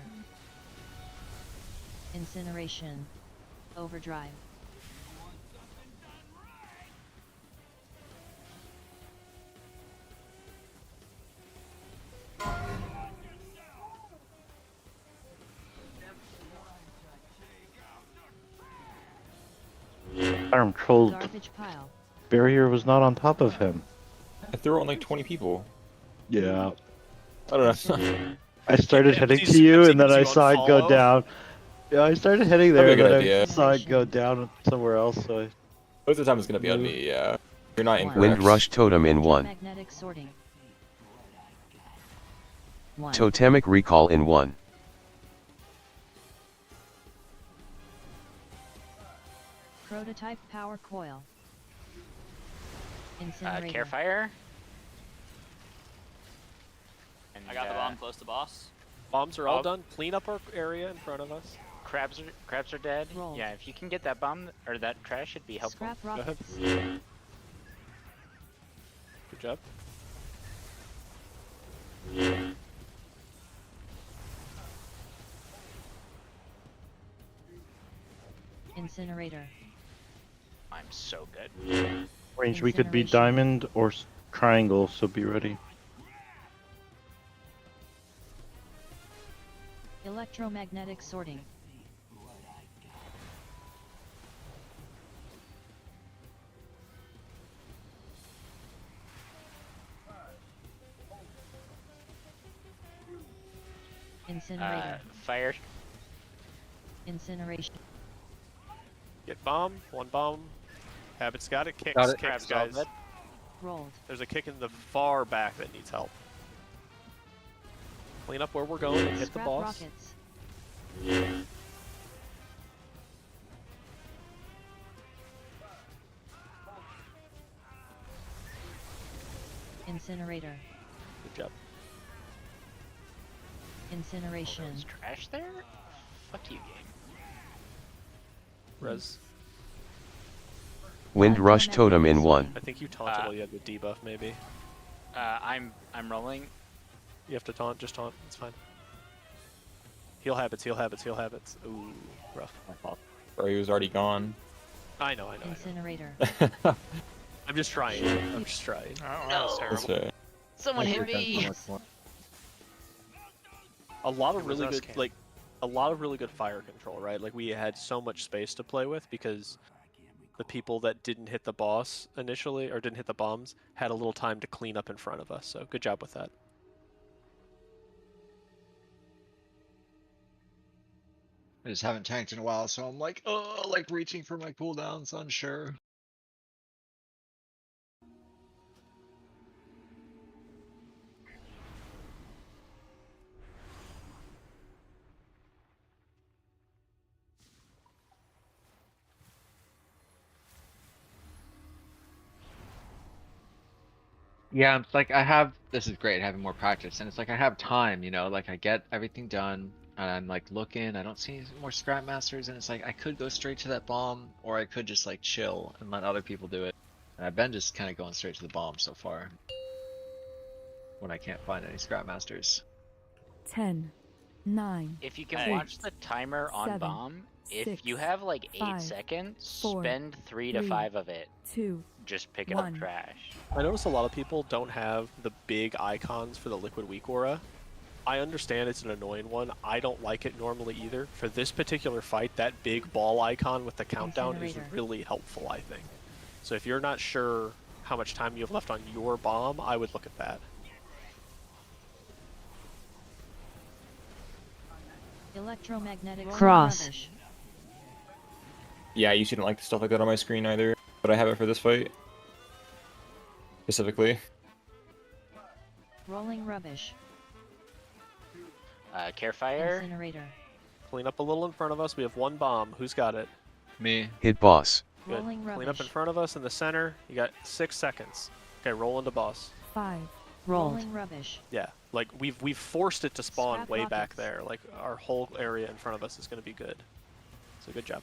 Incineration. Overdrive. I'm trolled. Garbage pile. Barrier was not on top of him. I threw on like 20 people. Yeah. I don't know. I started heading to you, and then I saw it go down. Yeah, I started heading there, That'd and be a then good I idea. saw it go down somewhere else. So Most of the time it's gonna be on me. Yeah. You're not incorrect. Wind Rush Totem in 1. Magnetic sorting. 1. Totemic Recall in 1. Prototype power coil. Incinerator. Carefire. And, I got the bomb close to boss. Bombs are all done. Clean up our area in front of us. Crabs are dead. Roll. Yeah, if you can get that bomb or that trash, it'd be helpful. Scrap rockets. Good job. Incinerator. I'm so good. range, we could be Incineration. diamond or triangle, so be ready. Electromagnetic sorting. Incinerator. Fire. Incineration. Get bomb. One bomb. Habit's got it. Kicks. Got it. Kicks, Crab's guys. all dead. Rolled. There's a kick in the far back that needs help. Clean up where we're going and hit the Scrap boss. rockets. Incinerator. Good job. Incineration. Is trash there? Fuck you, game. Res. Wind Rush Totem in 1. I think you taunted while you had the debuff, maybe. I'm rolling. You have to taunt. Just taunt. It's fine. Heal habits. Heal habits. Heal habits. Ooh, rough. Or he was already gone. I know. I know. Incinerator. I'm just trying. I'm just trying. Oh, that No. was That's terrible. fair. Someone hit me. A lot of It was really us, good, Cam. like, a lot of really good fire control, right? Like, we had so much space to play with because the people that didn't hit the boss initially, or didn't hit the bombs, had a little time to clean up in front of us. So good job with that. I just haven't tanked in a while, so I'm like, oh, like reaching for my cooldowns, unsure. Yeah, it's like I have, this is great having more practice, and it's like I have time, you know, like I get everything done, and I'm like looking, I don't see any more scrap masters, and it's like I could go straight to that bomb, or I could just like chill and let other people do it. And I've been just kind of going straight to the bomb so far. When I can't find any scrap masters. 10, 9. If you can Hey. watch the timer on 7, bomb, if 6, you have like 8 5, seconds, 4, spend 3 to 3, 5 of it. 2. Just picking up 1. trash. I notice a lot of people don't have the big icons for the Liquid Weak Aura. I understand it's an annoying one. I don't like it normally either. For this particular fight, that big ball icon with the countdown is Incinerator. really helpful, I think. So if you're not sure how much time you have left on your bomb, I would look at that. Electromagnetic Cross. rubbish. Yeah, I usually don't like stuff like that on my screen either, but I have it for this fight. Specifically. Rolling rubbish. Carefire. Incinerator. Clean up a little in front of us. We have one bomb. Who's got it? Me. Hit boss. Good. Rolling Clean up in rubbish. front of us in the center. You got 6 seconds. Okay, roll into boss. 5. Rolled. Rolling rubbish. Yeah, like we've forced it to spawn Scrap way back rockets. there. Like our whole area in front of us is going to be good. So good job.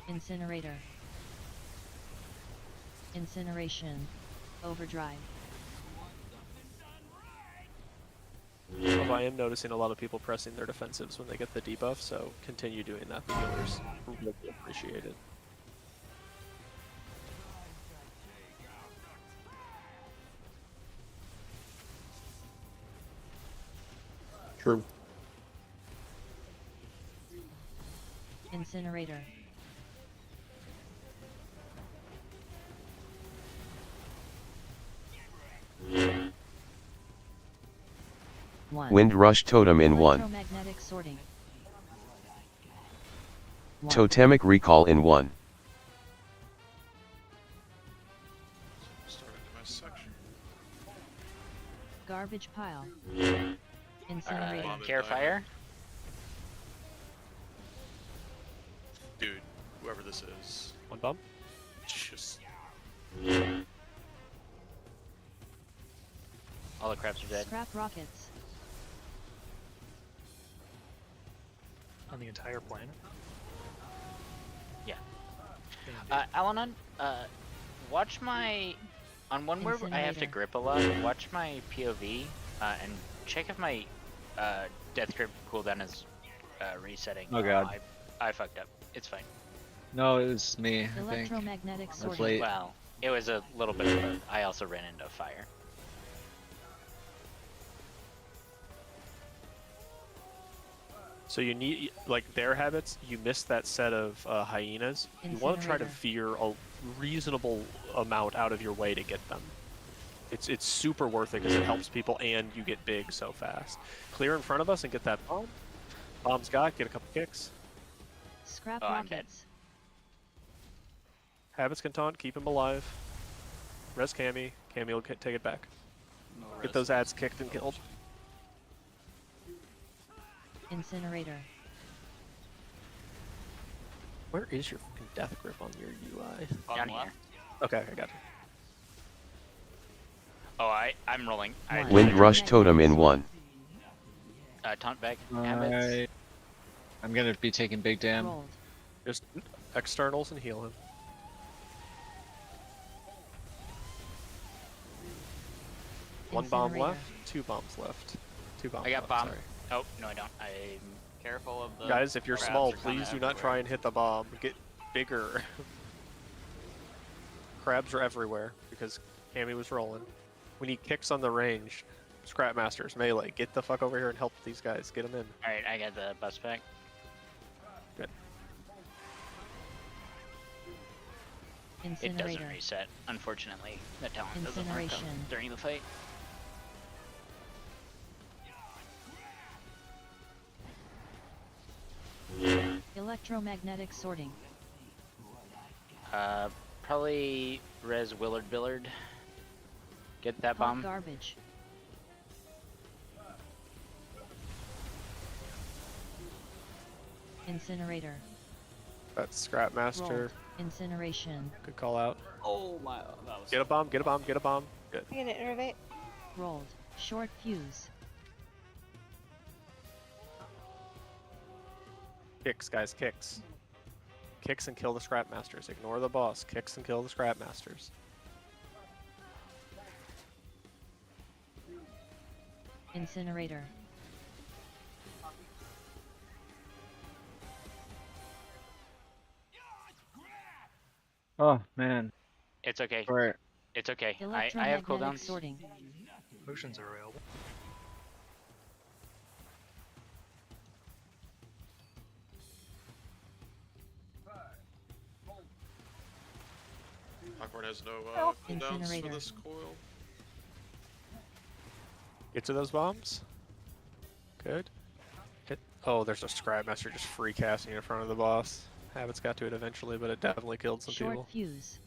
Incinerator. Incineration. Overdrive. Although I am noticing a lot of people pressing their defensives when they get the debuff, so continue doing that. The healers really appreciate it. True. Incinerator. Wind rush totem in 1. Electromagnetic sorting. Totemic recall in 1. Start into my section. Garbage pile. Incinerator. Carefire. Dude, whoever this is. One bomb. Just. All the crabs are dead. Scrap rockets. On the entire planet? Yeah. Alanon, watch my... On one where I have to Incinerator. grip a lot, watch my POV, and check if my death grip cooldown is resetting. Oh, God. I fucked up. It's fine. No, it was me, I think. Electromagnetic I was sorting. late. Well, it was a little bit of both. I also ran into fire. So you need, like their habits, you missed that set of hyenas. You want to try to Incinerator. veer a reasonable amount out of your way to get them. It's super worth it because it helps people and you get big so fast. Clear in front of us and get that bomb. Bomb's got, get a couple kicks. Scrap I'm dead. rockets. Habits can taunt, keep him alive. Res Cammy, Cammy will take it back. No Get res. those ads kicked and killed. Incinerator. Where is your fucking death grip on your UI? Bottom Down left. here. Okay, I got you. Oh, I'm rolling. Wind rush totem in 1. Taunt back. Habits. I'm gonna be taking big dam. Rolled. Just externals and heal him. One bomb Incinerator. left, 2 bombs left. 2 bombs I got left, bomb. sorry. Oh, no I don't. Careful of the. Guys, if you're crabs small, are kinda please do not try everywhere. and hit the bomb. Get bigger. Crabs are everywhere because Cammy was rolling. We need kicks on the range. Scrap Masters, melee. Get the fuck over here and help these guys. Get them in. Alright, I got the bus back. Good. It Incinerator. doesn't reset, unfortunately. The talent doesn't work Incineration. during the fight. Electromagnetic sorting. Probably res Willard Billard. Get that Hot bomb. garbage. Incinerator. That's Scrap Master. Rolled. Incineration. Good call out. Oh my. That was Get a bomb, get a bomb, get a bomb. Good. I'm gonna innervate. Rolled. Short fuse. Kicks, guys, kicks. Kicks and kill the Scrap Masters. Ignore the boss. Kicks and kill the Scrap Masters. Incinerator. Oh, man. It's okay. Right. It's okay. I have Electromagnetic cooldowns. sorting. Potions are available. Awkward has no cooldowns for Incinerator. this coil. Get to those bombs. Good. Hit. Oh, there's a Scrap Master just free casting in front of the boss. Habits got to it eventually, but it definitely killed some Short people. fuse.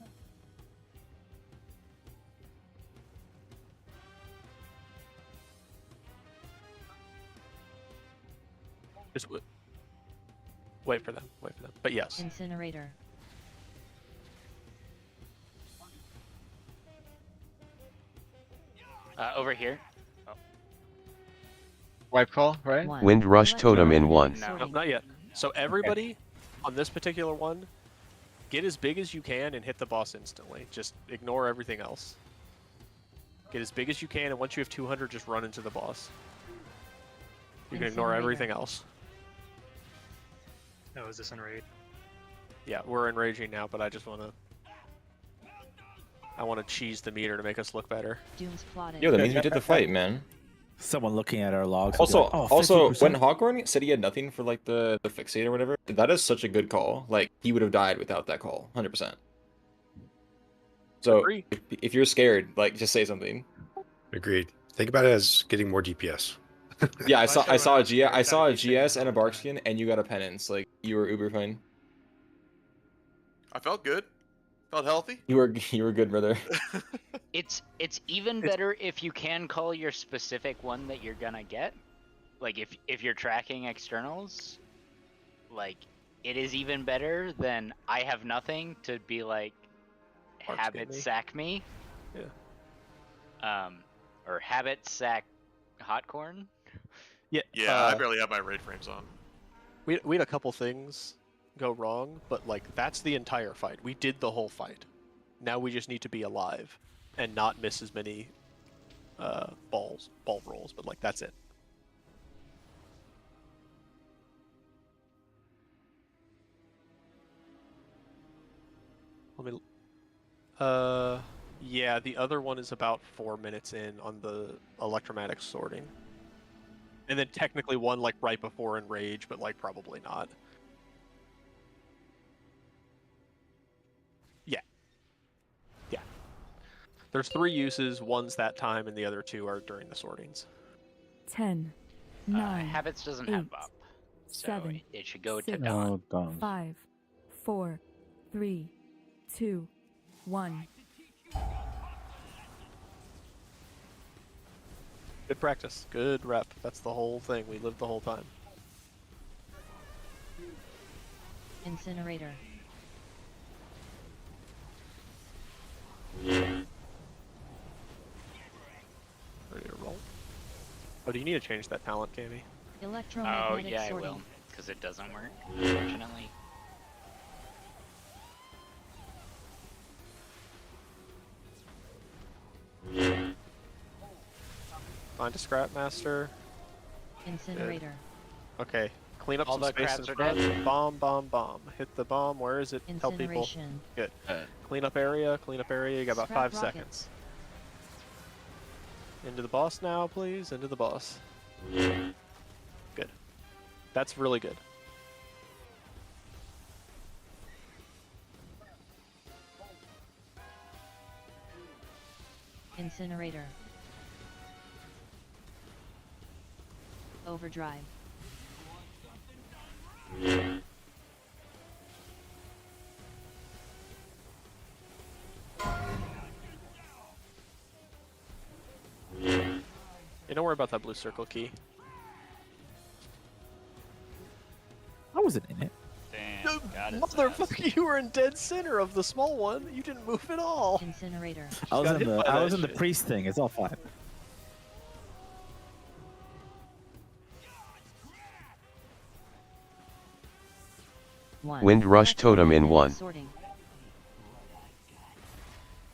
Just wait for them. Wait for them. But yes. Incinerator. Over here. Oh. Wipe call, right? Wind Rush Totem in 1. No, not yet. So everybody on this particular one, get as big as you can and hit the boss instantly. Just ignore everything else. Get as big as you can, and once you have 200, just run into the boss. You can ignore everything else. Oh, is this in raid? Yeah, we're enraging now, but I just want to... I want to cheese the meter to make us look better. Doom's plotted. Yo, that means we did the fight, man. Someone looking at our logs. Also, like, oh, also, 50%. when Hawkhorn said he had nothing for like the fixate or whatever, that is such a good call. Like he would have died without that call, 100%. So if you're scared, like just say something. Agreed. Think about it as getting more DPS. Yeah, I saw a GS and a Barkskin, and you got a penance. Like you were uber fine. I felt good. Felt healthy. You were good, brother. It's even better if you can call your specific one that you're gonna get. Like if you're tracking externals, like it is even better than I have nothing to be like habit sack me. Yeah. Or habit sack hot corn. Yeah. Yeah, I barely have my raid frames on. We had a couple things go wrong, but like that's the entire fight. We did the whole fight. Now we just need to be alive and not miss as many ball rolls, but like that's it. Let me yeah, the other one is about 4 minutes in on the electromagnetic sorting. And then technically one like right before Enrage, but like probably not. Yeah. Yeah. There's 3 uses, one's that time, and the other 2 are during the sortings. 10, 9, Habits doesn't 8, have Bob. So 7, it should go to 6, Dawn. 5, 4, 3, 2, 1. Good practice. Good rep. That's the whole thing. We lived the whole time. Incinerator. Ready to roll. Oh, do you need to change that talent, Cammy? Electromagnetic Oh yeah, sorting. I will, because it doesn't work, unfortunately. Find a Scrap Master. Incinerator. Good. Okay. Clean up All some the space crabs in are front. dead. Bomb, bomb, bomb. Hit the bomb. Where is it? Help people. Incineration. Good. Clean up area. Clean up area. You got about Scrap 5 rockets. seconds. Into the boss now, please. Into the boss. Good. That's really good. Incinerator. Overdrive. Hey, don't worry about that blue circle key. I wasn't in it. Damn, got his Motherfucker, you were in dead center of the small one. You didn't move at all. Incinerator. I was got in hit the by I that was in the shit. priest thing. It's all fine. Wind Rush Totem in 1. Sorting.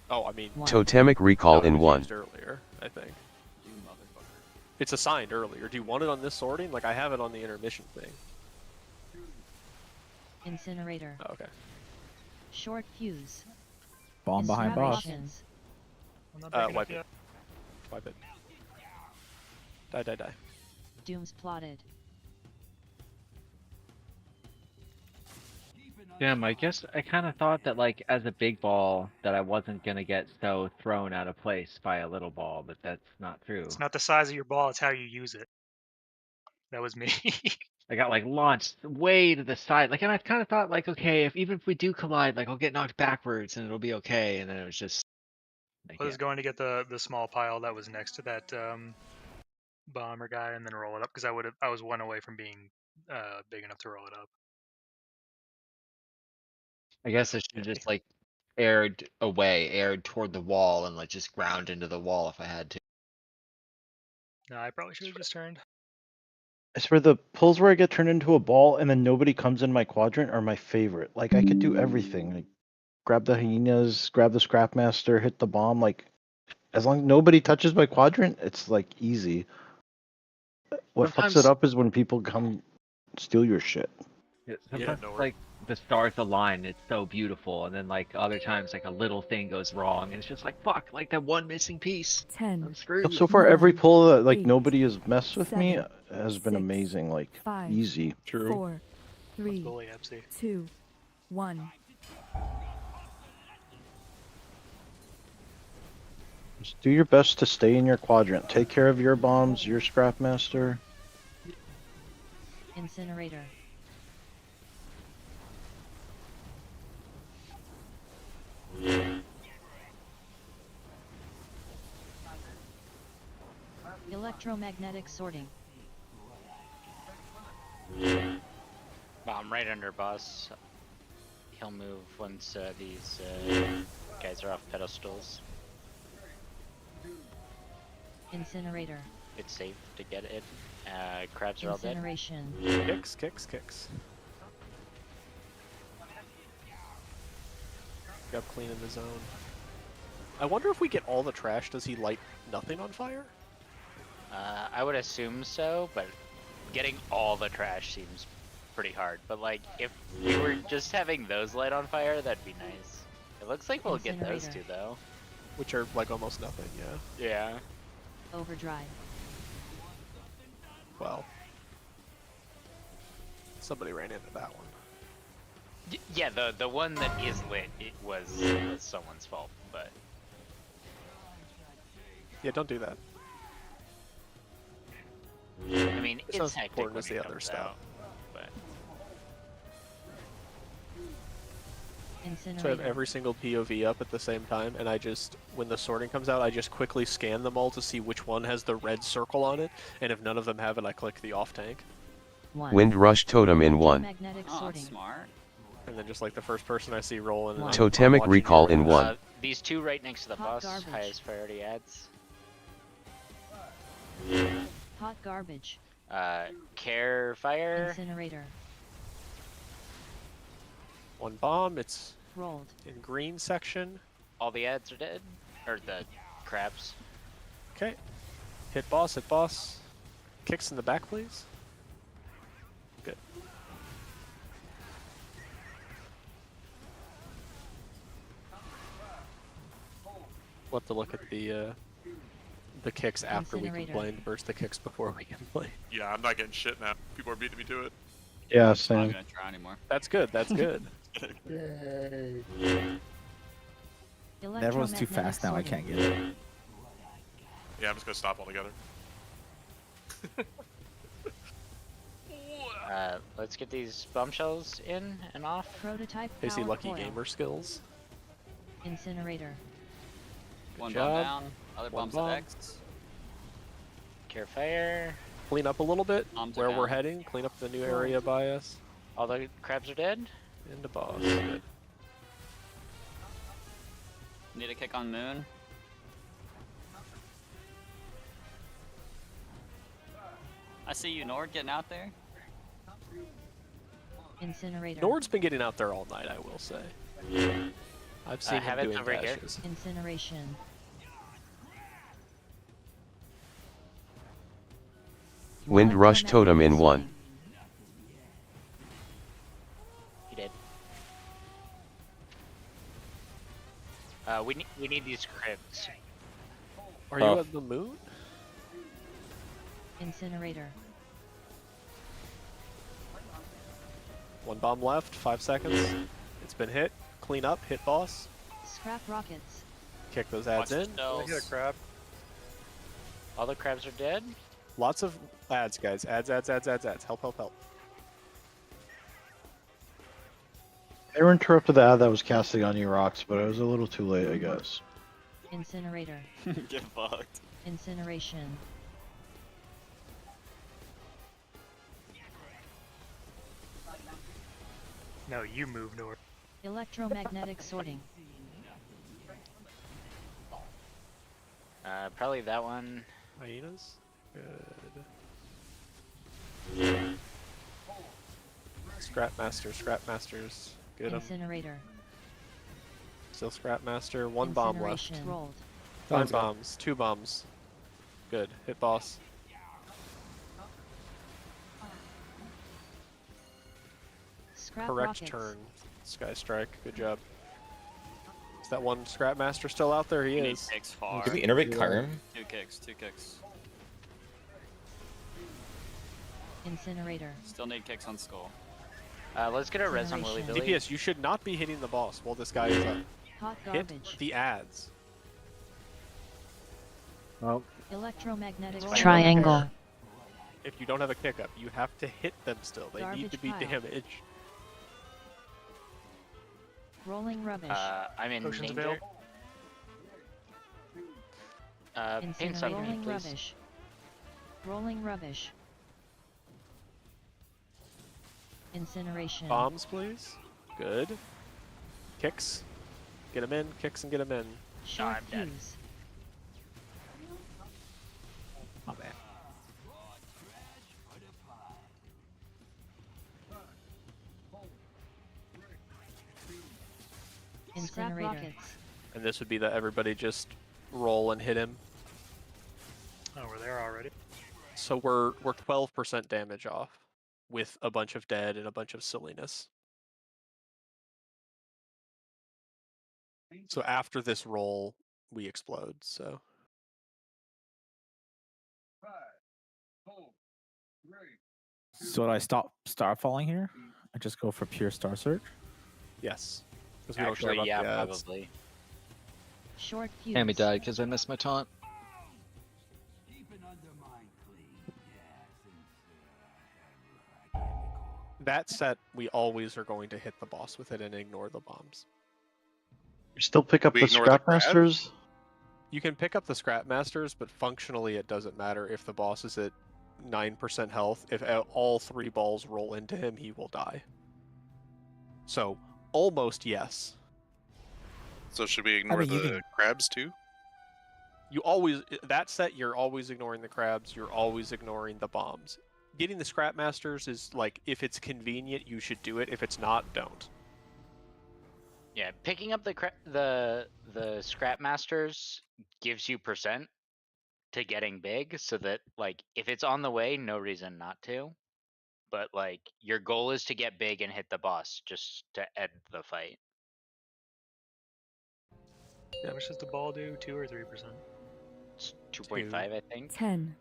Oh, I mean, Totemic Recall that in was 1. used earlier, I think. It's assigned earlier. Do you want it on this sorting? Like I have it on the intermission thing. Incinerator. Oh, okay. Short fuse. Bomb behind boss. Incinerations. I'm not breaking Wipe up it. yet. Wipe it. Die, die, die. Doom's plotted. Damn, I guess I kind of thought that, like, as a big ball, that I wasn't gonna get so thrown out of place by a little ball, but that's not true. It's not the size of your ball; it's how you use it. That was me. I got like launched way to the side, like, and I kind of thought, like, okay, even if we do collide, like, I'll get knocked backwards and it'll be okay. And then it was just, like, I was going to get the small pile that was next to that bomber guy and then roll it up because I was one away from being big enough to roll it up. I guess I should have just like aired away, aired toward the wall, and like just ground into the wall if I had to. No, I probably should have just turned. I swear the pulls where I get turned into a ball and then nobody comes in my quadrant are my favorite. Like I could do everything. Like grab the hyenas, grab the scrapmaster, hit the bomb. Like as long as nobody touches my quadrant, it's like easy. What fucks it up is when people come steal your shit. Yeah, sometimes like the stars align, it's so beautiful, and then like other times like a little thing goes wrong, and it's just like fuck, like that one missing piece. 10. I'm screwed. So far, every pull that like 8, nobody has messed with me 7, has been 6, amazing. Like 5, easy. 4, 3, bully Epsy. 2, 1. Just do your best to stay in your quadrant. Take care of your bombs, your scrapmaster. Incinerator. Electromagnetic sorting. I'm right under boss. He'll move once these guys are off pedestals. Incinerator. It's safe to get it. Crabs are all dead. Incineration. Kicks, kicks, kicks. Got clean in the zone. I wonder if we get all the trash, does he light nothing on fire? I would assume so, but getting all the trash seems pretty hard. But like, if we were just having those light on fire, that'd be nice. It looks like we'll get those two though. Which are like almost nothing, yeah. Yeah. Overdrive. Well. Somebody ran into that one. Yeah, the one that is lit, it was someone's fault, but... Yeah, don't do that. I mean, It's it's not as hectic important when as it the other comes stuff. out, but... So I have every single POV up at the same time, and I just, when the sorting comes out, I just quickly scan them all to see which one has the red circle on it, and if none of them have it, I click the off tank. Wind Rush Totem in 1. Smart. And then just like the first person I see rolling. and I'm Totemic watching Recall you. in 1. These two right next to the Hot boss, garbage. highest priority ads. Hot garbage. Care fire. Incinerator. One bomb, it's Rolled. in green section. All the ads are dead. Or the crabs. Okay. Hit boss, hit boss. Kicks in the back, please. Good. We'll have to look at the kicks after we Incinerator. complained versus the kicks before we complained. Yeah, I'm not getting shit now. People are beating me to it. Yeah, I'm not same. gonna try anymore. That's good, that's good. Yay. Everyone's too fast now, I can't get it. Yeah, I'm just gonna stop altogether. Let's get these bombshells in and off. Prototype Casey power Lucky coil. gamer skills. Incinerator. One job. bomb down, other One bombs bomb. at X. Care fire. Clean up a little bit Bombs are where we're down. heading. Clean up the new area by us. All the crabs are dead. Into boss. Good. Need a kick on Moon. I see you, Nord, getting out there. Incinerator. Nord's been getting out there all night, I will say. I've seen him have it doing over here. dashes. Incineration. Wind Rush Totem in 1. He did. We need these cribs. Are you at the moon? Incinerator. 1 bomb left, 5 seconds. It's been hit. Clean up, hit boss. Scrap rockets. Kick those ads in. I hit a crab. All the crabs are dead? Lots of ads, guys. Ads. Help, help, help. They interrupted the ad that was casting on you rocks, but it was a little too late, I guess. Incinerator. Get fucked. Incineration. No, you move north. Electromagnetic sorting. Probably that one. Hyenas. Good. Scrap masters. Get 'em. Incinerator. Still scrap master. 1 bomb left. Incineration. Rolled. 5 bombs. 2 bombs. Good. Hit boss. Scrap Correct rockets. turn. Sky Strike. Good job. Is that one scrap master still out there? He You need is. kicks far. Can we innervate Kyrim? 2 kicks, 2 kicks. Incinerator. Still need kicks on skull. Let's get a res on Willy Billy. DPS, you should not be hitting the boss while this guy is up. Hot Hit garbage. the ads. Oh. Electromagnetic Triangle. If you don't have a kick up, you have to hit them still. They need Garbage to be pile. damaged. Rolling rubbish. I'm in Potions danger. available. Paint Incinerator. something, Rolling please. rubbish. Rolling rubbish. Incineration. Bombs, please. Good. Kicks. Get him in. Kicks and get him in. Short I'm dead. fuse. Oh, man. Scrap rockets. And this would be that everybody just roll and hit him. Oh, we're there already. So we're 12% damage off with a bunch of dead and a bunch of silliness. So after this roll, we explode. So So would I stop star falling here? I just go for pure star search? yes, because we don't care Actually, about yeah, the ads. probably. Short fuse. Hammy died because I missed my taunt. That set, we always are going to hit the boss with it and ignore the bombs. You still pick up We the ignore the scrap crab? masters? You can pick up the scrap masters, but functionally it doesn't matter if the boss is at 9% health. If all 3 balls roll into him, he will die. So, almost yes. So should we ignore mean, you the can- crabs too? You always, that set, you're always ignoring the crabs, you're always ignoring the bombs. Getting the scrap masters is like, if it's convenient, you should do it. If it's not, don't. Yeah, picking up the scrap masters gives you percent to getting big, so that like if it's on the way, no reason not to. But like your goal is to get big and hit the boss just to end the fight. How much does the ball do? 2 or 3%? It's 2.5, I think. 10,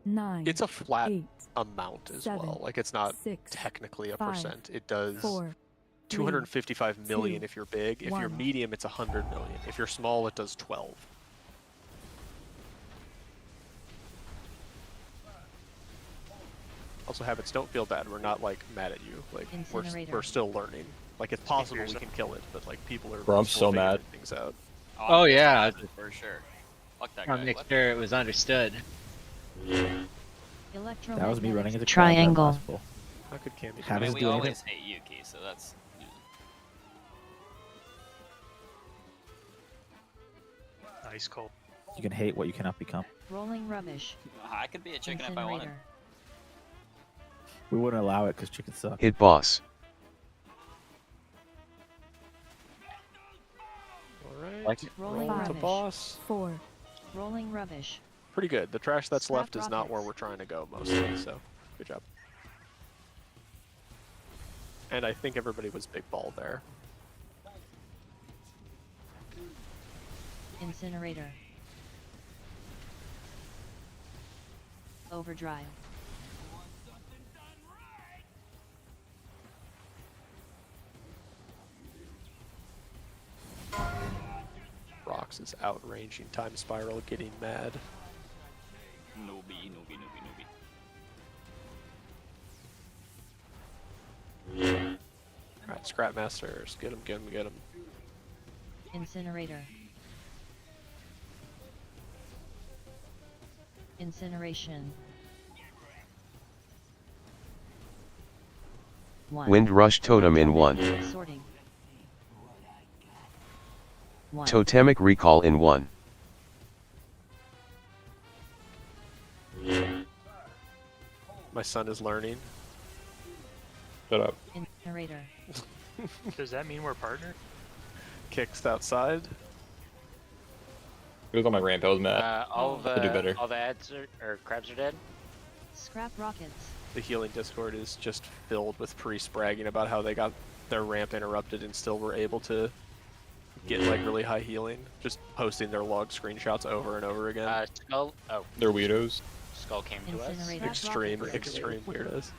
9. It's a flat 8, amount as 7, well. Like, it's not 6, technically a 5, percent. It does 4, 255 million 2, if you're big. If you're 1. medium, it's 100 million. If you're small, it does 12. Also, habits, don't feel bad. We're not like mad at you. Like Incinerator. we're still learning. Like it's possible we can kill it, but like people are. Bro, I'm still so mad. figuring things out. Oh, I'm yeah. pissed for sure. Fuck that I'll guy. make What? sure it was understood. Electromagnetic. That was me running into triangle. Triangle. How could Cammy do How I that? mean, does it we do anything? always hate Yuki, so that's. Ice cold. You can hate what you cannot become. Rolling rubbish. I could be a chicken if I wanted. Incinerator. We wouldn't allow it because chickens suck. Hit boss. Alright. Like- Rolling Roll to rubbish. boss. 4, Rolling rubbish. Pretty good. The trash that's Scrap left is not where rockets. we're trying to go mostly, so good job. And I think everybody was big ball there. Incinerator. Overdrive. X is outranging Time Spiral, getting mad. Noobie. Alright, Scrap Masters. Get him. Incinerator. Incineration. Wind Rush Totem in 1. Sorting. Totemic Recall in 1. My son is learning. Shut up. Incinerator. Does that mean we're partnered? Kicks outside. It was on my ramp. I was mad. All I could do better. the ads or crabs are dead. Scrap rockets. The healing Discord is just filled with priests bragging about how they got their ramp interrupted and still were able to get like really high healing. Just posting their log screenshots over and over again. Skull. Oh. They're weirdos. Skull came to us. Extreme weirdos.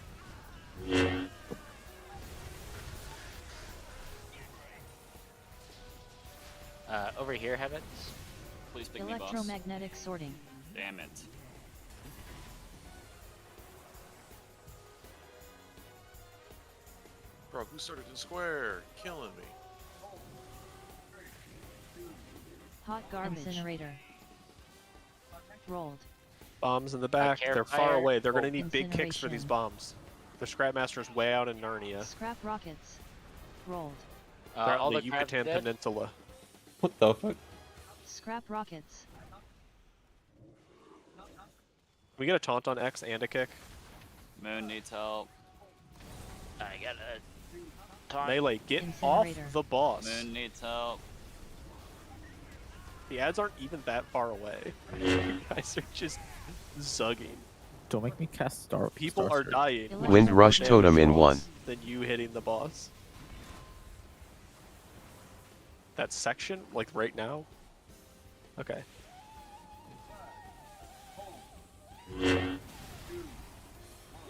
Over here, Habits. Please pick me, boss. Electromagnetic sorting. Damn it. Bro, who started in square? Killing me. Hot garbage. Incinerator. Rolled. Bombs in the back. They're far away. They're gonna need big kicks for these Incineration. bombs. The Scrap Master's way out in Narnia. Scrap rockets. Rolled. They're out all in the the crabs Yucatan dead? Peninsula. What the fuck? Scrap rockets. We get a taunt on X and a kick. Moon needs help. I got a taunt. Melee, get off Incinerator. the boss. Moon needs help. The ads aren't even that far away. You guys are just zugging. Don't make me cast Star. People Star are Surge. dying. with Wind more Rush damage Totem in loss 1. Than you hitting the boss. That section, like right now? Okay.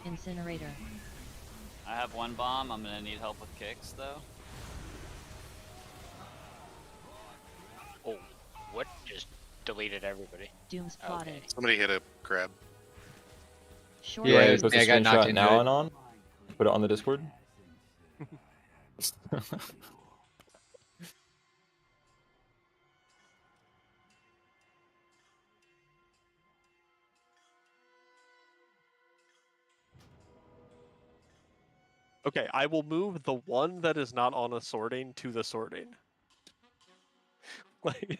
Incinerator. I have one bomb. I'm gonna need help with kicks though. Oh, what just deleted everybody? Doom spotted. Somebody hit a crab. Short. Yeah, I post a I got knocked screenshot into now it. and on. Put it on the Discord. Okay, I will move the one that is not on a sorting to the sorting. Like,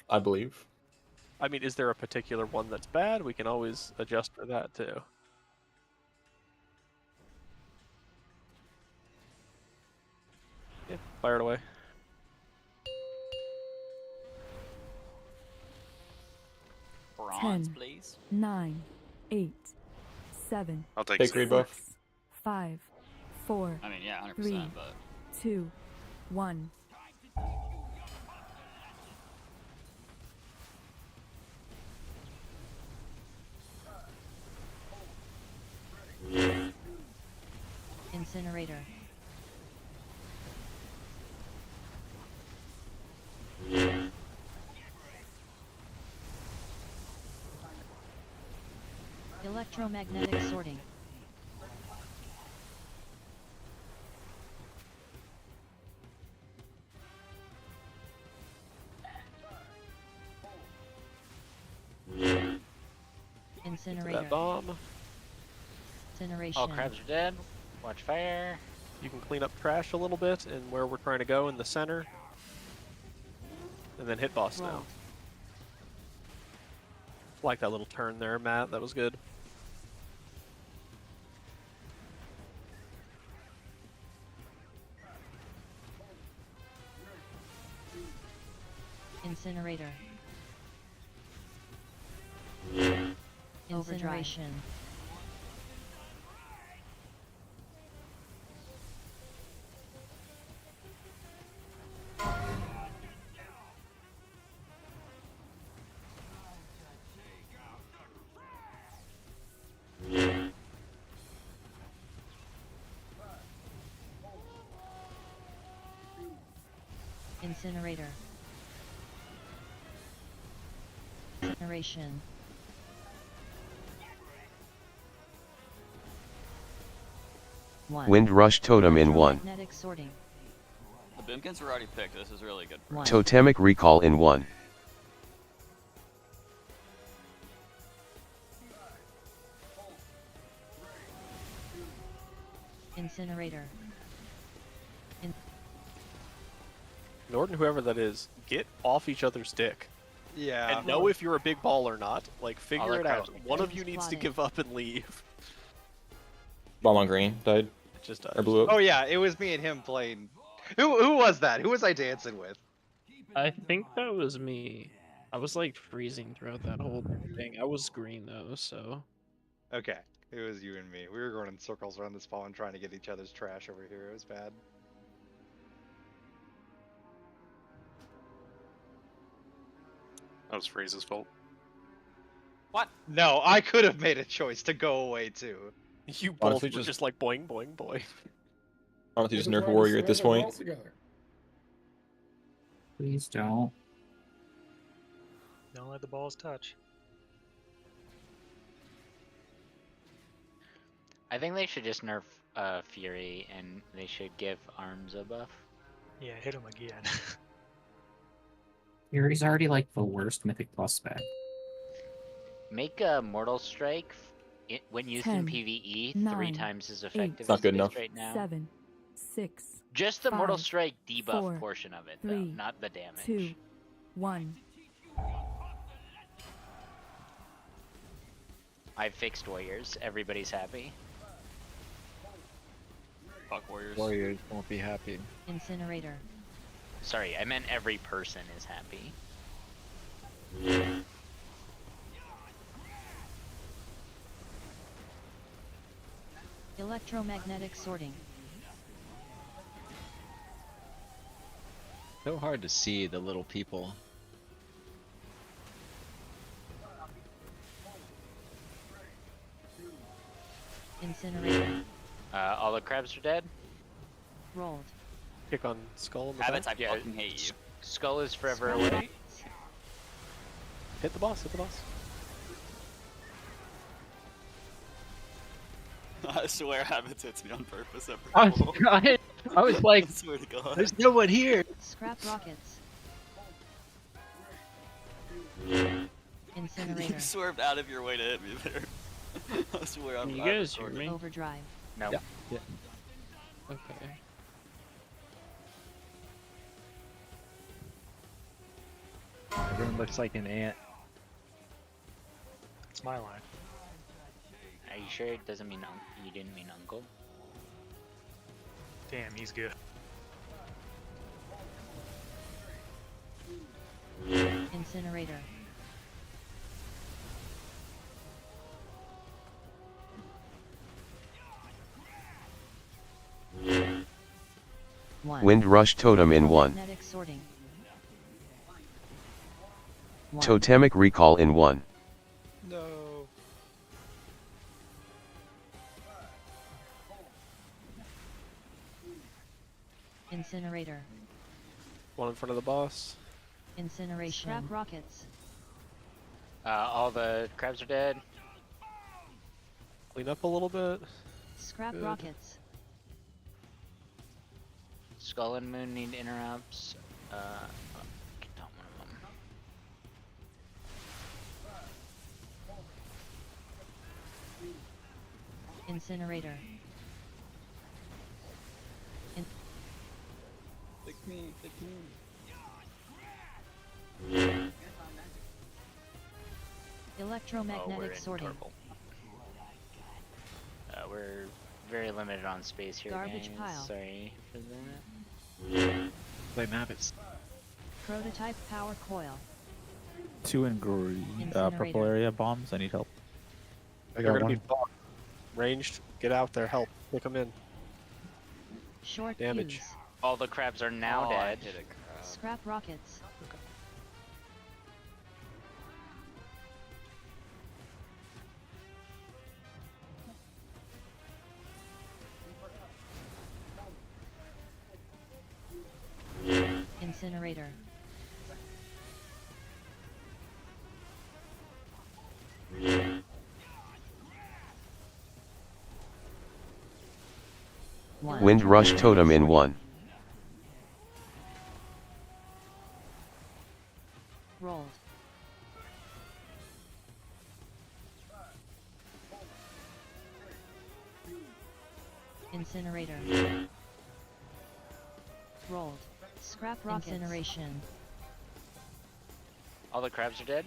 I believe. I mean, is there a particular one that's bad? We can always adjust for that too. Yeah, fire it away. Bronze, 10, please. 9, 8, 7, I'll take Take rebuff. 5, 4, I mean, yeah, 100%, 3, but 2, 1. Incinerator. Electromagnetic sorting. Incinerator. That bomb. Incineration. All crabs are dead. Watch fire. You can clean up trash a little bit and where we're trying to go in the center. And then hit boss now. Like that little turn there, Matt. That was good. Incinerator. Overdrive. Incineration. Incinerator. Incineration. Wind Rush Totem in 1. Magnetic sorting. The Bimkins were already picked. This is really good. For us. Totemic Recall in 1. Incinerator. Norton, whoever that is, get off each other's dick. Yeah. And know if you're a big ball or not. Like, figure it out. crabs. One of you needs to give up and leave. Bomb on green died. It just died. Or blew up. Oh yeah, it was me and him playing. Who was that? Who was I dancing with? I think that was me. I was like freezing throughout that whole thing. I was green though, so. Okay, it was you and me. We were going in circles around this spawn trying to get each other's trash over here. It was bad. That was Freeze's fault. What? No, I could have made a choice to go away too. You both Honestly, were just like boing, boing, boing. Honestly, just nerf a warrior at this point. Please don't. Don't let the balls touch. I think they should just nerf Fury and they should give Arms a buff. Yeah, hit him again. Fury's already like the worst Mythic Plus spec. Make a Mortal Strike when used in 10, PvE 3 9, times as 8, effective It's not as good it is enough. right now. 7, 6, Just the Mortal 5, Strike debuff 4, portion of it, though, 3, not the damage. 2, 1. I've fixed Warriors. Everybody's happy. Fuck Warriors. Warriors won't be happy. Incinerator. Sorry, I meant every person is happy. Electromagnetic sorting. So hard to see the little people. Incinerator. All the crabs are dead. Rolled. Kick on Skull in the Habits, back. I fucking hate you. Skull is forever away. Hit the boss, hit the boss. I swear Habits hits me on purpose every I was like, I swear to God. there's no one here. Scrap rockets. You Incinerator. swerved out of your way to hit me there. I swear I'm Can you I'm guys hear recording. me? Overdrive. No. Yeah. Okay. Everyone looks like an ant. It's my line. Are you sure it doesn't mean you didn't mean uncle? Damn, he's good. Incinerator. Wind Rush Totem in 1. Magnetic sorting. Totemic Recall in 1. No. Incinerator. One in front of the boss. Incineration. Scrap rockets. All the crabs are dead. Clean up a little bit. Scrap Good. rockets. Skull and Moon need interrupts. Get down one of them. Incinerator. Pick me, pick me. Electromagnetic we're in sorting. Torval. We're very limited on space here, Garbage guys. pile. Sorry for that. Play Mabbits. Prototype power coil. 2 in green, Incinerator. purple area bombs. I need help. They're gonna be blocked. Ranged. Get out there. Help. Pick them in. Short Damage. fuse. All the crabs are now Oh, I dead. hit a crab. Scrap rockets. Incinerator. Wind Rush Totem in 1. Rolled. Incinerator. Rolled. Scrap rockets. Incineration. All the crabs are dead?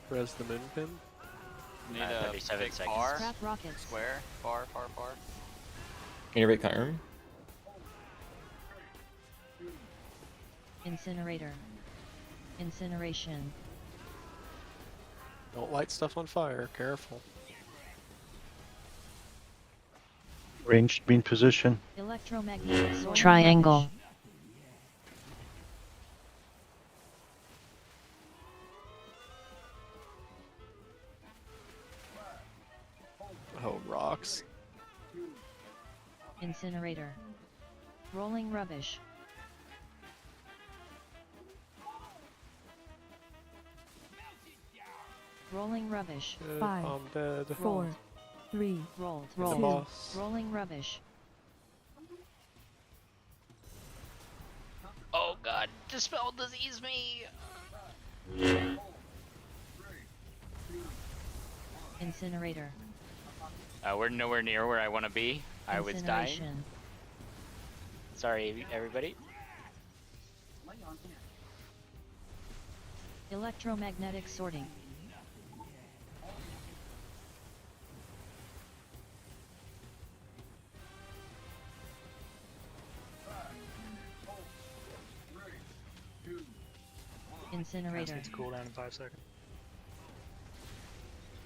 Res the moon pin. Need a 37 big seconds. bar, Scrap rockets. square, bar. Innervate Chiron. Incinerator. Incineration. Don't light stuff on fire. Careful. Ranged beam position. Electromagnetic sword. Triangle. Oh, rocks. Incinerator. Rolling rubbish. Rolling rubbish. Good, 5, I'm dead. 4, 3, Rolled. The Rolled. boss. Rolling rubbish. Oh god, dispel disease me! Incinerator. We're nowhere near where I want to be. I was dying. Incineration. Sorry, everybody. Electromagnetic sorting. Incinerator. Needs to cool down in 5 seconds.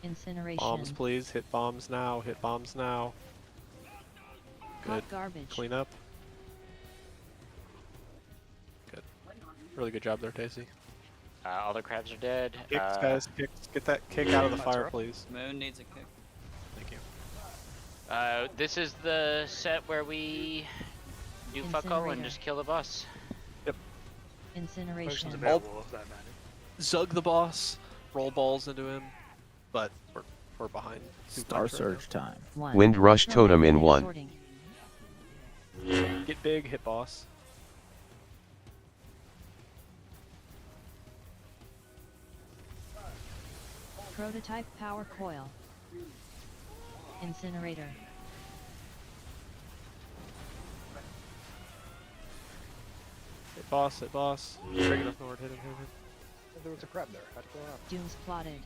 Incineration. Bombs, please. Hit bombs now. Hit bombs now. Good. Hot garbage. Clean up. Good. Really good job there, Daisy. All the crabs are dead. Kicks, guys. Kicks. Get that kick out of the fire, please. Moon needs a kick. Thank you. This is the set where we do fuck all and Incinerator. just kill the boss. Incineration. Potions available if that matters. Zug the boss. Roll balls into him. But we're behind. Star Surge time. Wind Rush Totem in 1. Sorting. Get big, hit boss. Prototype power coil. Incinerator. Hit boss, hit boss. Big enough forward, hit him. There was a crab there. How'd it go out? Dooms plotted.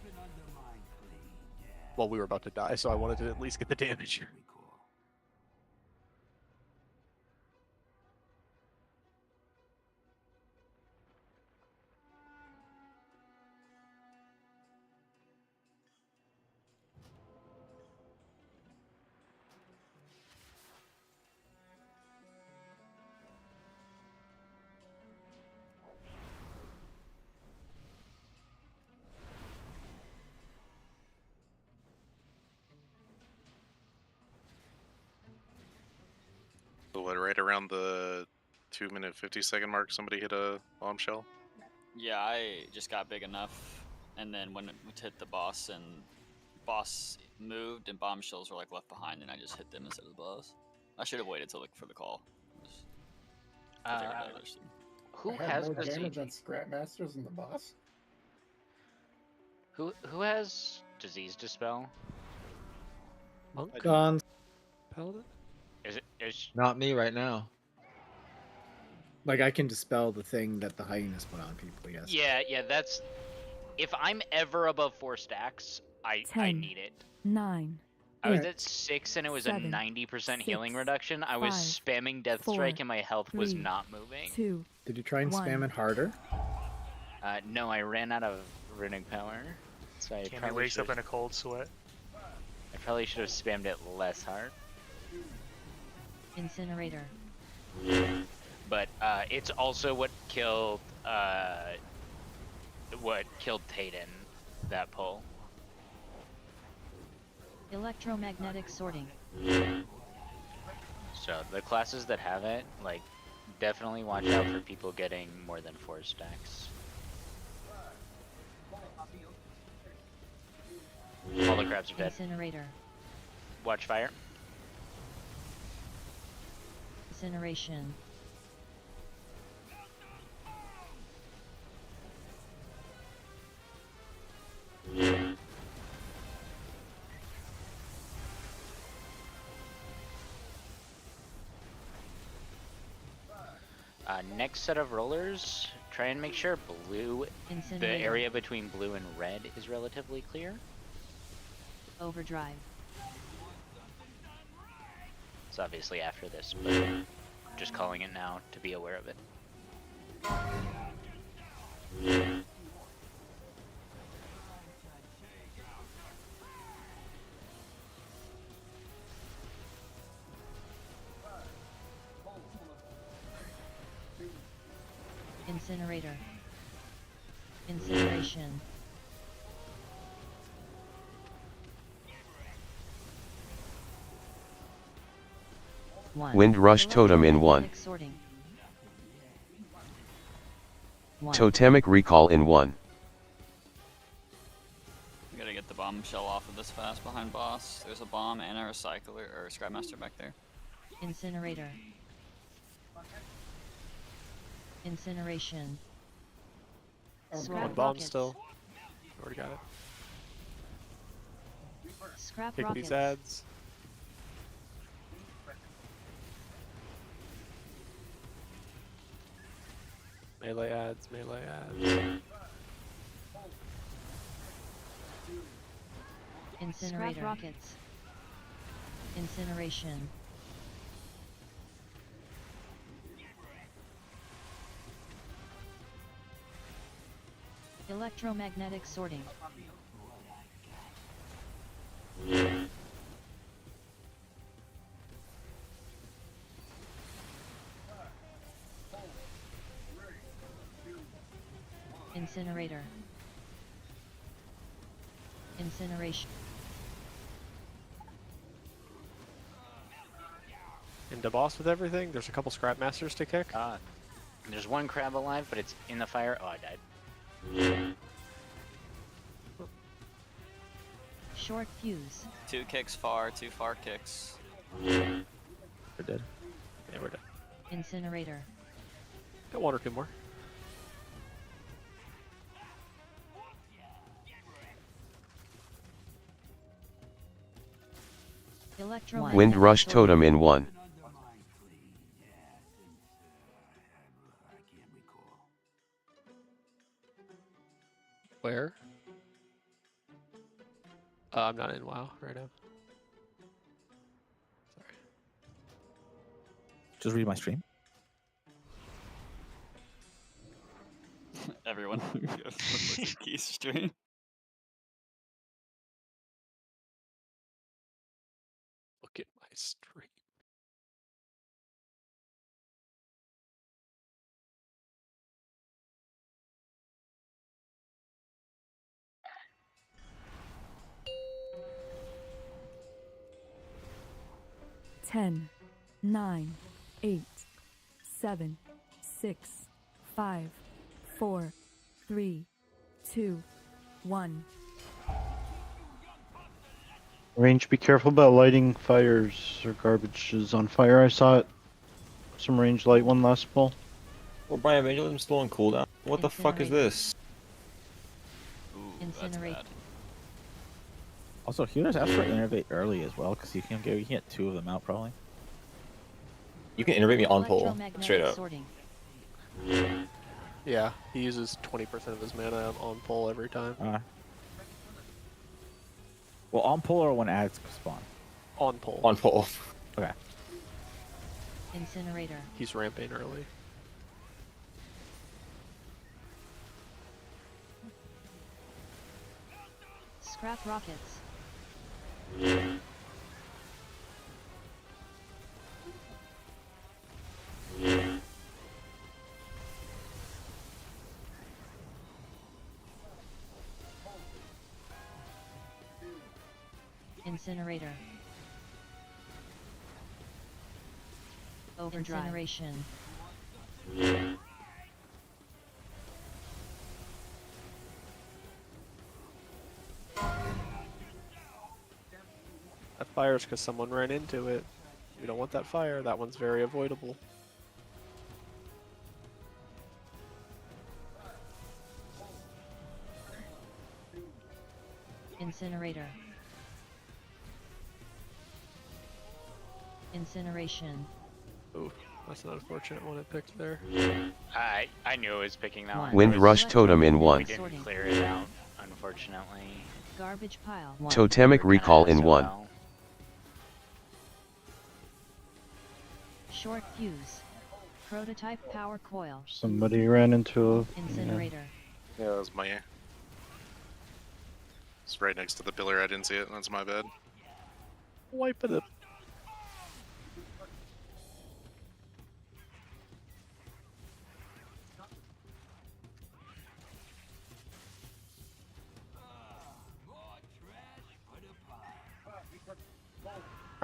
Well, we were about to die, so I wanted to at least get the damage. So what, right around the 2-minute 50-second mark, somebody hit a bombshell? Yeah, I just got big enough, and then when it hit the boss, and boss moved, and bombshells were like left behind, and I just hit them instead of the boss. I should have waited till for the call. Who I had has more disease? damage on Scrap Masters than the boss? Who has disease dispel? Monk? Gone. Paladin? Is Not me right now. Like I can dispel the thing that the hyenas put on people. Yes. Yeah, that's. If I'm ever above 4 stacks, I 10, need it. 9, I was Alright. at 6 and it was 7, a 90% healing 6, reduction. I was 5, spamming Death 4, Strike and my health was 3, not moving. 2. Did you try and 1. spam it harder? No, I ran out of runic power. So I Can't be probably wakes up should in a cold sweat. I probably should have spammed it less hard. Incinerator. But it's also what killed Tayden, that pull. Electromagnetic sorting. So the classes that have it, like, definitely watch out for people getting more than 4 stacks. All the crabs are dead. Incinerator. Watch fire. Incineration. Next set of rollers, try and make sure blue, the Incinerator. area between blue and red is relatively clear. Overdrive. It's obviously after this, but just calling it now to be aware of it. Incinerator. Incineration. Wind Rush Totem in 1. Sorting. Totemic Recall in 1. We gotta get the bomb shell off of this fast behind boss. There's a bomb and a recycler or scrapmaster back there. Incinerator. Incineration. Scrap bomb rockets. still. Already got it. Scrap Pick rockets. these ads. Melee ads, melee ads. Incinerator. Scrap rockets. Incineration. Electromagnetic sorting. Incinerator. Incineration. And the boss with everything, there's a couple scrap masters to kick. There's one crab alive, but it's in the fire. Oh, I died. Short fuse. 2 kicks far, 2 far kicks. We're dead. Yeah, we're dead. Incinerator. Got 1 or 2 more. Wind Rush Totem in 1. Where? I'm not in WoW right now. Sorry. Just read my stream. Everyone key stream. Look at my stream. Ten, 9, 8, 7, 6, 5, 4, 3, 2, 1. Range, be careful about lighting fires or garbages on fire. I saw it. Some range light one last pull. Well, Brian, Evangelism's still on cooldown. What the fuck is this? Ooh, Incinerate. that's bad. Also, healers ask for innervate early as well, because you can get 2 of them out probably. You can innervate me on pole, straight up. Sorting. Yeah, he uses 20% of his mana on pull every time. Well, on pull or when ads spawn? On pull. On pole. Okay. Incinerator. He's ramping early. Scrap rockets. Incinerator. Overdrive. Incineration. That fire's because someone ran into it. We don't want that fire. That one's very avoidable. Incinerator. Incineration. Ooh, that's an unfortunate one it picked there. I knew it was picking that one. Wind It was- Rush Totem in We 1. didn't clear it out, unfortunately. Garbage pile. Totemic Recall in 1. Short fuse. Prototype power coil. Somebody ran into a Incinerator. Yeah, that was my. It's right next to the pillar. I didn't see it. That's my bad. Wipe it up.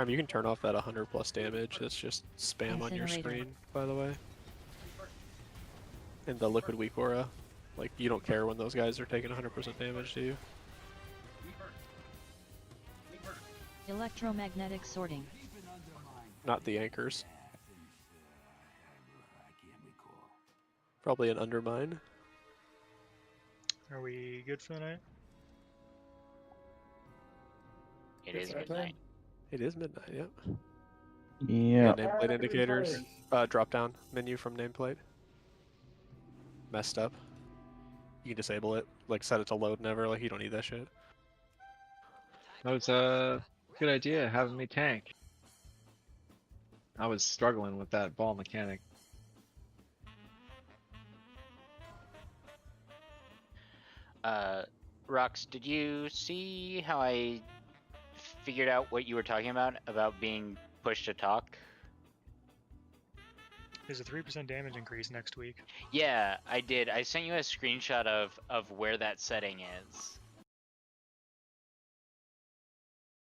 You can turn off that 100 plus damage. That's just spam on your Incinerator. screen, by the way. In the liquid weak aura. Like, you don't care when those guys are taking 100% damage, do you? Electromagnetic sorting. Not the anchors. Probably an undermine. Are we good for the night? It is midnight. It is midnight, yep. Yeah. Nameplate indicators. Drop down menu from nameplate. Messed up. You can disable it. Like, set it to load never. Like, you don't need that shit. That was a good idea, having me tank. I was struggling with that ball mechanic. Rox, did you see how I figured out what you were talking about being pushed to talk? There's a 3% damage increase next week. Yeah, I did. I sent you a screenshot of where that setting is.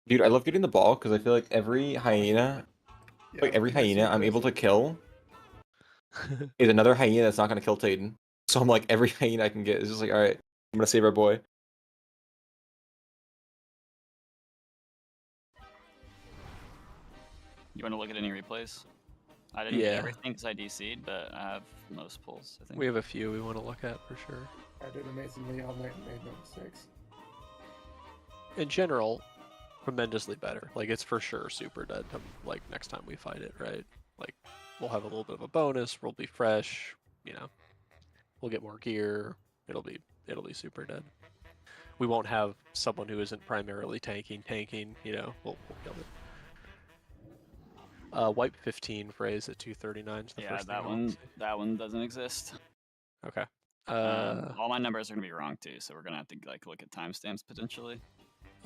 Dude, I love getting the ball because I feel like every hyena, I'm able to kill is another hyena that's not gonna kill Tayden. So I'm like, every hyena I can get is just like, all right, I'm gonna save our boy. You want to look at any replays? I didn't get everything because I DC'd, but I have most pulls, I think. We have a few we want to look at for sure. I did amazingly all night and made no mistakes. In general, tremendously better. Like, it's for sure super dead like next time we fight it, right? Like, we'll have a little bit of a bonus, we'll be fresh, you know. We'll get more gear. It'll be super dead. We won't have someone who isn't primarily tanking, you know, we'll kill it. Wipe 15 phrase at 239 is the Yeah, first thing that one doesn't exist. Okay. All my numbers are gonna be wrong too, so we're gonna have to like look at timestamps potentially.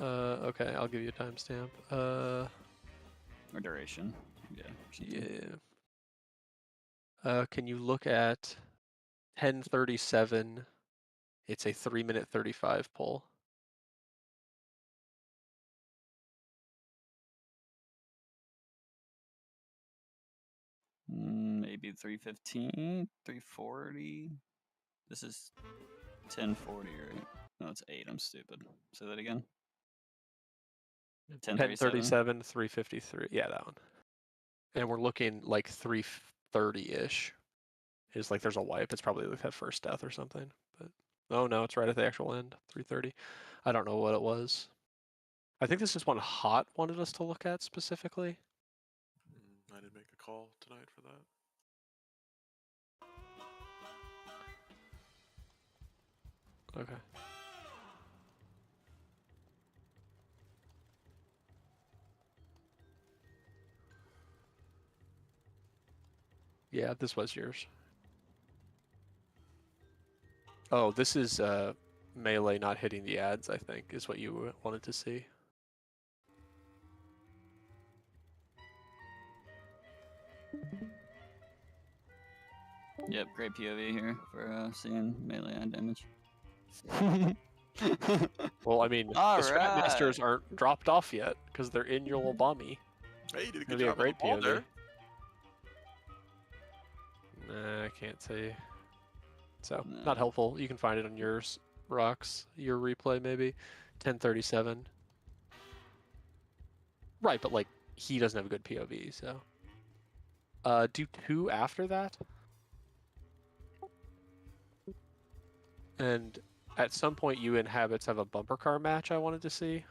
Okay, I'll give you a timestamp. Or duration. Yeah. Can you look at 10:37? It's a 3-minute 35 pull. Maybe 315, 340. This is 1040, right? No, it's 8. I'm stupid. Say that again. 10:37, 3:53. Yeah, that one. And we're looking like 3:30-ish. Is like there's a wipe. It's probably like that first death or something. But oh no, it's right at the actual end. 3:30. I don't know what it was. I think this is one Hot wanted us to look at specifically. I did make a call tonight for that. Okay. Yeah, this was yours. Oh, this is melee not hitting the ads, I think, is what you wanted to see. Yep, great POV here for seeing melee and damage. Well, I mean, All the Scrap right. Masters aren't dropped off yet because they're in your little bomby. Hey, you did a It'd good be a job on the great ball POV. there. Nah, I can't say. So, not helpful. You can find it on yours, Rocks. Your replay, maybe. 1037. Right, but, like, he doesn't have a good POV, so. Do 2 after that. And at some point, you and Habits have a bumper car match I wanted to see.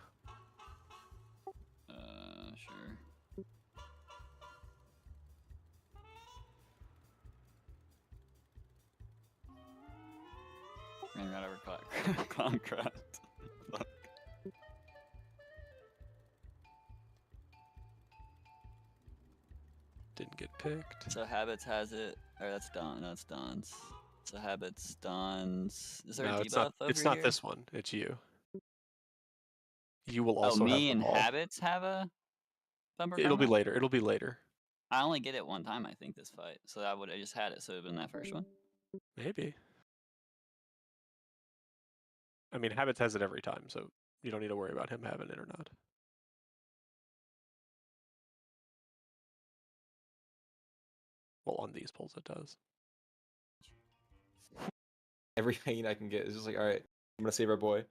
Sure. Maybe not ever caught Concraft. Fuck. Didn't get picked. So Habits has it. Or that's Don. No, it's Don's. So Habits, Don's. Is there No, a it's debuff not. over It's not here? this one. It's you. You will Oh, also have me the and ball. Habits have a bumper car It'll be match? later. It'll be later. I only get it one time, I think, this fight. So I would have just had it, so it would have been that first one. Maybe. I mean, Habits has it every time, so you don't need to worry about him having it or not. Well, on these polls it does. Every hyena I can get is just like, all right, I'm gonna save our boy.